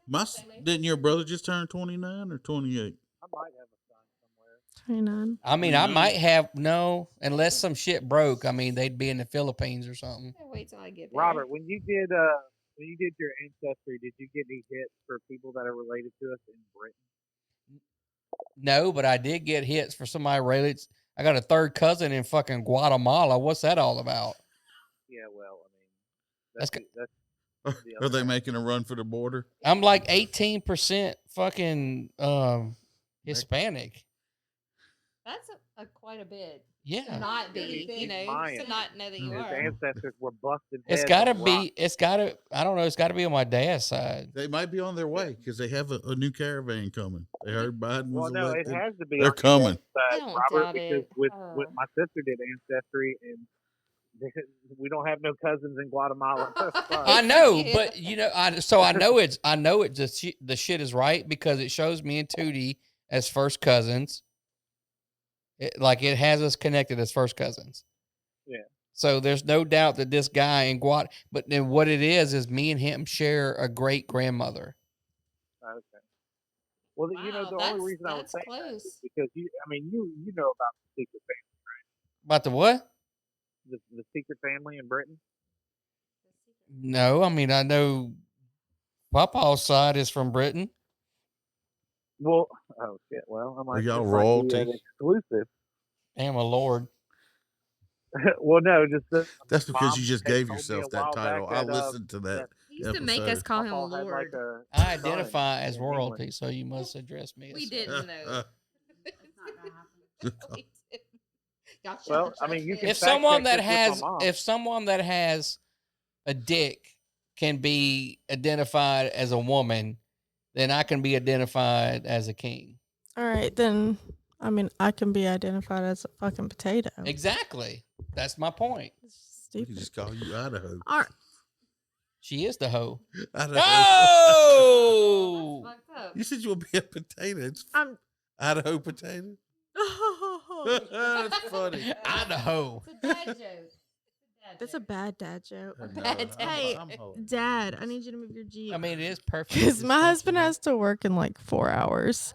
didn't your brother just turn 29 or 28? I might have a son somewhere. 29. I mean, I might have unless some shit broke. I mean, they'd be in the Philippines or something. Wait till I get there. Robert, when you did your ancestry, did you get any hits for people that are related to us in Britain? No, but I did get hits for somebody related. I got a third cousin in fucking Guatemala. What's that all about? Yeah, well, I mean, That's the Are other they guy. making a run for the border? I'm like 18% fucking Hispanic. That's a quite a bit. Yeah. To not be, He's you know, Mayan. to not know that you His are. ancestors were busted. It's heads gotta on be. rocks. It's gotta. I don't know. It's gotta be on my dad's side. They might be on their way because they have a new caravan coming. They heard Biden was Well, no, it elected. has to be. They're on your coming. dad's I side, don't Robert, doubt because it. with my sister did ancestry, and we don't have no cousins in Guatemala. I know, Yeah. but you know, I know it's. I know it. The shit is right because it shows me and Tootie as first cousins. It has us connected as first cousins. Yeah. So there's no doubt that this guy in but then what it is me and him share a great grandmother. Okay. Well, you know, Wow, the only reason I was that's saying that close. is because you know about the secret About the what? the secret family in Britain. No, I mean I know Papa's side is from Britain. Well, oh shit. Well, I might. y'all this might be royalty? an exclusive. Damn a lord. Well, no, just That's because Mom you just had gave told me yourself a that while title. back I that, listened to that. that He used to make us episode. call him Papa had Lord. like a I son identify as in royalty, England. so you must address me. We as didn't know. Well, I mean, you can If fact someone check that this with has my mom. if someone that has a dick can be identified as a woman, then I can be identified as a king. All right, then. I mean, I can be identified as a fucking potato. Exactly. That's my point. We Stupid. can just call you Idaho. All right. She is the hoe. Idaho. Oh! Fucked up. You said you would be a potato. It's I'm. Idaho potato. That's funny. Idaho. It's a dad joke. That's a bad dad joke. No, Hey, I'm holding. Dad, I need you to move your Jeep. I mean, it is perfect. Because my husband has to work in like 4 hours.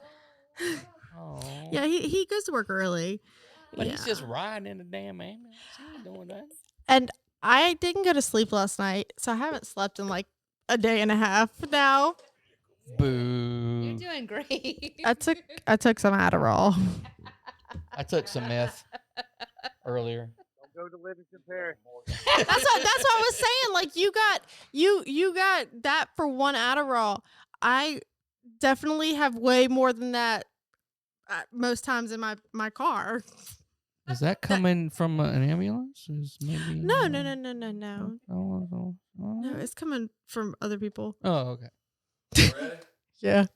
Oh. Yeah, he goes to work early. But yeah. he's just riding in the damn ambulance. He ain't doing that. And I didn't go to sleep last night, so I haven't slept in like a day and a half now. Boo. You're doing great. I took some Adderall. I took some meth earlier. Don't go to Livingston Parish. That's what I was saying. Like you got that for one Adderall. I definitely have way more than that most times in my car. Is that coming from an ambulance? Is maybe No. Oh, No, it's coming from other people. oh, okay. Yeah.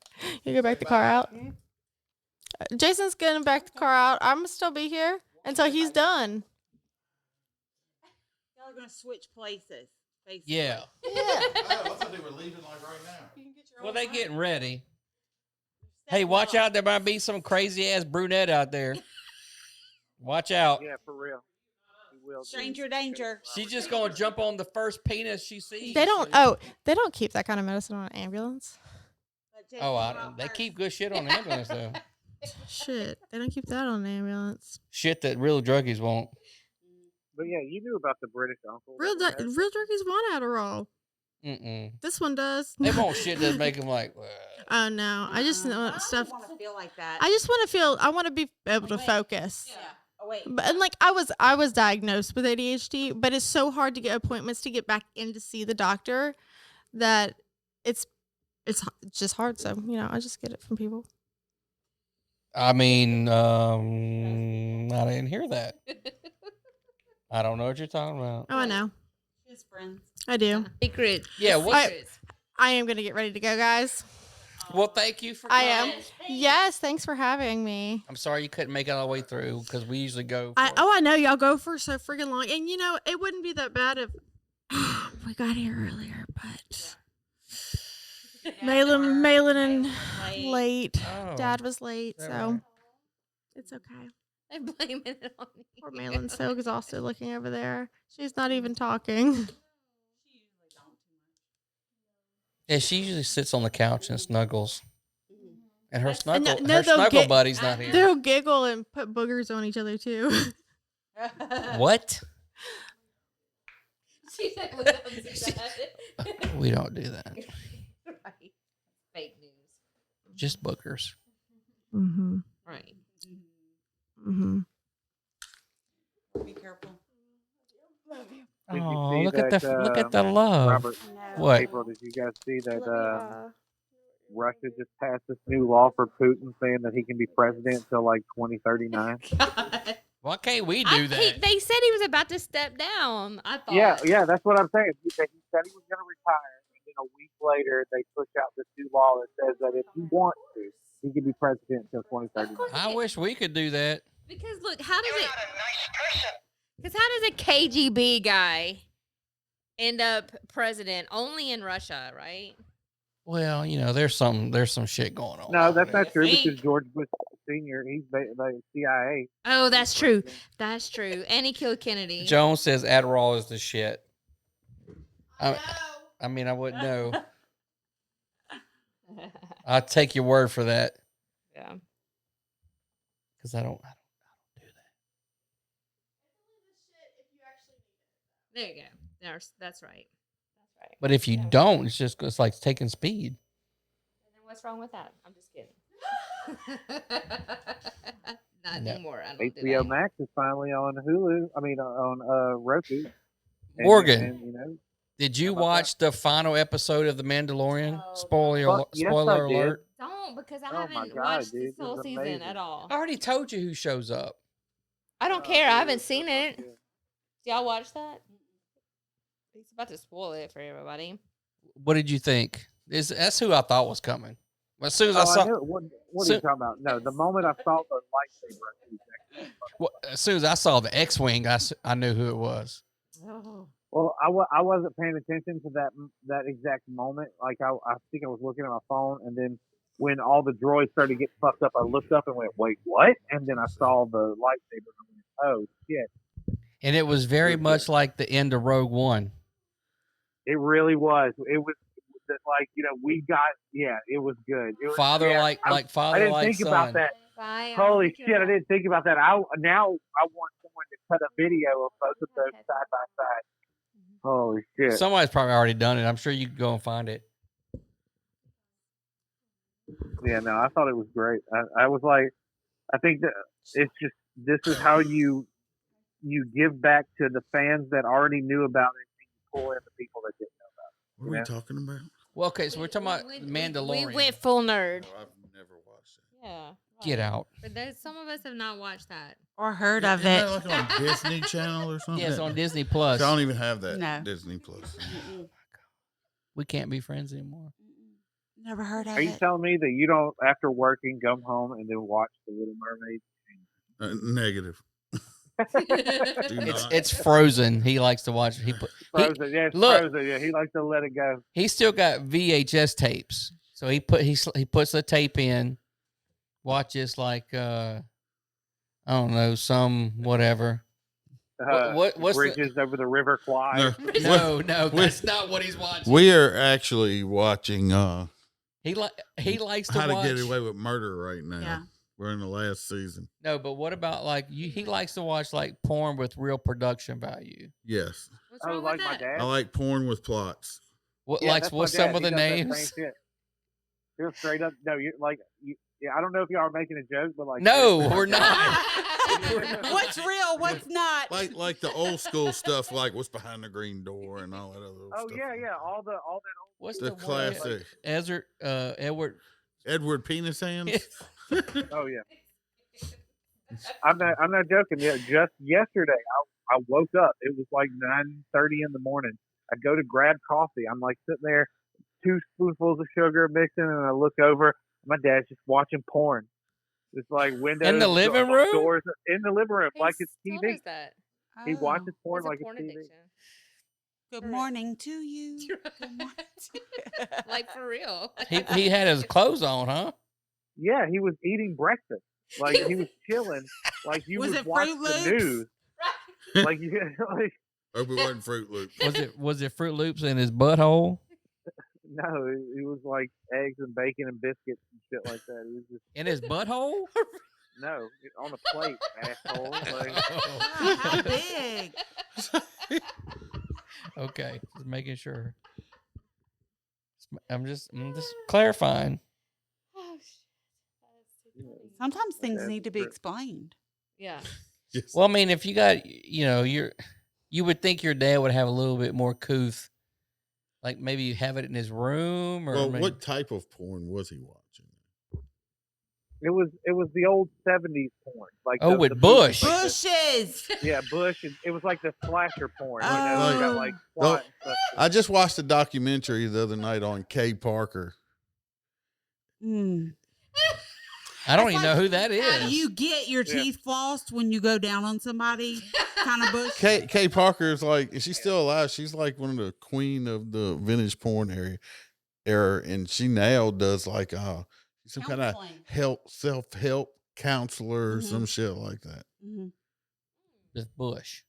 You go back the car out. Jason's getting back the car out. I'm gonna still be here until he's done. Y'all are gonna switch places. Basically. Yeah. Yeah. I thought they were leaving like right now. Well, they getting ready. Hey, watch out. There might be some crazy ass brunette out there. Watch out. Yeah, for real. He will. Stranger danger. She's just going to jump on the first penis she sees. They don't they don't keep that kind of medicine on an ambulance. They keep good shit on the ambulance, though. Shit. They don't keep that on an ambulance. Shit that real druggies won't. But yeah, you knew about the British uncle. Real turkeys want Adderall. Mm-mm. This one does. They want shit that make them like, Oh no. I just know stuff. I don't want to feel like that. I just want to feel I want to be able to focus. Yeah. Oh wait. But and like I was diagnosed with ADHD, but it's so hard to get appointments to get back in to see the doctor that it's just hard. So, I just get it from people. I mean, I didn't hear that. I don't know what you're talking about. Oh, I know. his friends. I do. Secret. Yeah, what? secrets. I am gonna get ready to go, guys. Well, thank you for I coming. am. Yes, thanks for having me. I'm sorry you couldn't make it all the way through because we usually go. I know y'all go for so friggin' long, and it wouldn't be that bad if we got here earlier, but Malin and late. Oh, Dad was late, is that so right? it's okay. I'm blaming it on you. Poor Malin's so exhausted looking over there. She's not even talking. Yeah, she usually sits on the couch and snuggles. And her And snuggle, no, her they'll snuggle get- buddy's not here. They'll giggle and put boogers on each other too. What? She said, "Look up to that." We don't do that. Right. Fake news. Just bookers. Mm-hmm. Right. Mm-hmm. Be careful. Did you Oh, see look at the that, look at the love. Robert, What? April, did you guys see that Russia just passed this new law for Putin saying that he can be president until like 2039? Why can't we do that? They said he was about to step down. I thought. Yeah, that's what I'm saying. He said he was going to retire, and then a week later they push out this new law that says that if he wants to, he can be president until 2039. I wish we could do that. Because look, how does it? Because how does a KGB guy end up president only in Russia, right? Well, there's some shit going on. No, that's not true Think. because George Bush Sr. He's the CIA. Oh, that's true. That's true. And he killed Kennedy. Jones says Adderall is the shit. I mean, I wouldn't know. I'll take your word for that. Yeah. Because I don't do that. There you go. That's right. That's right. But if you don't, it's like taking speed. And then what's wrong with that? I'm just kidding. Not No. anymore. I don't do HBO that. Max is finally on Hulu. I mean, on Roku. Morgan. And, Did you watch the final episode of The Mandalorian? Spoiler Fuck, yes, I did. alert. Don't, because I Oh my haven't God, watched dude, this this whole is season amazing. at all. I already told you who shows up. I don't care. I haven't seen it. Did y'all watch that? He's about to spoil it for everybody. What did you think? That's who I thought was coming. As soon as I I saw, knew it. What are you talking about? No, the moment I saw the lightsaber. as soon as I saw the X-wing, I knew who it was. Well, I wasn't paying attention to that exact moment. Like I think I was looking at my phone, and then when all the droids started to get fucked up, I looked up and went, "Wait, what?" And then I saw the lightsaber, and I went, "Oh shit!" And it was very much like the end of Rogue One. It really was. It was like we got it was good. It was, Father like father I didn't like think son. about that. Holy shit! I didn't think about that. Now I want someone to cut a video of both of those side by side. Holy shit! Somebody's probably already done it. I'm sure you can go and find it. Yeah, no, I thought it was great. I was like, I think that it's just this is how you give back to the fans that already knew about it, and you pull in the people that didn't know about it. What are we talking about? Well, okay, so we're talking about Mandalorian. We went full nerd. Oh, I've never watched it. Yeah. Get out. But some of us have not watched that. Or heard of Isn't it. that like on Disney Channel or something? Yeah, it's on Disney Plus. I don't even have that No. Disney Plus. We can't be friends anymore. Never heard of Are you it. telling me that you don't, after working, come home and then watch The Little Mermaid? Negative. Do not. It's Frozen. He likes to watch. Frozen, yeah, it's look. Frozen. Yeah, he likes to let it go. He's still got VHS tapes, so he puts the tape in, watches like I don't know, some whatever. What's Bridges over the River Kwai. No, that's not what he's watching. We are actually watching He likes to How watch. to Get Away with Murder right now. Yeah. We're in the last season. No, but what about he likes to watch like porn with real production value. Yes. What's wrong like with my that? dad. I like porn with plots. What Yeah, what's that's my some dad. of the He does that same names? shit. You're straight up. No, yeah, I don't know if y'all are making a joke, but like. No, we're not. What's real? What's not? Like the old school stuff, like What's Behind the Green Door and all that other Oh stuff. yeah, all that old. What's The one? classic. Edward Penis Hands. Oh yeah. I'm not joking. Yeah, just yesterday I woke up. It was like 9:30 in the morning, I go to grab coffee. I'm like sitting there, 2 spoonfuls of sugar mixing, and I look over. My dad's just watching porn. Just like windows In the living room? doors in the living room, like it's Still TV. does that. He watches porn It's a like porn it's TV. addiction. Good morning to you. Good morning. Like for real. He had his clothes on, huh? Yeah, he was eating breakfast. Like he was chilling. Like you Was would it watch Fruit the Loops? news. Like you like Hope it wasn't Fruit Loops. Was it Fruit Loops in his butthole? no, it was like eggs and bacon and biscuits and shit like that. It was just In his butthole? no on a plate, asshole. Like, Oh, how big? Okay, just making sure. I'm just clarifying. Oh shit. Sometimes things That's need to be true. explained. Yeah. Yes. Well, I mean, if you got, you would think your dad would have a little bit more couth, like maybe you have it in his room, or Well, maybe, what type of porn was he watching? it was the old '70s porn. Like Oh, the with movies, Bush. like Bushes. yeah, Bush. And it was like the slasher porn. You know, Oh. you got like SWAT and stuff. I just watched a documentary the other night on Kay Parker. Mm. I don't It's even know like who that how is. you get your Yeah. teeth flossed when you go down on somebody, kind of Bush. Kay Parker is like, and she's still alive. She's like one of the queen of the vintage porn era, and she now does like some kind of Counseling. self-help counselor or Mhm. some shit like that. Mhm. With Bush.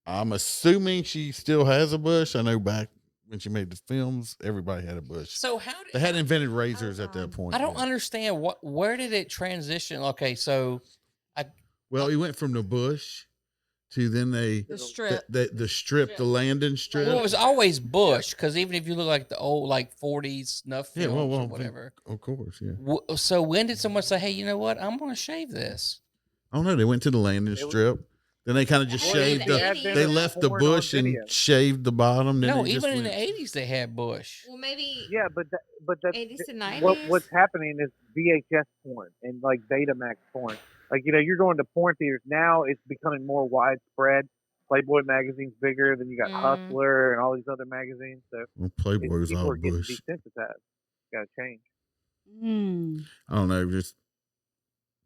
I'm assuming she still has a bush. I know back when she made the films, everybody had a bush. So how did They hadn't invented razors at that point. I don't yet. understand where did it transition? Okay, so Well, he went from the bush to then The strip. the strip, the landing strip. well, it was always Bush, because even if you look like the old like 40s snuff Yeah, films well, or whatever. Of course, yeah. So when did someone say, "Hey, you know what? I'm going to shave this"? I don't know. They went to the landing strip. Then they kind of just Well, shaved in the the. 80s, They left the porn on bush video. and shaved the bottom. Then No, they just even in the went- 80s they had Bush. Well, maybe Yeah, but that's 80s to 90s. what's happening is VHS porn and like Betamax porn. Like you're going to porn theaters now. It's becoming more widespread. Playboy magazine's bigger. Then you got Hustler and all these other magazines. So Well, Playboy was people all are getting bush. desensitized. Got to change. Mm. I don't know. Just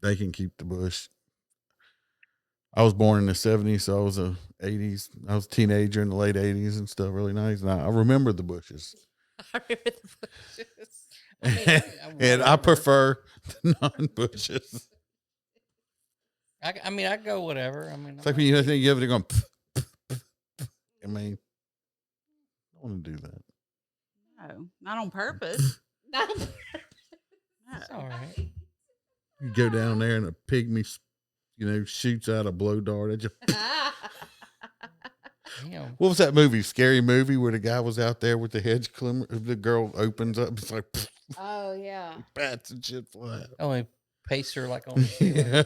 they can keep the bush. I was born in the 70s, so I was a 80s. I was a teenager in the late 80s and stuff. Really nice. And I remember the bushes. I remember the bushes. And I prefer the non-bushes. I mean, I go whatever. I mean, It's like when you think you ever going. I mean, I don't want to do that. No, not on purpose. it's all right. You go down there and a pygmy, shoots out a blow dart at you. Damn. What was that movie? Scary Movie, where the guy was out there with the hedge climber. The girl opens up, it's like Oh yeah. bats and shit fly. Only pacer like on the ceiling. Yeah.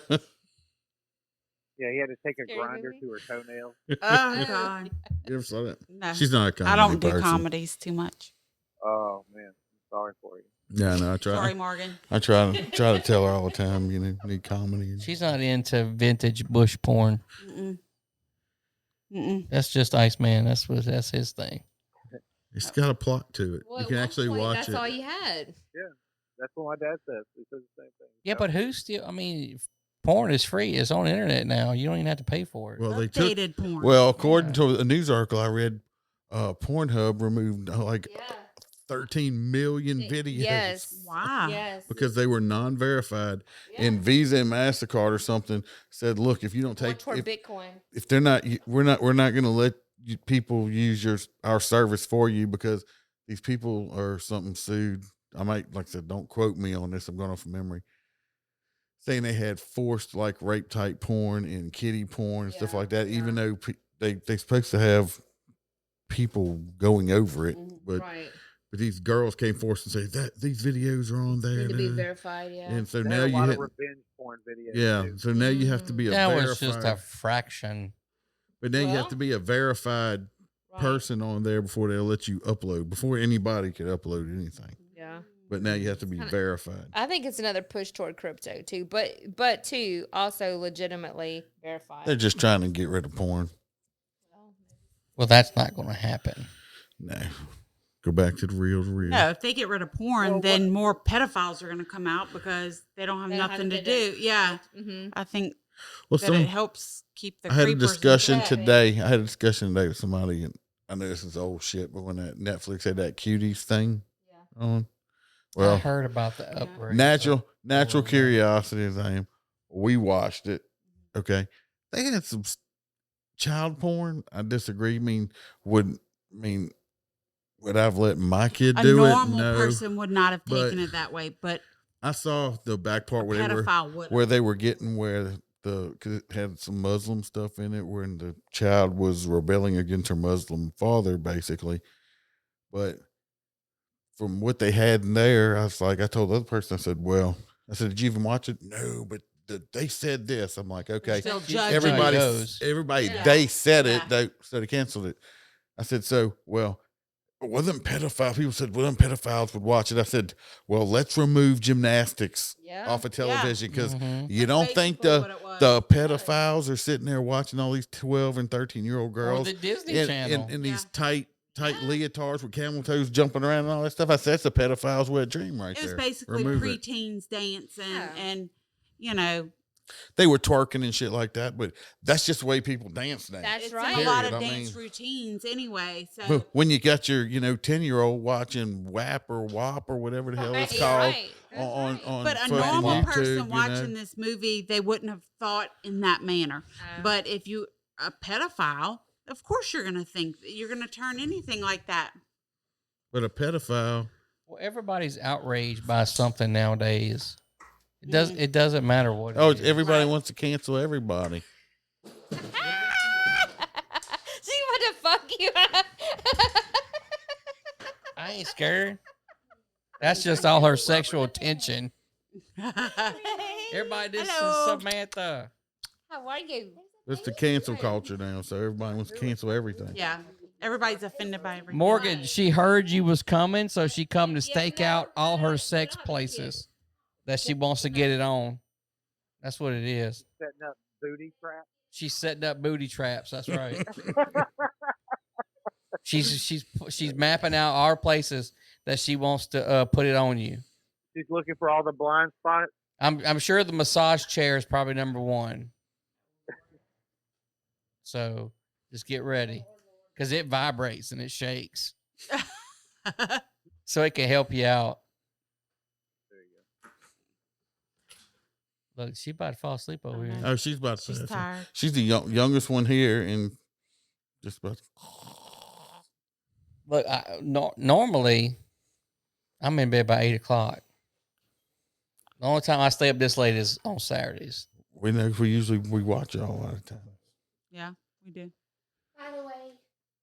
Yeah, he had to take a Scary grinder movie? to her toenail. Oh God. You ever saw that? No. She's not a comedy I don't do person. comedies too much. Oh man, I'm sorry for you. Yeah, no, I try. Sorry, Morgan. I try to tell her all the time. Need comedy. She's not into vintage Bush porn. Mm-mm. Mm-mm. That's just Iceman. That's his thing. It's got a plot to it. Well, you at can one actually point, watch that's it. all you had. That's what my dad says. He says the same thing. Yeah, but who still? I mean, porn is free. It's on the internet now. You don't even have to pay for it. Well, they took. Updated porn. Well, according to a news article I read, Pornhub removed like 13 million videos. Yes. Wow. Yes. Because they were non-verified, and Visa and Mastercard or something said, "Look, if you don't More take toward Bitcoin. if they're not, we're not going to let people use our service for you because these people are something sued." I might, like I said, don't quote me on this. I'm going off of memory. Saying they had forced like rape type porn and kiddie porn and stuff like that, even though they're supposed to have people going over it, but. Right. But these girls came forth and say that these videos are on there. Need to be verified, yeah. And so They now had a you lot had, of revenge porn videos. yeah. too. So now you have to be a that verified. was just a fraction. But now you have to be a verified person on there before they'll let you upload. Before anybody could upload anything. Yeah. But now you have to be verified. I think it's another push toward crypto too, but too also legitimately verified. They're just trying to get rid of porn. Well, that's not going to happen. No. Go back to the real. No, if they get rid of porn, then more pedophiles are going to come out because they don't have nothing to do. Yeah. Mm-hmm. I think Well, that it helps keep the I had a creepers in discussion check. today. I had a discussion today with somebody, and I know this is old shit, but when that Netflix had that cuties thing on, I well, heard about the upgrade. natural curiosity as I am, we watched it. Okay, they had some child porn. I disagree. Would I've let my kid A do it? normal No, person would not have but taken it that way, but I saw the back part pedophile would. where they were getting because it had some Muslim stuff in it, where the child was rebelling against her Muslim father, basically. But from what they had in there, I was like, I told the other person, I said, did you even watch it? No, but they said this. I'm like, okay, Still judging. everybody, they said it, so they canceled it. I said, it wasn't pedophile. People said, well, them pedophiles would watch it. I said, well, let's remove gymnastics off of television because you don't think the pedophiles are sitting there watching all these 12 and 13-year-old girls the Disney Channel in these tight leotards with camel toes jumping around and all that stuff. I said, that's a pedophile's wet dream right there. It was basically preteens dancing and, they were twerking and shit like that, but that's just the way people dance now. That's right. A lot of dance routines anyway. So when you got your 10-year-old watching WAP or WAP or whatever the hell it's called on but a normal person watching this movie, they wouldn't have thought in that manner. But if you a pedophile, of course you're gonna think you're gonna turn anything like that. But a pedophile. Well, everybody's outraged by something nowadays. It doesn't matter what. Everybody wants to cancel everybody. She want to fuck you up. I ain't scared. That's just all her sexual attention. Everybody, this is Samantha. How are you? It's the cancel culture now, so everybody wants to cancel everything. Yeah, everybody's offended by everything. Morgan, she heard you was coming, so she come to stake out all her sex places that she wants to get it on. That's what it is. Setting up booty traps. She's setting up booty traps. That's right. she's mapping out our places that she wants to put it on you. She's looking for all the blind spots. I'm sure the massage chair is probably number one. So just get ready, because it vibrates and it shakes, so it can help you out. Look, she about to fall asleep over here. Oh, she's about to. She's tired. She's the youngest one here, and just about to. Look, normally, I'm in bed by 8 o'clock. The only time I stay up this late is on Saturdays. We know we watch it all out of time. Yeah, we do. By the way.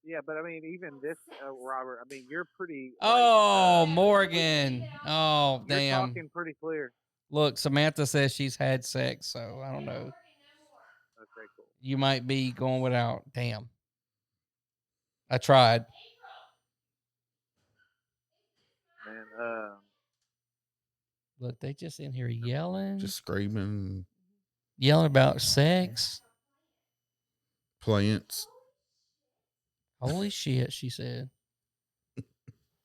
Yeah, but I mean, even this, Robert. I mean, you're pretty. Oh, Morgan. Oh, you're damn. talking pretty clear. Look, Samantha says she's had sex, so I don't know. Okay, cool. You might be going without. Damn. I tried. Man, Look, they just in here yelling. Just screaming. Yelling about sex. Plants. Holy shit, she said.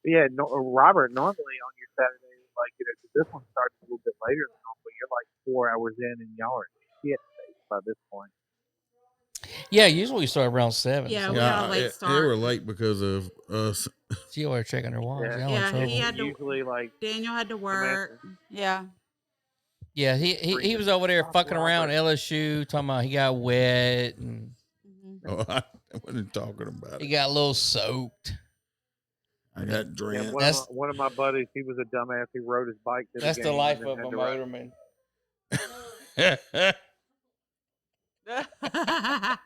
yeah, Robert. Normally on your Saturday, like this one starts a little bit later than normal. You're like 4 hours in, and y'all are shit by this point. Yeah, usually we start around 7. Yeah, so. we got a late start. They were late because of us. She over checking her watch. Yeah, he had to. Usually, like Daniel had to work. Yeah. Yeah, he was over there fucking around LSU, talking about he got wet and Oh, I wasn't talking about he it. got a little soaked. I got drenched. Yeah, one of my buddies, he was a dumbass. He rode his bike to the That's game the life and then of a had to ride- motorman.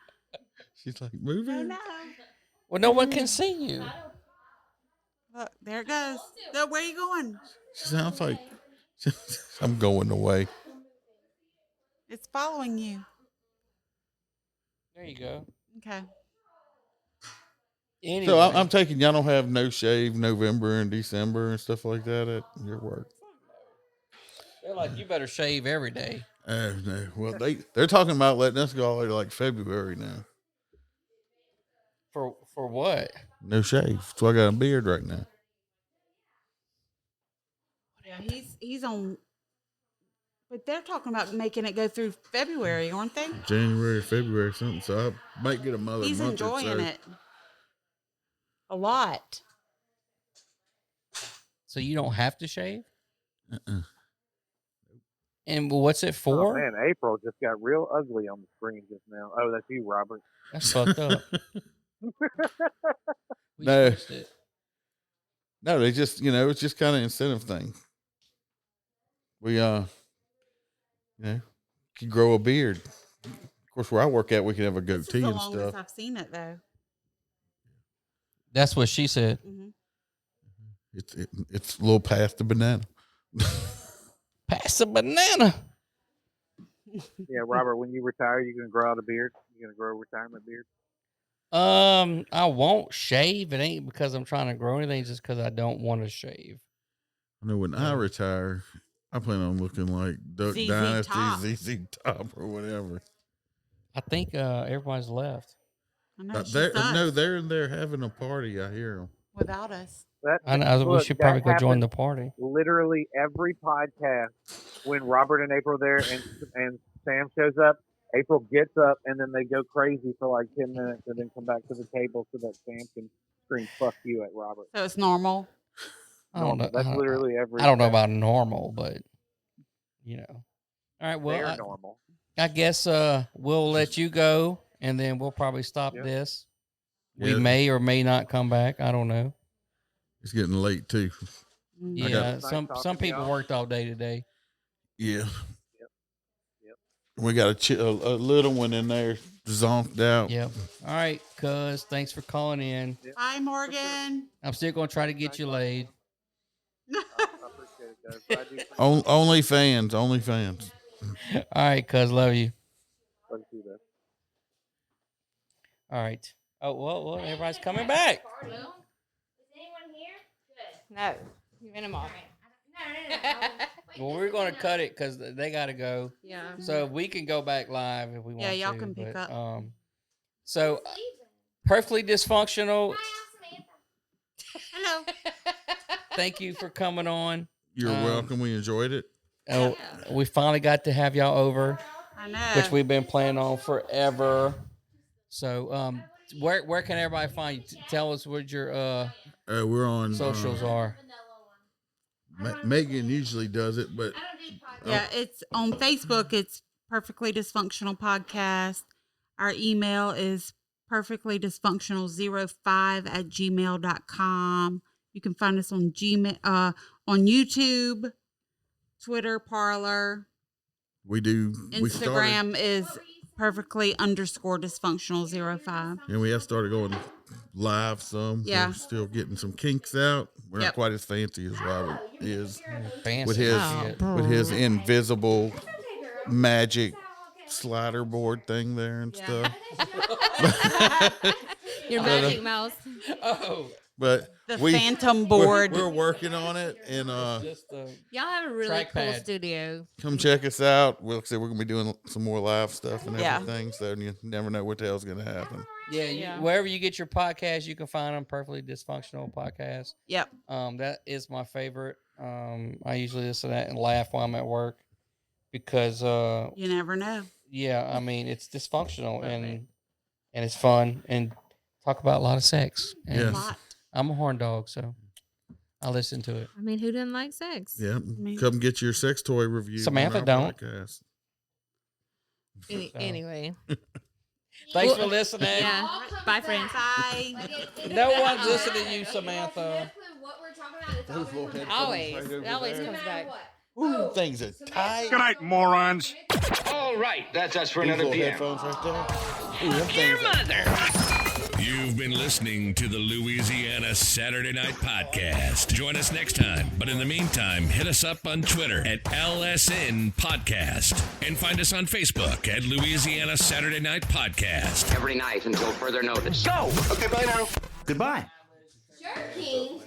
She's like, move in. No. Well, no one can see you. Look, there it goes. So where are you going? She sounds like I'm going away. It's following you. There you go. Okay. Anyway, So I'm taking y'all don't have no shave November and December and stuff like that at your work. they're like, you better shave every day. No. Well, they're talking about letting us go all the way to like February now. For what? no shave. So I got a beard right now. Yeah, he's on. But they're talking about making it go through February, aren't they? January, February, something. So I might get another He's month or enjoying so. it a lot. So you don't have to shave? Uh-uh. And what's it Oh for? man, April just got real ugly on the screen just now. Oh, that's you, Robert. That's fucked up. We No. switched it. No, they just, it's just kind of incentive thing. We, can grow a beard. Of course, where I work at, we can have a This is goatee the and longest stuff. I've seen it though. That's what she said. Mm-hmm. It's a little past the banana. Pass a banana. Yeah, Robert, when you retire, you gonna grow out a beard? You gonna grow a retirement beard? I won't shave. It ain't because I'm trying to grow anything, it's just because I don't want to shave. I know when I retire, I plan on looking like Duck ZZ Dynasty, Top. ZZ Top, or whatever. I think everybody's left. I know They're having a party. I hear them. without us. I know, we should probably go join the party. Literally every podcast when Robert and April are there and Sam shows up, April gets up and then they go crazy for like 10 minutes and then come back to the table so that Sam can scream "fuck you" at Robert. So it's normal. I don't know. That's literally every. I don't know about normal, but All right. Well, They're normal. I guess we'll let you go, and then we'll probably stop this. We Yeah. may or may not come back. I don't know. It's getting late too. Yeah, some people worked all day today. Yeah. We got a little one in there zonked out. Yep. All right, cuz. Thanks for calling in. Hi, Morgan. I'm still going to try to get you laid. I appreciate it, guys. I do. Only fans. All right, cuz. Love you. Love you, guys. All right. Oh, well, everybody's coming back. Is anyone here? Good. No, you in them all. No. Well, we're going to cut it because they got to go. Yeah. So we can go back live if we want to. Yeah, y'all can pick up. So, perfectly dysfunctional. Hello. Thank you for coming on. You're welcome. We enjoyed it. We finally got to have y'all over, I know. which we've been planning on forever. So, where can everybody find you? Tell us what your We're on socials are. Megan usually does it, but Yeah, it's on Facebook. It's Perfectly Dysfunctional Podcast. Our email is perfectlydysfunctional05@gmail.com. You can find us on Gmail, on YouTube, Twitter, Parler. we do. Instagram is perfectly_dysfunctional05. And we have started going live some. Yeah. We're still getting some kinks out. We're not quite as fancy as Robert is Fancy with his shit. invisible magic slider board thing there and stuff. Your magic mouse. Oh, But The phantom board. We're working on it, and Y'all have a really cool trackpad. studio. come check us out. We're gonna be doing some more live stuff and Yeah. everything. So you never know what the hell's gonna happen. yeah. Wherever you get your podcast, you can find them. Perfectly Dysfunctional Podcast. Yep. That is my favorite. I usually listen to that and laugh while I'm at work because You never know. yeah, I mean it's dysfunctional and it's fun and talk about a lot of sex. And Yes. A lot. I'm a horn dog, so I listen to it. I mean, who doesn't like sex? Yeah, come get your sex toy review. Samantha on our don't. podcast. Anyway. Thanks for listening. Yeah. Bye, friends. Bye. No one's listening to you, Samantha. What we're talking about, it's Those little headphones Always. right over It always there. comes back. Ooh, things are tight. Good night, morons. All right, that's us for These another little PM. headphones right there. Ooh, them things are- You've been listening to the Louisiana Saturday Night Podcast. Join us next time. But in the meantime, hit us up on Twitter at LSN Podcast. And find us on Facebook at Louisiana Saturday Night Podcast. Every night until further notice. Go! Okay, bye now. Goodbye. Jerking.